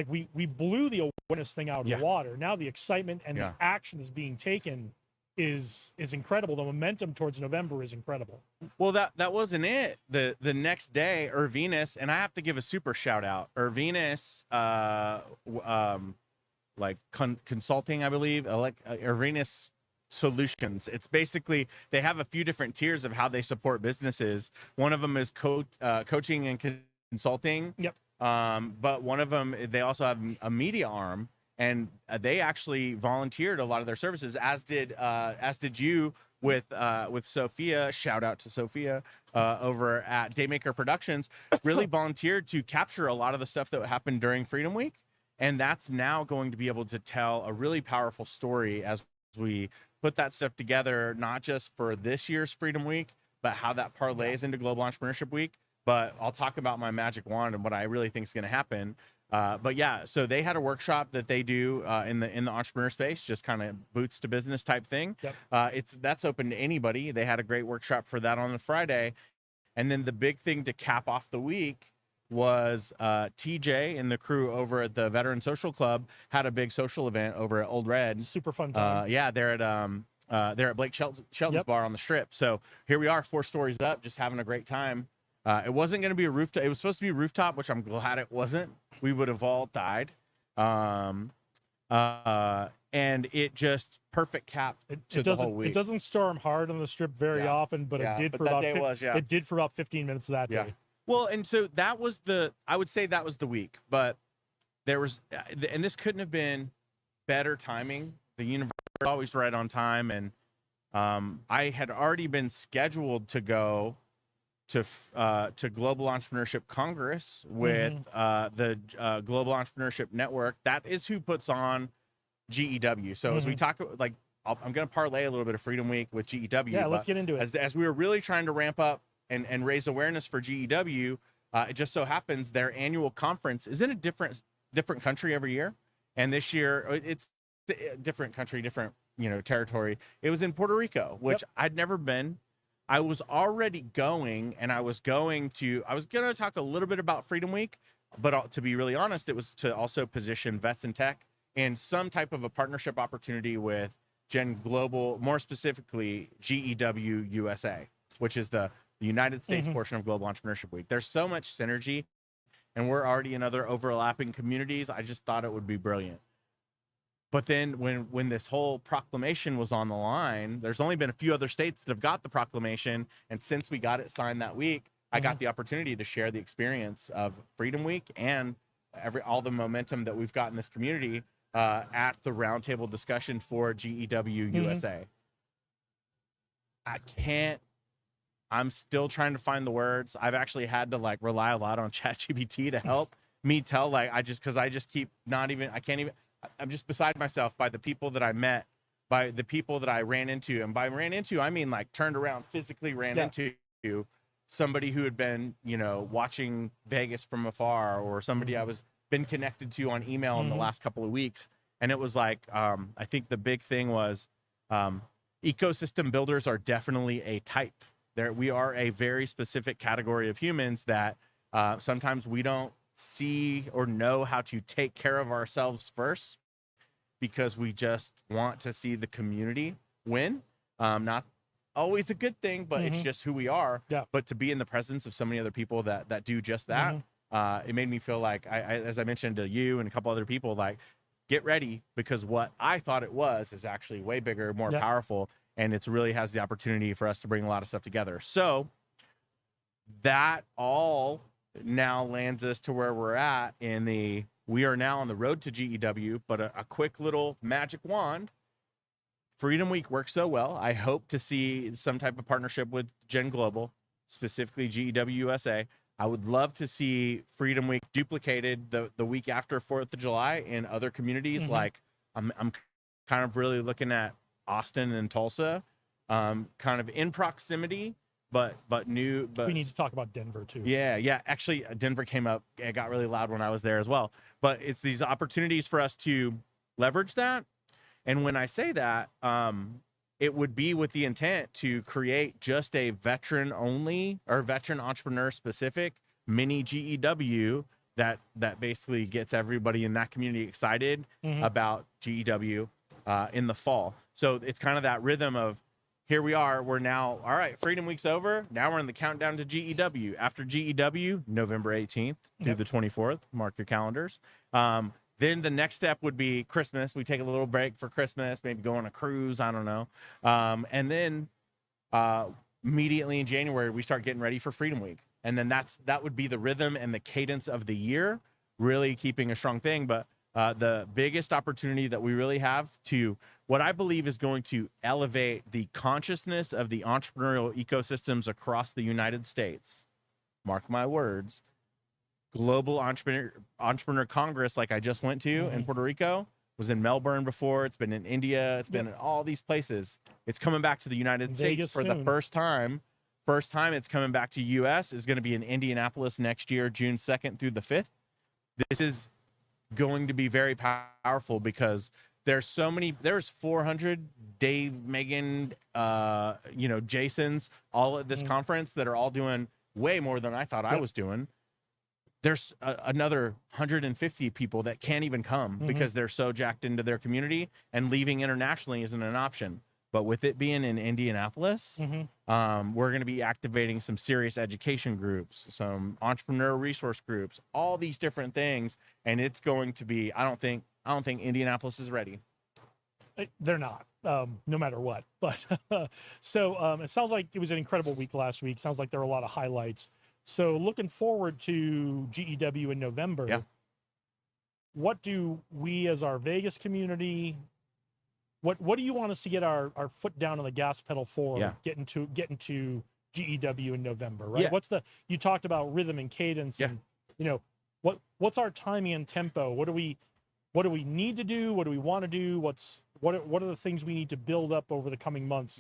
we blew the awareness thing out of the water. Now the excitement and the action that's being taken is incredible. The momentum towards November is incredible. Well, that wasn't it. The next day, Urvinus, and I have to give a super shout out. Urvinus, consulting, I believe, Urvinus Solutions. It's basically, they have a few different tiers of how they support businesses. One of them is coaching and consulting. Yep. But one of them, they also have a media arm, and they actually volunteered a lot of their services, as did you with Sophia. Shout out to Sophia over at Daymaker Productions. Really volunteered to capture a lot of the stuff that happened during Freedom Week, and that's now going to be able to tell a really powerful story as we put that stuff together, not just for this year's Freedom Week, but how that parlays into Global Entrepreneurship Week. But I'll talk about my magic wand and what I really think is going to happen. But yeah, so they had a workshop that they do in the entrepreneur space, just kind of boots to business type thing. Yep. That's open to anybody. They had a great workshop for that on the Friday. And then the big thing to cap off the week was TJ and the crew over at the Veteran Social Club had a big social event over at Old Red. Super fun time. Yeah, they're at Blake Shelton's bar on the Strip. So here we are, 4 stories up, just having a great time. It wasn't going to be a rooftop. It was supposed to be a rooftop, which I'm glad it wasn't. We would have all died. And it just perfect cap to the whole week. It doesn't storm hard on the Strip very often, but it did for about it did for about 15 minutes that day. Well, and so that was I would say that was the week, but there was, and this couldn't have been better timing. The universe is always right on time, and I had already been scheduled to go to Global Entrepreneurship Congress with the Global Entrepreneurship Network. That is who puts on GEW. So as we talk, like, I'm going to parlay a little bit of Freedom Week with GEW. Yeah, let's get into it. As we were really trying to ramp up and raise awareness for GEW, it just so happens their annual conference is in a different country every year. And this year it's a different country, different, territory. It was in Puerto Rico, which I'd never been. I was already going, and I was going to talk a little bit about Freedom Week, but to be really honest, it was to also position Vets in Tech and some type of a partnership opportunity with Gen Global, more specifically GEW USA, which is the United States portion of Global Entrepreneurship Week. There's so much synergy, and we're already in other overlapping communities. I just thought it would be brilliant. But then when this whole proclamation was on the line, there's only been a few other states that have got the proclamation. And since we got it signed that week, I got the opportunity to share the experience of Freedom Week and all the momentum that we've got in this community at the roundtable discussion for GEW USA. I'm still trying to find the words. I've actually had to rely a lot on ChatGPT to help. me tell, like, because I just keep I'm just beside myself by the people that I met, by the people that I ran into. And by ran into, I mean like turned around, physically ran into somebody who had been, watching Vegas from afar, or somebody I was been connected to on email in the last couple of weeks. And it was like, I think the big thing was ecosystem builders are definitely a type. We are a very specific category of humans that sometimes we don't see or know how to take care of ourselves first, because we just want to see the community win. Not always a good thing, but it's just who we are. Yeah. But to be in the presence of so many other people that do just that, it made me feel like, as I mentioned to you and a couple other people, like, get ready, because what I thought it was is actually way bigger, more powerful, and it's really has the opportunity for us to bring a lot of stuff together. So that all now lands us to where we're at we are now on the road to GEW, but a quick little magic wand. Freedom Week works so well. I hope to see some type of partnership with Gen Global, specifically GEW USA. I would love to see Freedom Week duplicated the week after 4th of July in other communities. Like I'm kind of really looking at Austin and Tulsa, kind of in proximity, but new. But we need to talk about Denver too. Yeah. Actually, Denver came up. It got really loud when I was there as well. But it's these opportunities for us to leverage that. And when I say that, it would be with the intent to create just a veteran only or veteran entrepreneur specific mini GEW that basically gets everybody in that community excited about GEW in the fall. So it's kind of that rhythm of, here we are, we're now, all right, Freedom Week's over. Now we're in the countdown to GEW. After GEW, November 18th through the 24th, mark your calendars. Then the next step would be Christmas. We take a little break for Christmas, maybe go on a cruise, I don't know. And then immediately in January, we start getting ready for Freedom Week. And then that would be the rhythm and the cadence of the year, really keeping a strong thing. But the biggest opportunity that we really have to, what I believe is going to elevate the consciousness of the entrepreneurial ecosystems across the United States, mark my words, Global Entrepreneur Congress, like I just went to in Puerto Rico, was in Melbourne before. It's been in India. It's been in all these places. It's coming back to the United States for the first time. First time it's coming back to U.S. is going to be in Indianapolis next year, June 2nd through the 5th. This is going to be very powerful because there's 400 Dave, Megan, Jason's all at this conference that are all doing way more than I thought I was doing. There's another 150 people that can't even come because they're so jacked into their community, and leaving internationally isn't an option. But with it being in Indianapolis, we're going to be activating some serious education groups, some entrepreneur resource groups, all these different things. And it's going to be, I don't think Indianapolis is ready. They're not, no matter what. But so it sounds like it was an incredible week last week. Sounds like there were a lot of highlights. So looking forward to GEW in November, what do we as our Vegas community, what do you want us to get our foot down on the gas pedal for getting to GEW in November, right? You talked about rhythm and cadence and, what's our timing and tempo? What do we need to do? What do we want to do? What are the things we need to build up over the coming months?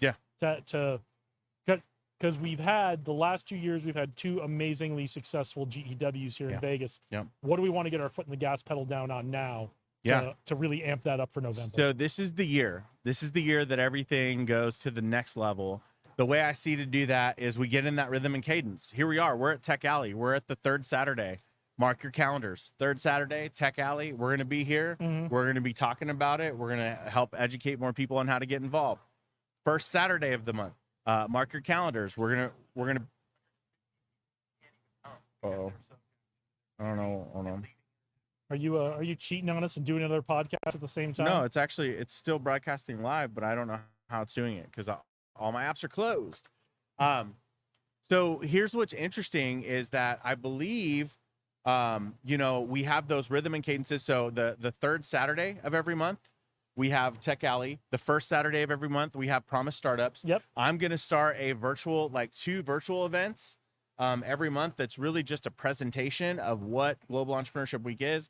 Because we've had the last 2 years, we've had 2 amazingly successful GEWs here in Vegas. What do we want to get our foot in the gas pedal down on now to really amp that up for November? So this is the year. This is the year that everything goes to the next level. The way I see to do that is we get in that rhythm and cadence. Here we are. We're at Tech Alley. We're at the 3rd Saturday. Mark your calendars. 3rd Saturday, Tech Alley. We're going to be here. We're going to be talking about it. We're going to help educate more people on how to get involved. 1st Saturday of the month. Mark your calendars. We're gonna. Oh, I don't know. Hold on. Are you cheating on us and doing another podcast at the same time? No, it's still broadcasting live, but I don't know how it's doing it because all my apps are closed. So here's what's interesting is that I believe, we have those rhythm and cadences. So the 3rd Saturday of every month, we have Tech Alley. The 1st Saturday of every month, we have Promise Startups. Yep. I'm going to start a virtual, 2 virtual events every month that's really just a presentation of what Global Entrepreneurship Week is,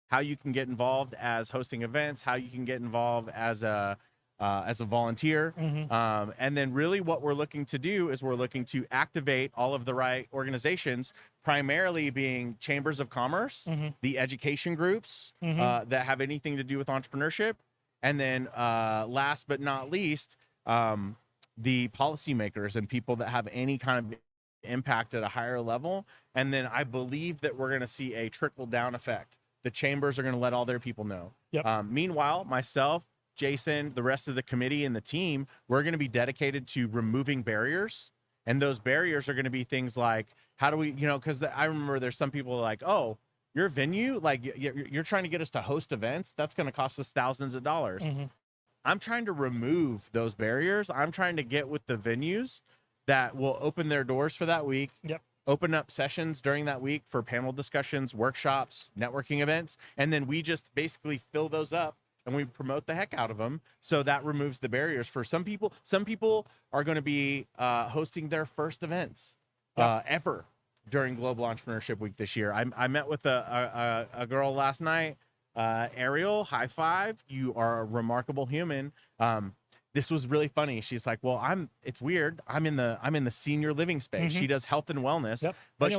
how you can get involved as hosting events, how you can get involved as a volunteer. And then really what we're looking to do is we're looking to activate all of the right organizations, primarily being chambers of commerce, the education groups that have anything to do with entrepreneurship. And then last but not least, the policymakers and people that have any kind of impact at a higher level. And then I believe that we're going to see a trickle down effect. The chambers are going to let all their people know. Meanwhile, myself, Jason, the rest of the committee and the team, we're going to be dedicated to removing barriers. And those barriers are going to be things like, how do we, because I remember there's some people like, oh, your venue, like you're trying to get us to host events. That's going to cost us thousands of dollars. I'm trying to remove those barriers. I'm trying to get with the venues that will open their doors for that week. Open up sessions during that week for panel discussions, workshops, networking events. And then we just basically fill those up and we promote the heck out of them. So that removes the barriers for some people. Some people are going to be hosting their first events ever during Global Entrepreneurship Week this year. I met with a girl last night, Ariel, high five. You are a remarkable human. This was really funny. She's like, well, it's weird. I'm in the senior living space. She does health and wellness, but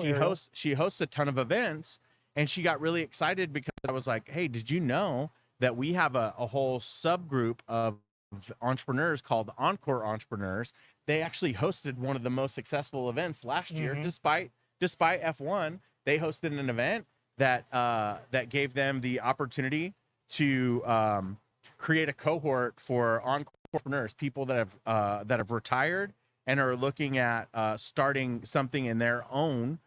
she hosts a ton of events, and she got really excited because I was like, hey, did you know that we have a whole subgroup of entrepreneurs called Encore Entrepreneurs? They actually hosted one of the most successful events last year, despite F1. They hosted an event that gave them the opportunity to create a cohort for entrepreneurs, people that have retired and are looking at starting something in their own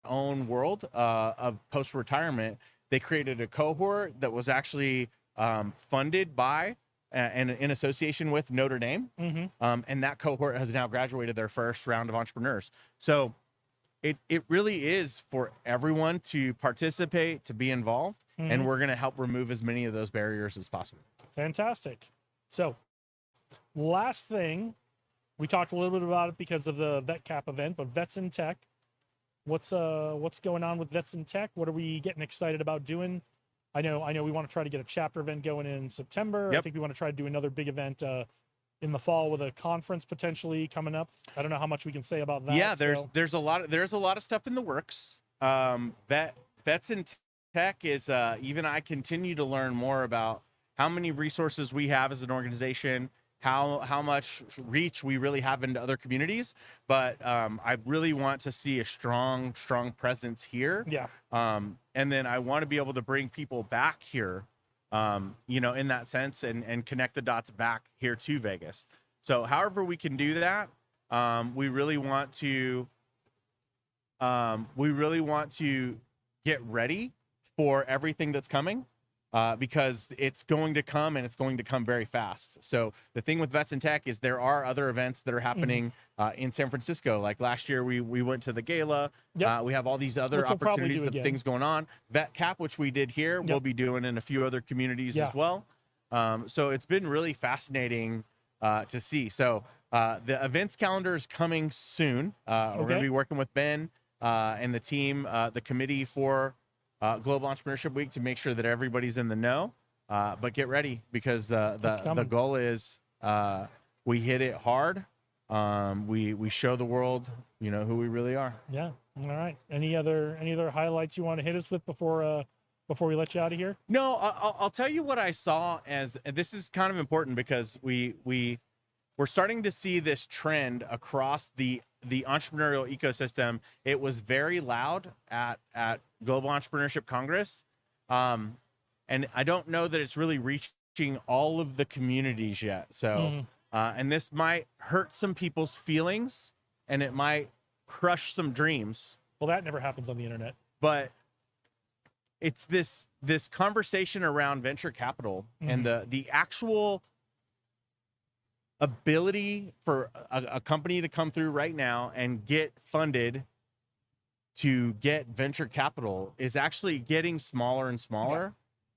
world of post-retirement. They created a cohort that was actually funded by and in association with Notre Dame. And that cohort has now graduated their first round of entrepreneurs. So it really is for everyone to participate, to be involved, and we're going to help remove as many of those barriers as possible. Fantastic. So last thing, we talked a little bit about it because of the VetCap event, but Vets in Tech, what's going on with Vets in Tech? What are we getting excited about doing? I know we want to try to get a chapter event going in September. I think we want to try to do another big event in the fall with a conference potentially coming up. I don't know how much we can say about that. Yeah, there's a lot of stuff in the works. Vets in Tech is even I continue to learn more about how many resources we have as an organization, how much reach we really have into other communities. But I really want to see a strong presence here. And then I want to be able to bring people back here, in that sense, and connect the dots back here to Vegas. So however we can do that, we really want to get ready for everything that's coming. Because it's going to come and it's going to come very fast. So the thing with Vets in Tech is there are other events that are happening in San Francisco. Like last year, we went to the gala. We have all these other opportunities of things going on. VetCap, which we did here, we'll be doing in a few other communities as well. So it's been really fascinating to see. So the events calendar is coming soon. We're going to be working with Ben and the team, the committee for Global Entrepreneurship Week to make sure that everybody's in the know, but get ready because the goal is we hit it hard. We show the world, who we really are. Yeah. All right. Any other highlights you want to hit us with before we let you out of here? No, I'll tell you what I saw as, and this is kind of important because we're starting to see this trend across the entrepreneurial ecosystem. It was very loud at Global Entrepreneurship Congress. And I don't know that it's really reaching all of the communities yet. So, and this might hurt some people's feelings and it might crush some dreams. Well, that never happens on the internet. But it's this conversation around venture capital and the actual ability for a company to come through right now and get funded to get venture capital is actually getting smaller and smaller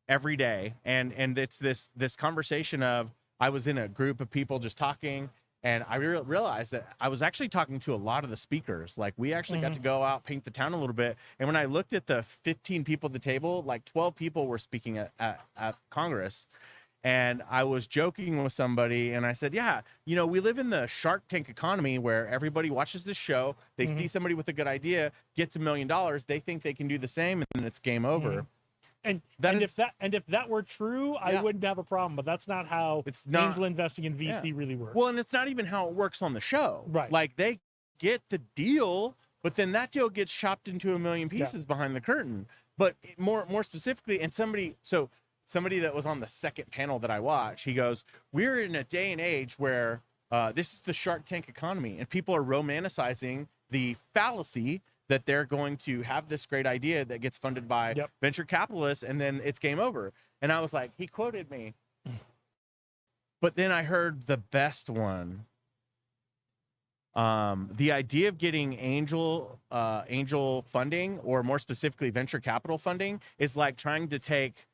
every day. And it's this conversation of, I was in a group of people just talking And I realized that I was actually talking to a lot of the speakers. Like we actually got to go out, paint the town a little bit. And when I looked at the 15 people at the table, like 12 people were speaking at Congress. And I was joking with somebody and I said, yeah, you know, we live in the Shark Tank economy where everybody watches this show. They see somebody with a good idea, gets $1 million. They think they can do the same and then it's game over. And That and is- if that were true, I Yeah. wouldn't have a problem. But that's not how not- angel investing in VC really works. Well, and it's not even how it works on the show. Right. Like they get the deal, but then that deal gets chopped into a million pieces behind the curtain. But more specifically, and somebody that was on the second panel that I watched, he goes, we're in a day and age where this is the Shark Tank economy and people are romanticizing the fallacy that they're going to have this great idea that gets funded by venture capitalists and then it's game over. And I was like, he quoted me. But then I heard the best one. The idea of getting angel funding, or more specifically venture capital funding, is like trying to take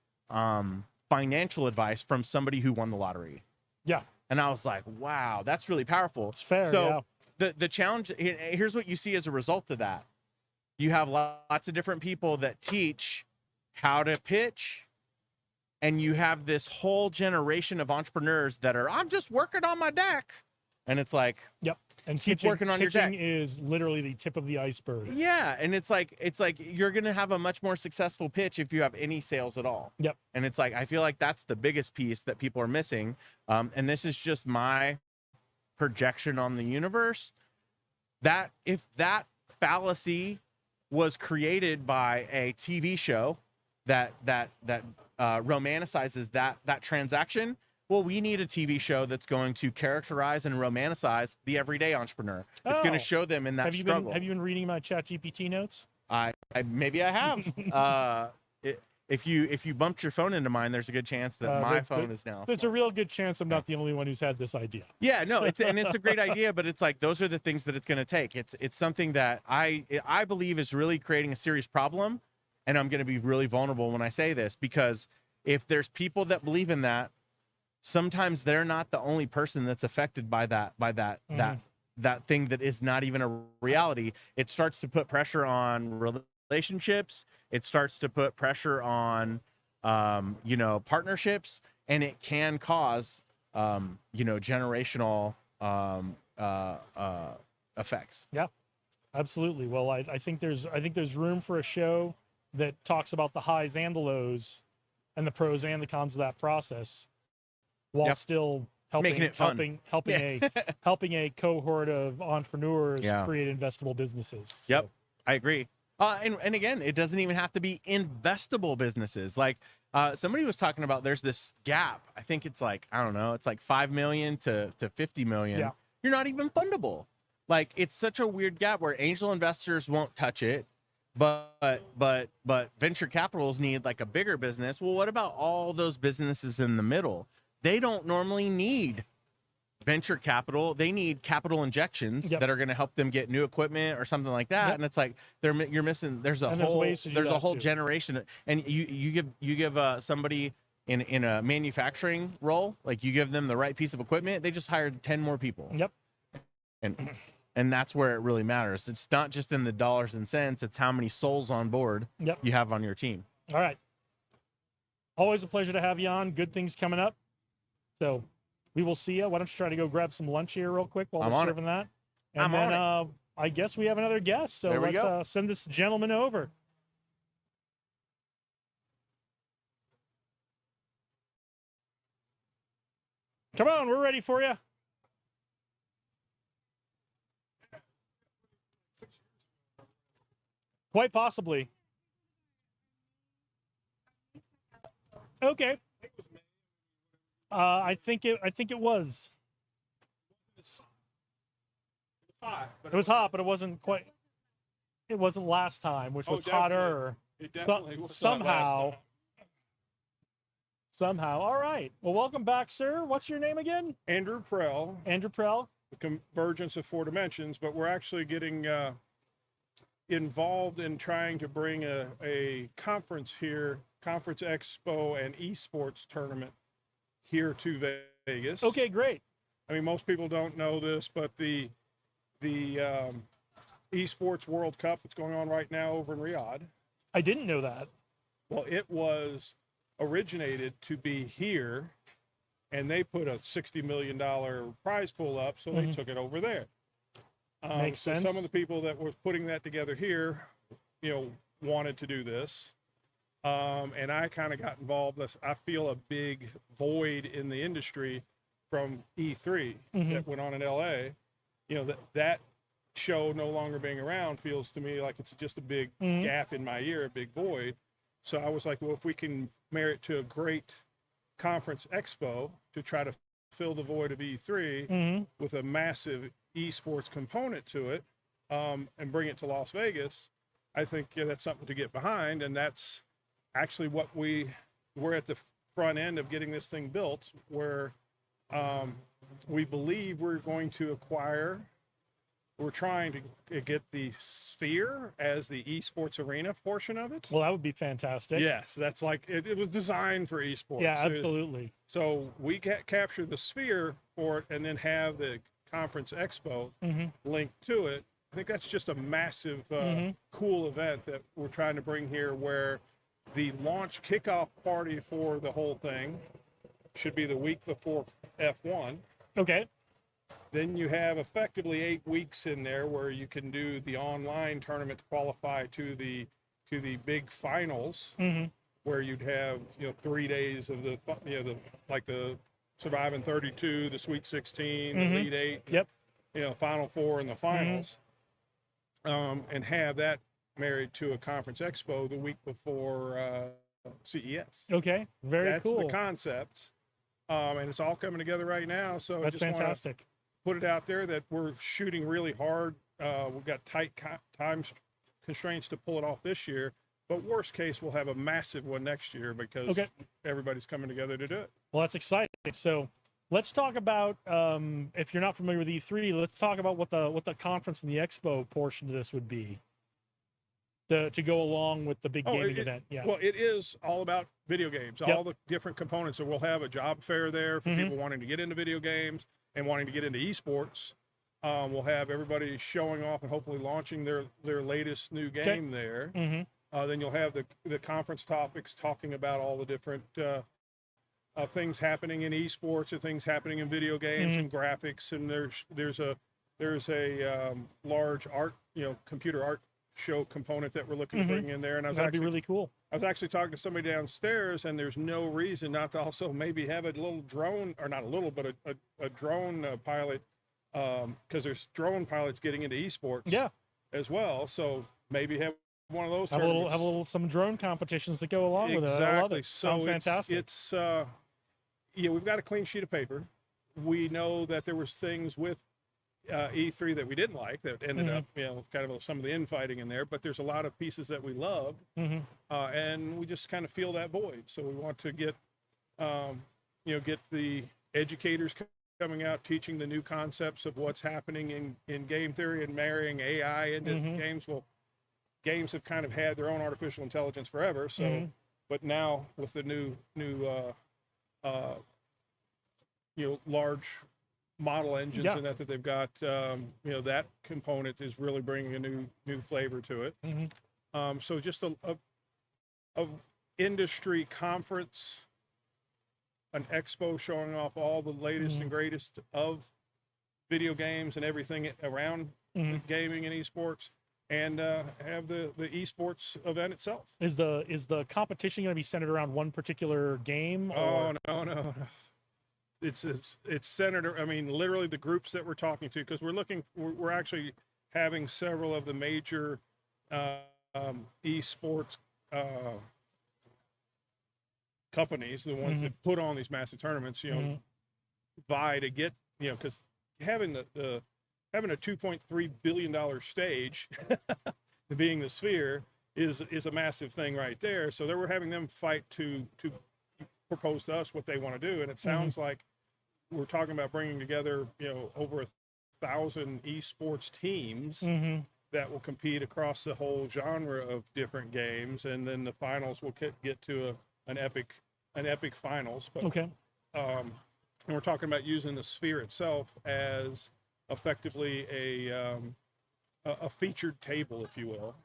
financial advice from somebody who won the lottery. Yeah. And I was like, wow, that's really powerful. It's fair. So the challenge, here's what you see as a result of that. You have lots of different people that teach how to pitch, and you have this whole generation of entrepreneurs that are, I'm just working on my deck. And it's like, and keep working on your deck. pitching is literally the tip of the iceberg. Yeah, and it's like you're gonna have a much more successful pitch if you have any sales at all. Yep. And it's like I feel like that's the biggest piece that people are missing. And this is just my projection on the universe. That if that fallacy was created by a TV show that romanticizes that transaction, well, we need a TV show that's going to characterize and romanticize the everyday entrepreneur. It's going to show them in that struggle. Have you been reading my ChatGPT notes? Maybe I have. If you bumped your phone into mine, there's a good chance that my phone is now. There's a real good chance I'm not the only one who's had this idea. Yeah, no, it's a great idea, but it's like those are the things that it's going to take. It's something that I believe is really creating a serious problem, and I'm going to be really vulnerable when I say this, because if there's people that believe in that, sometimes they're not the only person that's affected by that thing that is not even a reality. It starts to put pressure on relationships. It starts to put pressure on partnerships, and it can cause generational effects. Yeah, absolutely. Well, I think there's room for a show that talks about the highs and the lows and the pros and the cons of that process, while still Making it fun. helping a cohort of entrepreneurs create investable businesses. Yep, I agree. And again, it doesn't even have to be investable businesses. Like somebody was talking about, there's this gap. I think it's like, I don't know, it's like 5 million to 50 million. Yeah. You're not even fundable. Like it's such a weird gap where angel investors won't touch it, but venture capitals need like a bigger business. Well, what about all those businesses in the middle? They don't normally need venture capital. They need capital injections that are going to help them get new equipment or something like that. And it's like you're missing. There's a whole generation, and you give somebody in a manufacturing role, like you give them the right piece of equipment, they just hired 10 more people. Yep. And that's where it really matters. It's not just in the dollars and cents. It's how many souls on board you have on your team. All right. Always a pleasure to have you on. Good things coming up. So we will see you. Why don't you try to go grab some lunch here real quick while I'm we're on serving it. that? And I'm then on I guess we have another guest. So There we let's go. Send this gentleman over. Come on, we're ready for you. Quite possibly. Okay. I think it was. It was hot, but it wasn't quite. It wasn't last time, which was hotter. It definitely was not last somehow. time. Somehow. All right. Well, welcome back, sir. What's your name again? Andrew Prell. Andrew Prell. The Convergence of Four Dimensions, but we're actually getting involved in trying to bring a conference here, Conference Expo and esports tournament here to Vegas. Okay, great. I mean, most people don't know this, but the Esports World Cup that's going on right now over in Riyadh. I didn't know that. Well, it was originated to be here, and they put a $60 million prize pool up, so they took it over there. Makes so sense. Some of the people that were putting that together here, wanted to do this. And I kind of got involved. I feel a big void in the industry from E3 that went on in LA. That show no longer being around feels to me like it's just a big gap in my year, a big void. So I was like, well, if we can merit to a great conference expo to try to fill the void of E3 with a massive esports component to it, and bring it to Las Vegas, I think that's something to get behind. And that's actually what we're at the front end of getting this thing built, where we believe we're going to acquire. We're trying to get the Sphere as the esports arena portion of it. Well, that would be fantastic. Yes, that's like it was designed for esports. Yeah, absolutely. So we capture the Sphere for it, and then have the conference expo linked to it. I think that's just a massive, cool event that we're trying to bring here, where the launch kickoff party for the whole thing should be the week before F1. Okay. Then you have effectively 8 weeks in there where you can do the online tournament to qualify to the big finals, where you'd have 3 days of the the Surviving 32, the Sweet 16, the Elite 8, yep, Final 4 and the finals, and have that married to a conference expo the week before CES. Okay, very cool. That's the concept, and it's all coming together right now. So that's I just fantastic. Put it out there that we're shooting really hard. We've got tight time constraints to pull it off this year, but worst case, we'll have a massive one next year because everybody's coming together to do it. Well, that's exciting. So let's talk about, if you're not familiar with E3, let's talk about what the conference and the expo portion of this would be to go along with the big gaming event. Yeah. Well, it is all about video games, all the different components. So we'll have a job fair there for people wanting to get into video games and wanting to get into esports. We'll have everybody showing off and hopefully launching their latest new game there. Then you'll have the conference topics talking about all the different things happening in esports or things happening in video games and graphics. And there's a large art, computer art show component that we're looking to bring in there. And that'd be really cool. I was actually talking to somebody downstairs, and there's no reason not to also maybe have a little drone, or not a little, but a drone pilot, because there's drone pilots getting into esports as well. So maybe have one of those. Have some drone competitions that go along with it. I love it. Sounds fantastic. It's we've got a clean sheet of paper. We know that there was things with E3 that we didn't like that ended up, kind of some of the infighting in there, but there's a lot of pieces that we loved, and we just kind of feel that void. So we want to get, get the educators coming out, teaching the new concepts of what's happening in game theory and marrying AI into games. Well, games have kind of had their own artificial intelligence forever. So, but now with the new large model engines and that they've got, that component is really bringing a new flavor to it. So just a industry conference, an expo showing off all the latest and greatest of video games and everything around gaming and esports, and have the esports event itself. Is the competition going to be centered around one particular game? Oh, no. It's centered. I mean, literally the groups that we're talking to, because we're actually having several of the major esports companies, the ones that put on these massive tournaments, vie to get, because having having a $2.3 billion stage, being the Sphere, is a massive thing right there. So we're having them fight to propose to us what they want to do, and it sounds like we're talking about bringing together over 1,000 esports teams that will compete across the whole genre of different games, and then the finals will get to an epic finals. But And we're talking about using the sphere itself as effectively a featured table, if you will,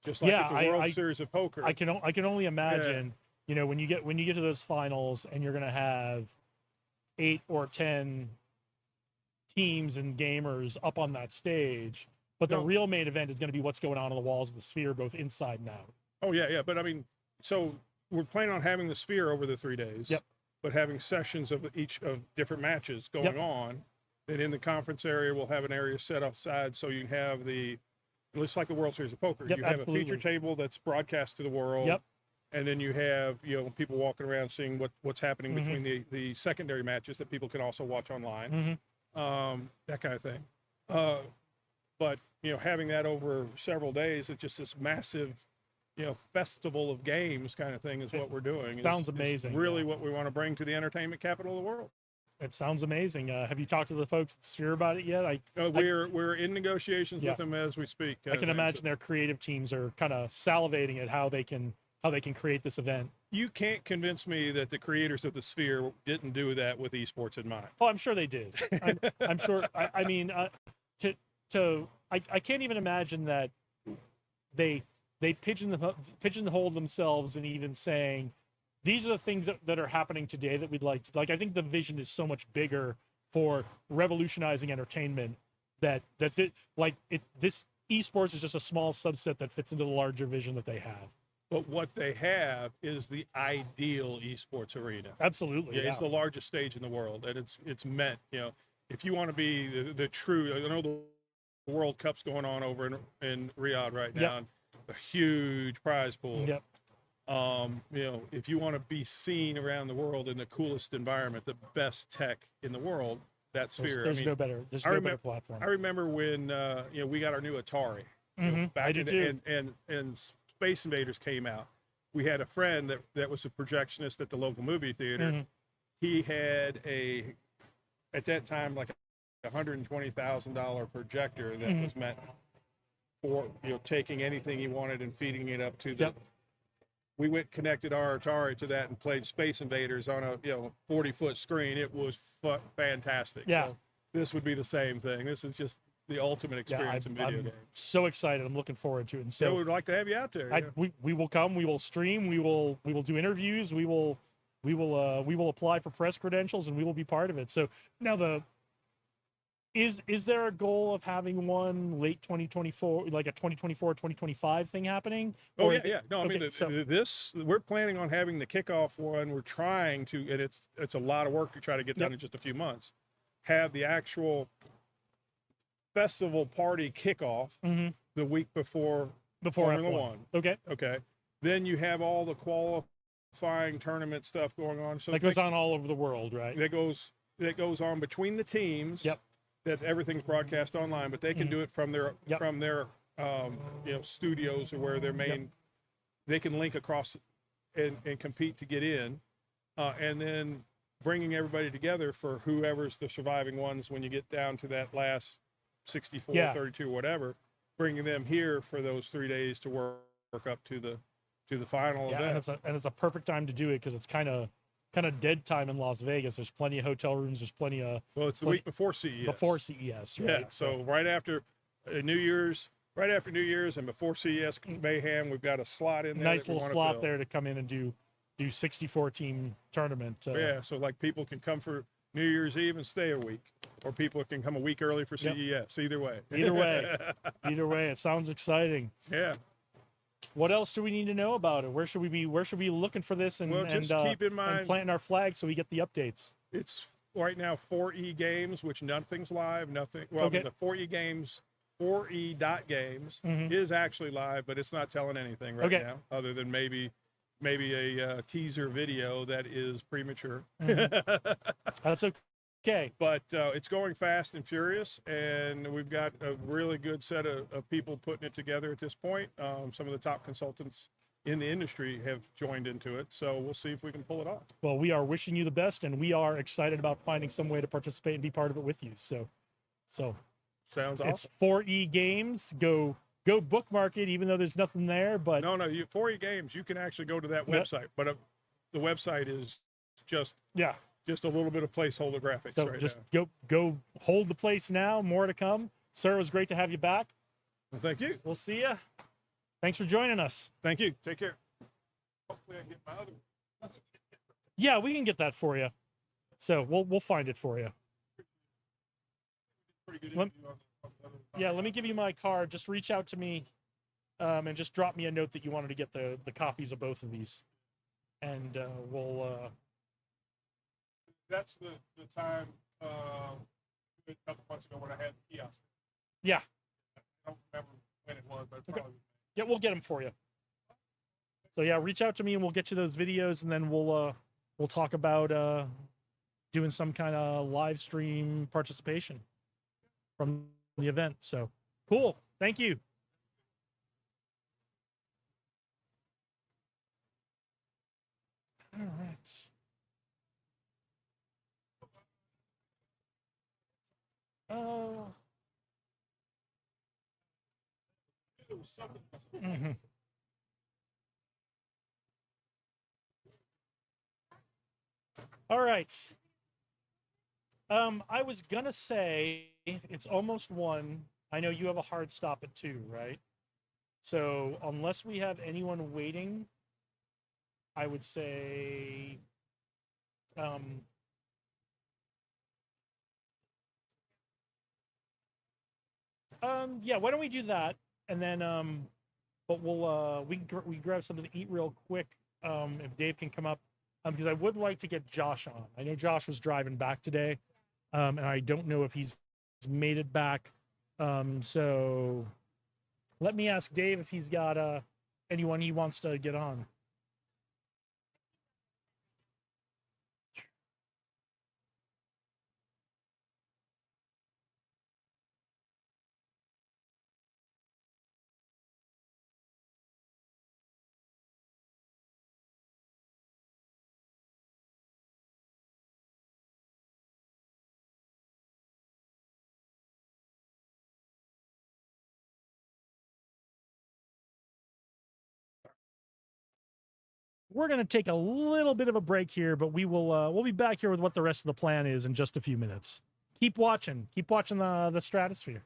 just like Yeah, at the World Series of Poker. I can only imagine, you know, when you get to those finals and you're going to have 8 or 10 teams and gamers up on that stage, but the real main event is going to be what's going on the walls of the sphere, both inside and out. Oh yeah, but I mean, so we're planning on having the sphere over the 3 days. Yep. But having sessions of each of different matches going on. And in the conference area, we'll have an area set outside so you can have just like the World Series of Poker. Yep, You have absolutely. a feature table that's broadcast to the world. Yep. And then you have, you know, people walking around seeing what's happening between the secondary matches that people can also watch online. That kind of thing. But, you know, having that over several days, it's just this massive, you know, festival of games kind of thing is what we're doing. Sounds It's amazing. really what we want to bring to the entertainment capital of the world. It sounds amazing. Have you talked to the folks at the Sphere about it yet? We're in negotiations with them as we speak. I can imagine their creative teams are kind of salivating at how they can create this event. You can't convince me that the creators of the Sphere didn't do that with esports in mind. Oh, I'm sure they did. I'm sure. I mean, I can't even imagine that they pigeonhole themselves and even saying, these are the things that are happening today that we'd like to, like. I think the vision is so much bigger for revolutionizing entertainment that this esports is just a small subset that fits into the larger vision that they have. But what they have is the ideal esports arena. Absolutely. Yeah, it's the largest stage in the world, and it's meant, you know, if you want to be the true. I know the World Cup's going on over in Riyadh right now, and a huge prize pool. Yep. You know, if you want to be seen around the world in the coolest environment, the best tech in the world, that Sphere. There's I mean, no better. There's no better platform. I remember when you know, we got our new Atari. You know, back I do too. And Space Invaders came out. We had a friend that was a projectionist at the local movie theater. He had at that time like $120,000 projector that was meant for, you know, taking anything he wanted and feeding it up to the. We connected our Atari to that and played Space Invaders on a 40-foot screen. It was fantastic. Yeah. So this would be the same thing. This is just the ultimate experience in video I'm games. so excited. I'm looking forward to it. And so we'd like to have you out there. we will come. We will stream. We will do interviews. We will apply for press credentials, and we will be part of it. So now is there a goal of having one late 2024, like a 2024, 2025 thing happening? Oh, Or yeah. No, I mean, we're planning on having the kickoff one. We're trying to, and it's a lot of work to try to get done in just a few months, have the actual festival party kickoff the week before Formula F1. One. Okay. Then you have all the qualifying tournament stuff going on. So that goes on all over the world, right? That goes on between the teams. Yep. That everything's broadcast online, but they can do it from their studios or where their main. They can link across and compete to get in, and then bringing everybody together for whoever's the surviving ones when you get down to that last 64, 32, whatever, bringing them here for those 3 days to work up to the final event. And it's a perfect time to do it because it's kind of dead time in Las Vegas. There's plenty of hotel rooms. There's plenty of. Well, it's the week before CES. Before CES, right? Yeah. So right after New Year's, and before CES Mayhem, we've got a slot in there. Nice little slot there to come in and do 64 team tournament. Yeah. So like people can come for New Year's Eve and stay a week, or people can come a week early for CES. Either way. Either way, it sounds exciting. Yeah. What else do we need to know about it? Where should we be looking for this and keep in mind and planting our flag so we get the updates? It's right now 4E Games, which nothing's live. Nothing. Well, the 4E Games, 4E.games is actually live, but it's not telling anything right now, other than maybe a teaser video that is premature. That's okay. But it's going fast and furious, and we've got a really good set of people putting it together at this point. Some of the top consultants in the industry have joined into it, so we'll see if we can pull it off. Well, we are wishing you the best, and we are excited about finding some way to participate and be part of it with you. So sounds awesome. It's 4E Games. Go bookmark it, even though there's nothing there. But no, 4E Games, you can actually go to that website, but the website is just just a little bit of placeholder graphics So right just now. go hold the place now. More to come. Sir, it was great to have you back. Well, thank you. We'll see you. Thanks for joining us. Thank you. Take care. Hopefully I get my other. Yeah, we can get that for you. So we'll find it for you. Yeah, let me give you my card. Just reach out to me, and just drop me a note that you wanted to get the copies of both of these, and we'll. That's the time a couple months ago when I had the kiosk. Yeah. I don't remember when it was, but Okay. probably. Yeah, we'll get them for you. So yeah, reach out to me and we'll get you those videos, and then we'll talk about doing some kind of live stream participation from the event. So cool. Thank you. All right. Mhm. All right. I was gonna say it's almost 1. I know you have a hard stop at 2, right? So unless we have anyone waiting, I would say yeah, why don't we do that? And then but we grab something to eat real quick if Dave can come up, because I would like to get Josh on. I know Josh was driving back today, and I don't know if he's made it back. So let me ask Dave if he's got anyone he wants to get on. We're going to take a little bit of a break here, but we'll be back here with what the rest of the plan is in just a few minutes. Keep watching the stratosphere.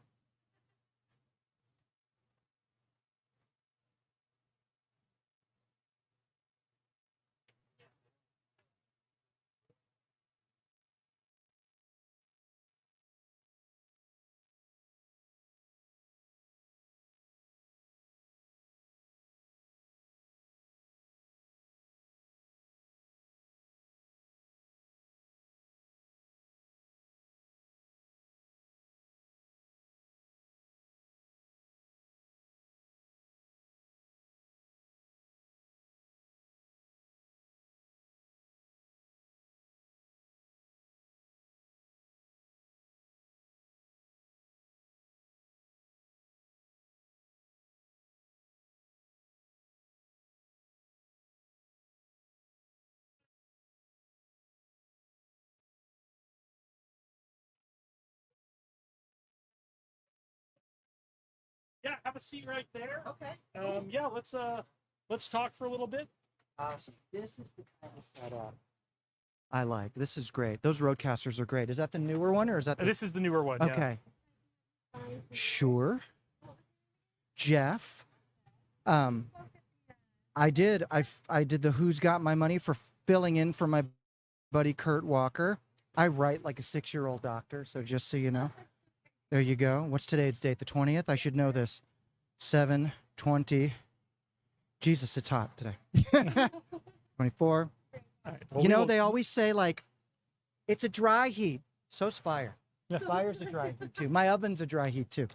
Yeah, have a seat right there. Okay. Yeah, let's talk for a little bit. So this is the kind of setup I like. This is great. Those Roadcasters are great. Is that the newer one or is that This is the newer one. Yeah. Okay. Sure. Jeff. I did the Who's Got My Money for filling in for my buddy Kurt Walker. I write like a 6-year-old doctor, so just so you know. There you go. What's today's date? The 20th? I should know this. 7/20. Jesus, it's hot today. 24. All right, well, You we know, will- they always say, like, it's a dry heat. So's fire. Fire's a dry heat, too. My oven's a dry heat, too.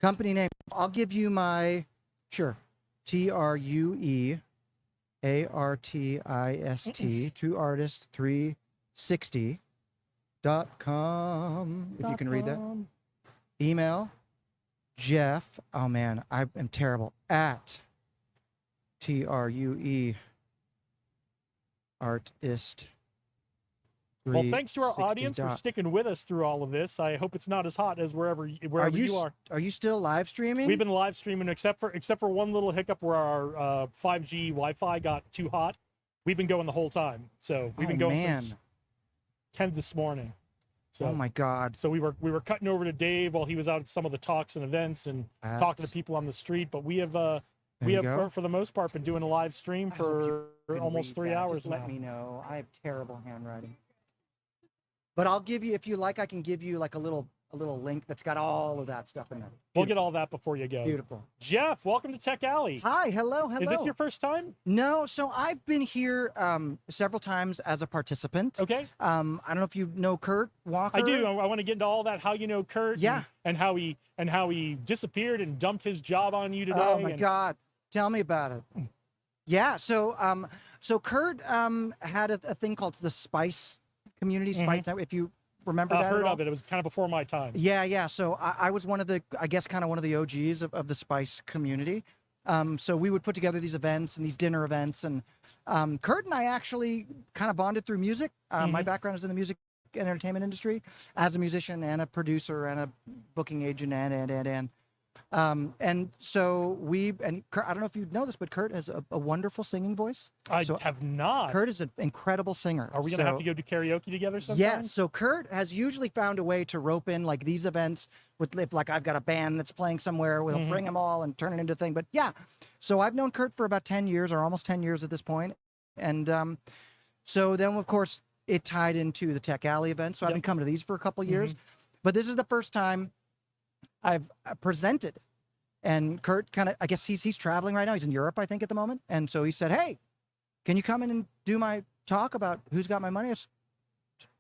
Company name. I'll give you my, sure, TrueArtist, True Artist 360.com, if you can read that. Email, Jeff, oh man, I am terrible, at TRUE Artist. Well, thanks to our 360 audience for sticking with us through all of this. I hope it's not as hot as wherever you are. Are you still live streaming? We've been live streaming, except for one little hiccup where our 5G Wi-Fi got too hot. We've been going the whole time, so we've been going man. since 10 this morning. So, Oh my God. So we were cutting over to Dave while he was out at some of the talks and events and talking to people on the street. But we have you go. for the most part been doing a live stream for almost 3 hours Just now. let me know. I have terrible handwriting. But I'll give you, if you like, I can give you like a little link that's got all of that stuff in it. We'll get all that before you go. Beautiful. Jeff, welcome to Tech Alley. Hi, hello. Is this your first time? No, so I've been here several times as a participant. Okay. I don't know if you know Kurt Walker. I do. I want to get into all that. How you know Kurt? Yeah. And how he disappeared and dumped his job on you today. Oh my God. Tell me about it. Yeah. So Kurt had a thing called the Spice community. Spice. If you remember that. Heard at all? of it. It was kind of before my time. Yeah. So I was one of the, I guess, kind of one of the OGs of the Spice community. So we would put together these events and these dinner events, and Kurt and I actually kind of bonded through music. My background is in the music and entertainment industry as a musician and a producer and a booking agent and so Kurt, I don't know if you know this, but Kurt has a wonderful singing voice. I have not. Kurt is an incredible singer. Are we going to have to go do karaoke together sometime? Yes. So Kurt has usually found a way to rope in like these events if like I've got a band that's playing somewhere, we'll bring them all and turn it into a thing. But yeah, so I've known Kurt for about 10 years or almost 10 years at this point. And so then of course it tied into the Tech Alley event. So I've been coming to these for a couple years, but this is the first time I've presented. And Kurt kind of, I guess he's traveling right now. He's in Europe, I think, at the moment. And so he said, "Hey, can you come in and do my talk about who's got my money?" I said,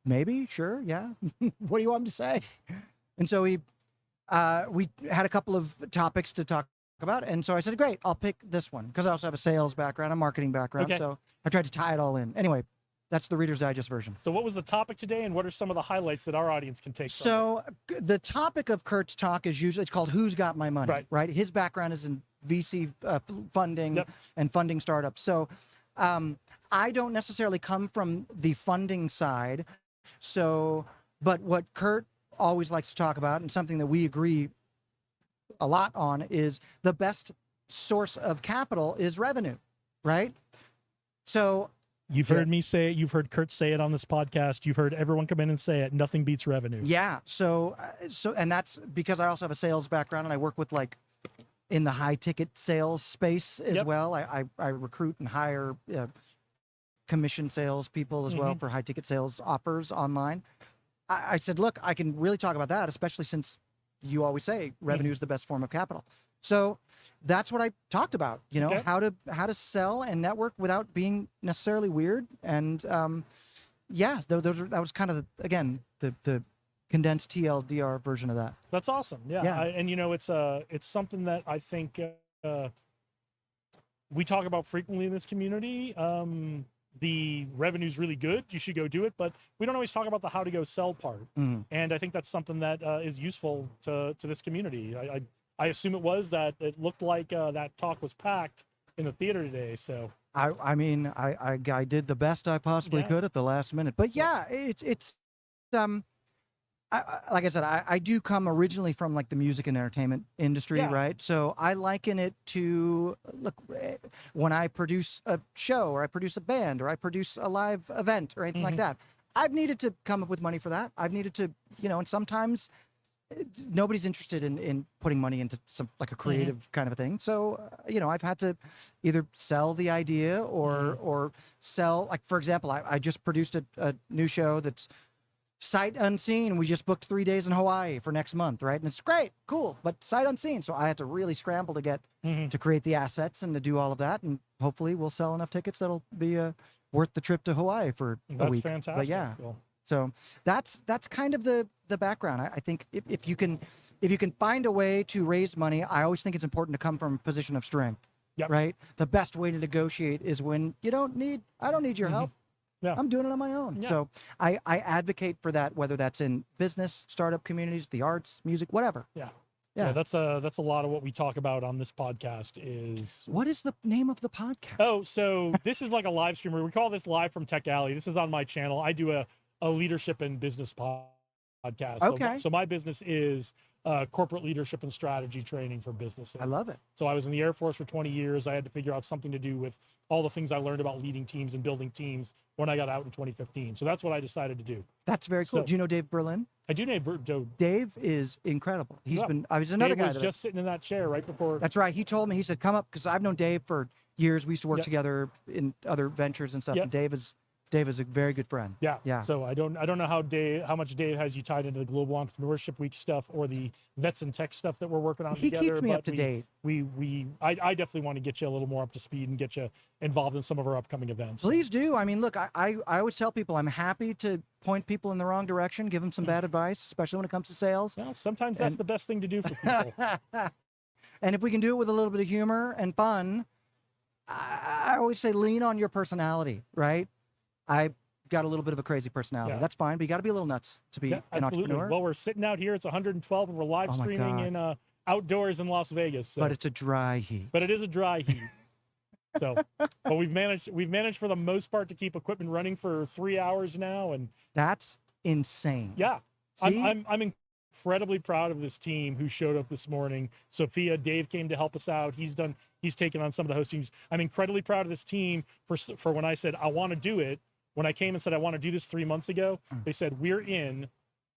"Maybe, sure, yeah." What do you want me to say? And so we had a couple of topics to talk about. And so I said, "Great, I'll pick this one." Because I also have a sales background, a marketing background. Okay. So I tried to tie it all in. Anyway, that's the Reader's Digest version. So what was the topic today, and what are some of the highlights that our audience can take from it? So the topic of Kurt's talk is usually, it's called "Who's Got My Money?" Right? His background is in VC funding and funding startups. So I don't necessarily come from the funding side. But what Kurt always likes to talk about, and something that we agree a lot on, is the best source of capital is revenue, right? So you've heard me say it. You've heard Kurt say it on this podcast. You've heard everyone come in and say it. Nothing beats revenue. Yeah. So and that's because I also have a sales background and I work with like in the high ticket sales space as well. I recruit and hire commission sales people as well for high ticket sales offers online. I said, look, I can really talk about that, especially since you always say revenue is the best form of capital. So that's what I talked about, how to sell and network without being necessarily weird. And that was kind of the condensed TLDR version of that. That's awesome. Yeah. And it's something that I think we talk about frequently in this community. The revenue's really good. You should go do it, but we don't always talk about the how to go sell part. And I think that's something that is useful to this community. I assume it was that it looked like that talk was packed in the theater today. So I mean, I did the best I possibly could at the last minute, but it's like I said, I do come originally from like the music and entertainment industry, right? So I liken it to, look, when I produce a show or I produce a band or I produce a live event or anything like that, I've needed to come up with money for that. I've needed to, and sometimes nobody's interested in putting money into some like a creative kind of a thing. So, I've had to either sell the idea or sell, like, for example, I just produced a new show that's sight unseen. We just booked 3 days in Hawaii for next month, right? And it's great, cool, but sight unseen. So I had to really scramble to get to create the assets and to do all of that. And hopefully we'll sell enough tickets that'll be worth the trip to Hawaii for a week. That's fantastic. But yeah. Cool. So that's kind of the background. I think if you can find a way to raise money, I always think it's important to come from a position of strength. Right? The best way to negotiate is when I don't need your help. Yeah. I'm doing it on my own. Yeah. So I advocate for that, whether that's in business, startup communities, the arts, music, whatever. Yeah, that's a lot of what we talk about on this podcast is. What is the name of the podcast? Oh, so this is like a live stream. We call this Live from Tech Alley. This is on my channel. I do a leadership and business podcast. Okay. So my business is corporate leadership and strategy training for businesses. I love it. So I was in the Air Force for 20 years. I had to figure out something to do with all the things I learned about leading teams and building teams when I got out in 2015. So that's what I decided to do. That's very cool. So- Do you know Dave Berlin? I do know Dave is incredible. He's Yeah. been. I was another Dave guy. was that just sitting in that chair right before. That's right. He told me. He said, "Come up," because I've known Dave for years. We used to work Yep. together in other ventures and stuff. Yep. And Dave is a very good friend. Yeah. Yeah. So I don't know how much Dave has you tied into the Global Entrepreneurship Week stuff or the Vets and Tech stuff that we're working on He together. keeps me but up to date. I definitely want to get you a little more up to speed and get you involved in some of our upcoming events. Please do. I mean, look, I always tell people I'm happy to point people in the wrong direction, give them some bad advice, especially when it comes to sales. Well, sometimes that's And- the best thing to do for people. And if we can do it with a little bit of humor and fun, I always say lean on your personality, right? I got a little bit of a crazy personality. Yeah. That's fine, but you got to be a little nuts to be Yeah, an absolutely. entrepreneur. Well, we're sitting out here. It's 112, and we're live Oh my streaming God. in outdoors in Las Vegas. So. But it's a dry heat. But it is a dry heat. So, but we've managed for the most part to keep equipment running for 3 hours now, and That's insane. yeah, See? I'm incredibly proud of this team who showed up this morning. Sophia, Dave came to help us out. He's taken on some of the hostings. I'm incredibly proud of this team for when I said I want to do it. When I came and said I want to do this 3 months ago, they said we're in,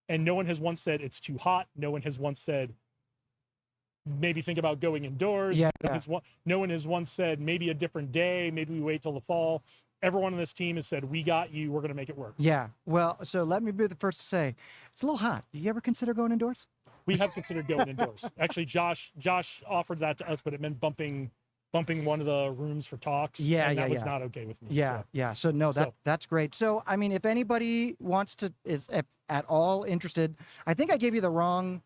and no one has once said it's too hot. No one has once said maybe think about going indoors. Yeah. No one has once said maybe a different day. Maybe we wait till the fall. Everyone on this team has said we got you. We're going to make it work. Yeah. Well, so let me be the first to say it's a little hot. Do you ever consider going indoors? We have considered going indoors. Actually, Josh offered that to us, but it meant bumping one of the rooms for talks. Yeah, and that yeah, was yeah. not okay with me. Yeah, so. yeah. So no, that's great. So I mean, if anybody wants to is at all interested, I think I gave you the wrong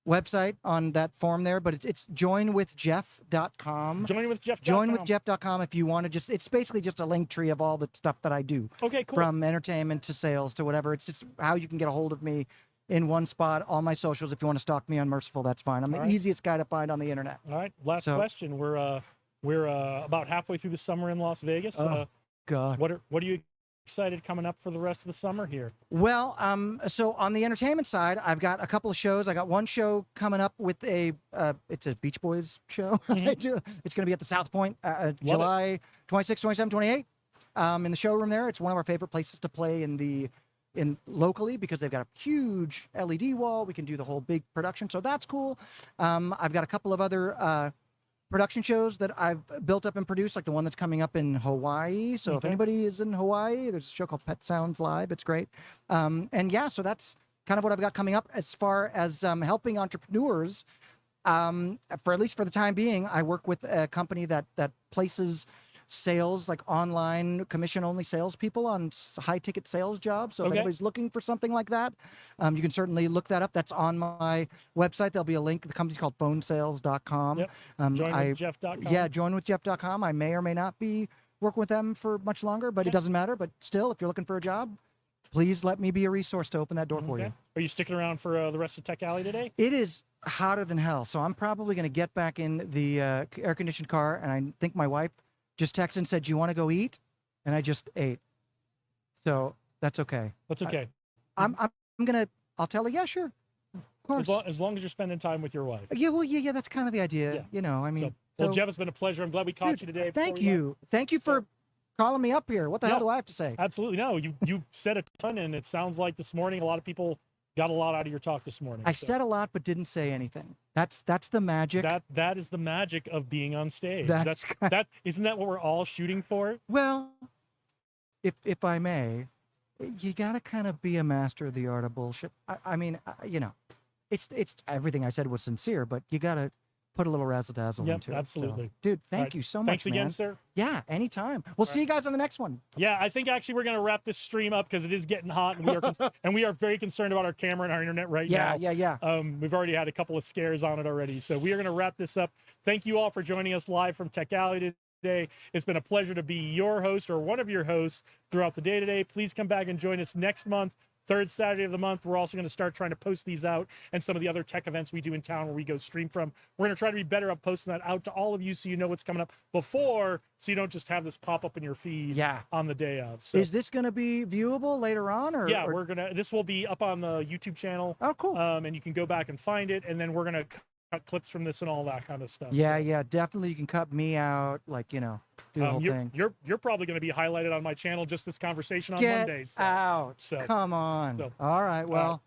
website on that form there, but it's joinwithjeff.com. Joinwithjeff.com if you want to just, it's basically just a link tree of all the stuff that I do. Okay, cool. From entertainment to sales to whatever. It's just how you can get a hold of me in one spot. All my socials. If you want to stalk me on Merciful, that's fine. I'm the All right. easiest guy to find on the internet. All right. Last So- question. We're about halfway through the summer in Las Vegas. Oh, God. What are you excited coming up for the rest of the summer here? Well, so on the entertainment side, I've got a couple of shows. I got one show coming up with it's a Beach Boys show. It's going to be at the South Point, July 26, 27, 28. In the showroom there. It's one of our favorite places to play in locally because they've got a huge LED wall. We can do the whole big production. So that's cool. I've got a couple of other production shows that I've built up and produced, like the one that's coming up in Hawaii. So if Okay. anybody is in Hawaii, there's a show called Pet Sounds Live. It's great. And yeah, so that's kind of what I've got coming up as far as helping entrepreneurs. For at least for the time being, I work with a company that places sales, like online commission-only salespeople on high-ticket sales jobs. So if Okay. anybody's looking for something like that, you can certainly look that up. That's on my website. There'll be a link. The company's called phonesales.com. Yep. Joinwithjeff.com. Yeah, joinwithjeff.com. I may or may not be working with them for much longer, but it doesn't matter. But still, if you're looking for a job, please let me be a resource to open that door for Okay. you. Are you sticking around for the rest of Tech Alley today? It is hotter than hell, so I'm probably going to get back in the air-conditioned car, and I think my wife just texted and said, "Do you want to go eat?" And I just ate. So that's okay. That's okay. I'll tell her, yeah, sure. Of course. As long as you're spending time with your wife. Yeah, well, yeah, that's kind of the idea. Yeah. You know, I mean. Well, Jeff, it's been a pleasure. I'm glad we caught Dude, you today. before Thank we left. you. Thank you for calling me up here. What the hell Yeah. do I have to say? Absolutely. No, you said a ton, and it sounds like this morning a lot of people got a lot out of your talk this morning. I so. said a lot, but didn't say anything. That's the magic. That is the magic of being on stage. That's- Isn't that what we're all shooting for? Well, if I may, you gotta kind of be a master of the art of bullshit. I mean, you know, it's everything I said was sincere, but you gotta put a little razzle dazzle Yep, into it. So, absolutely. dude, All thank right. you so much. Thanks again, man. sir. Yeah, anytime. We'll see you guys on the next one. Yeah, I think actually we're gonna wrap this stream up because it is getting hot, and we are very concerned about our camera and our internet right now. Yeah. We've already had a couple of scares on it already, so we are gonna wrap this up. Thank you all for joining us live from Tech Alley today. It's been a pleasure to be your host or one of your hosts throughout the day today. Please come back and join us next month third Saturday of the month. We're also going to start trying to post these out and some of the other tech events we do in town where we go stream from. We're going to try to be better at posting that out to all of you so you know what's coming up before, so you don't just have this pop up in your feed on the day of. So Is this going to be viewable later on? yeah, this will be up on the YouTube channel. Oh, cool. And you can go back and find it, and then we're going to cut clips from this and all that kind of stuff. Yeah, yeah, definitely. You can cut me out, like, you know, do the whole thing. You're probably going to be highlighted on my channel, just this conversation on Get Mondays. out. So Come on. All right. Well,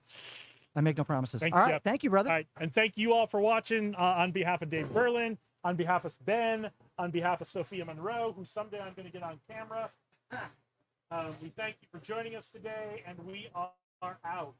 I make no promises. All right. Jeff. Thank you, brother. All right. And thank you all for watching. On behalf of Dave Berlin, on behalf of Ben, on behalf of Sophia Monroe, who someday I'm going to get on camera. We thank you for joining us today, and we are out.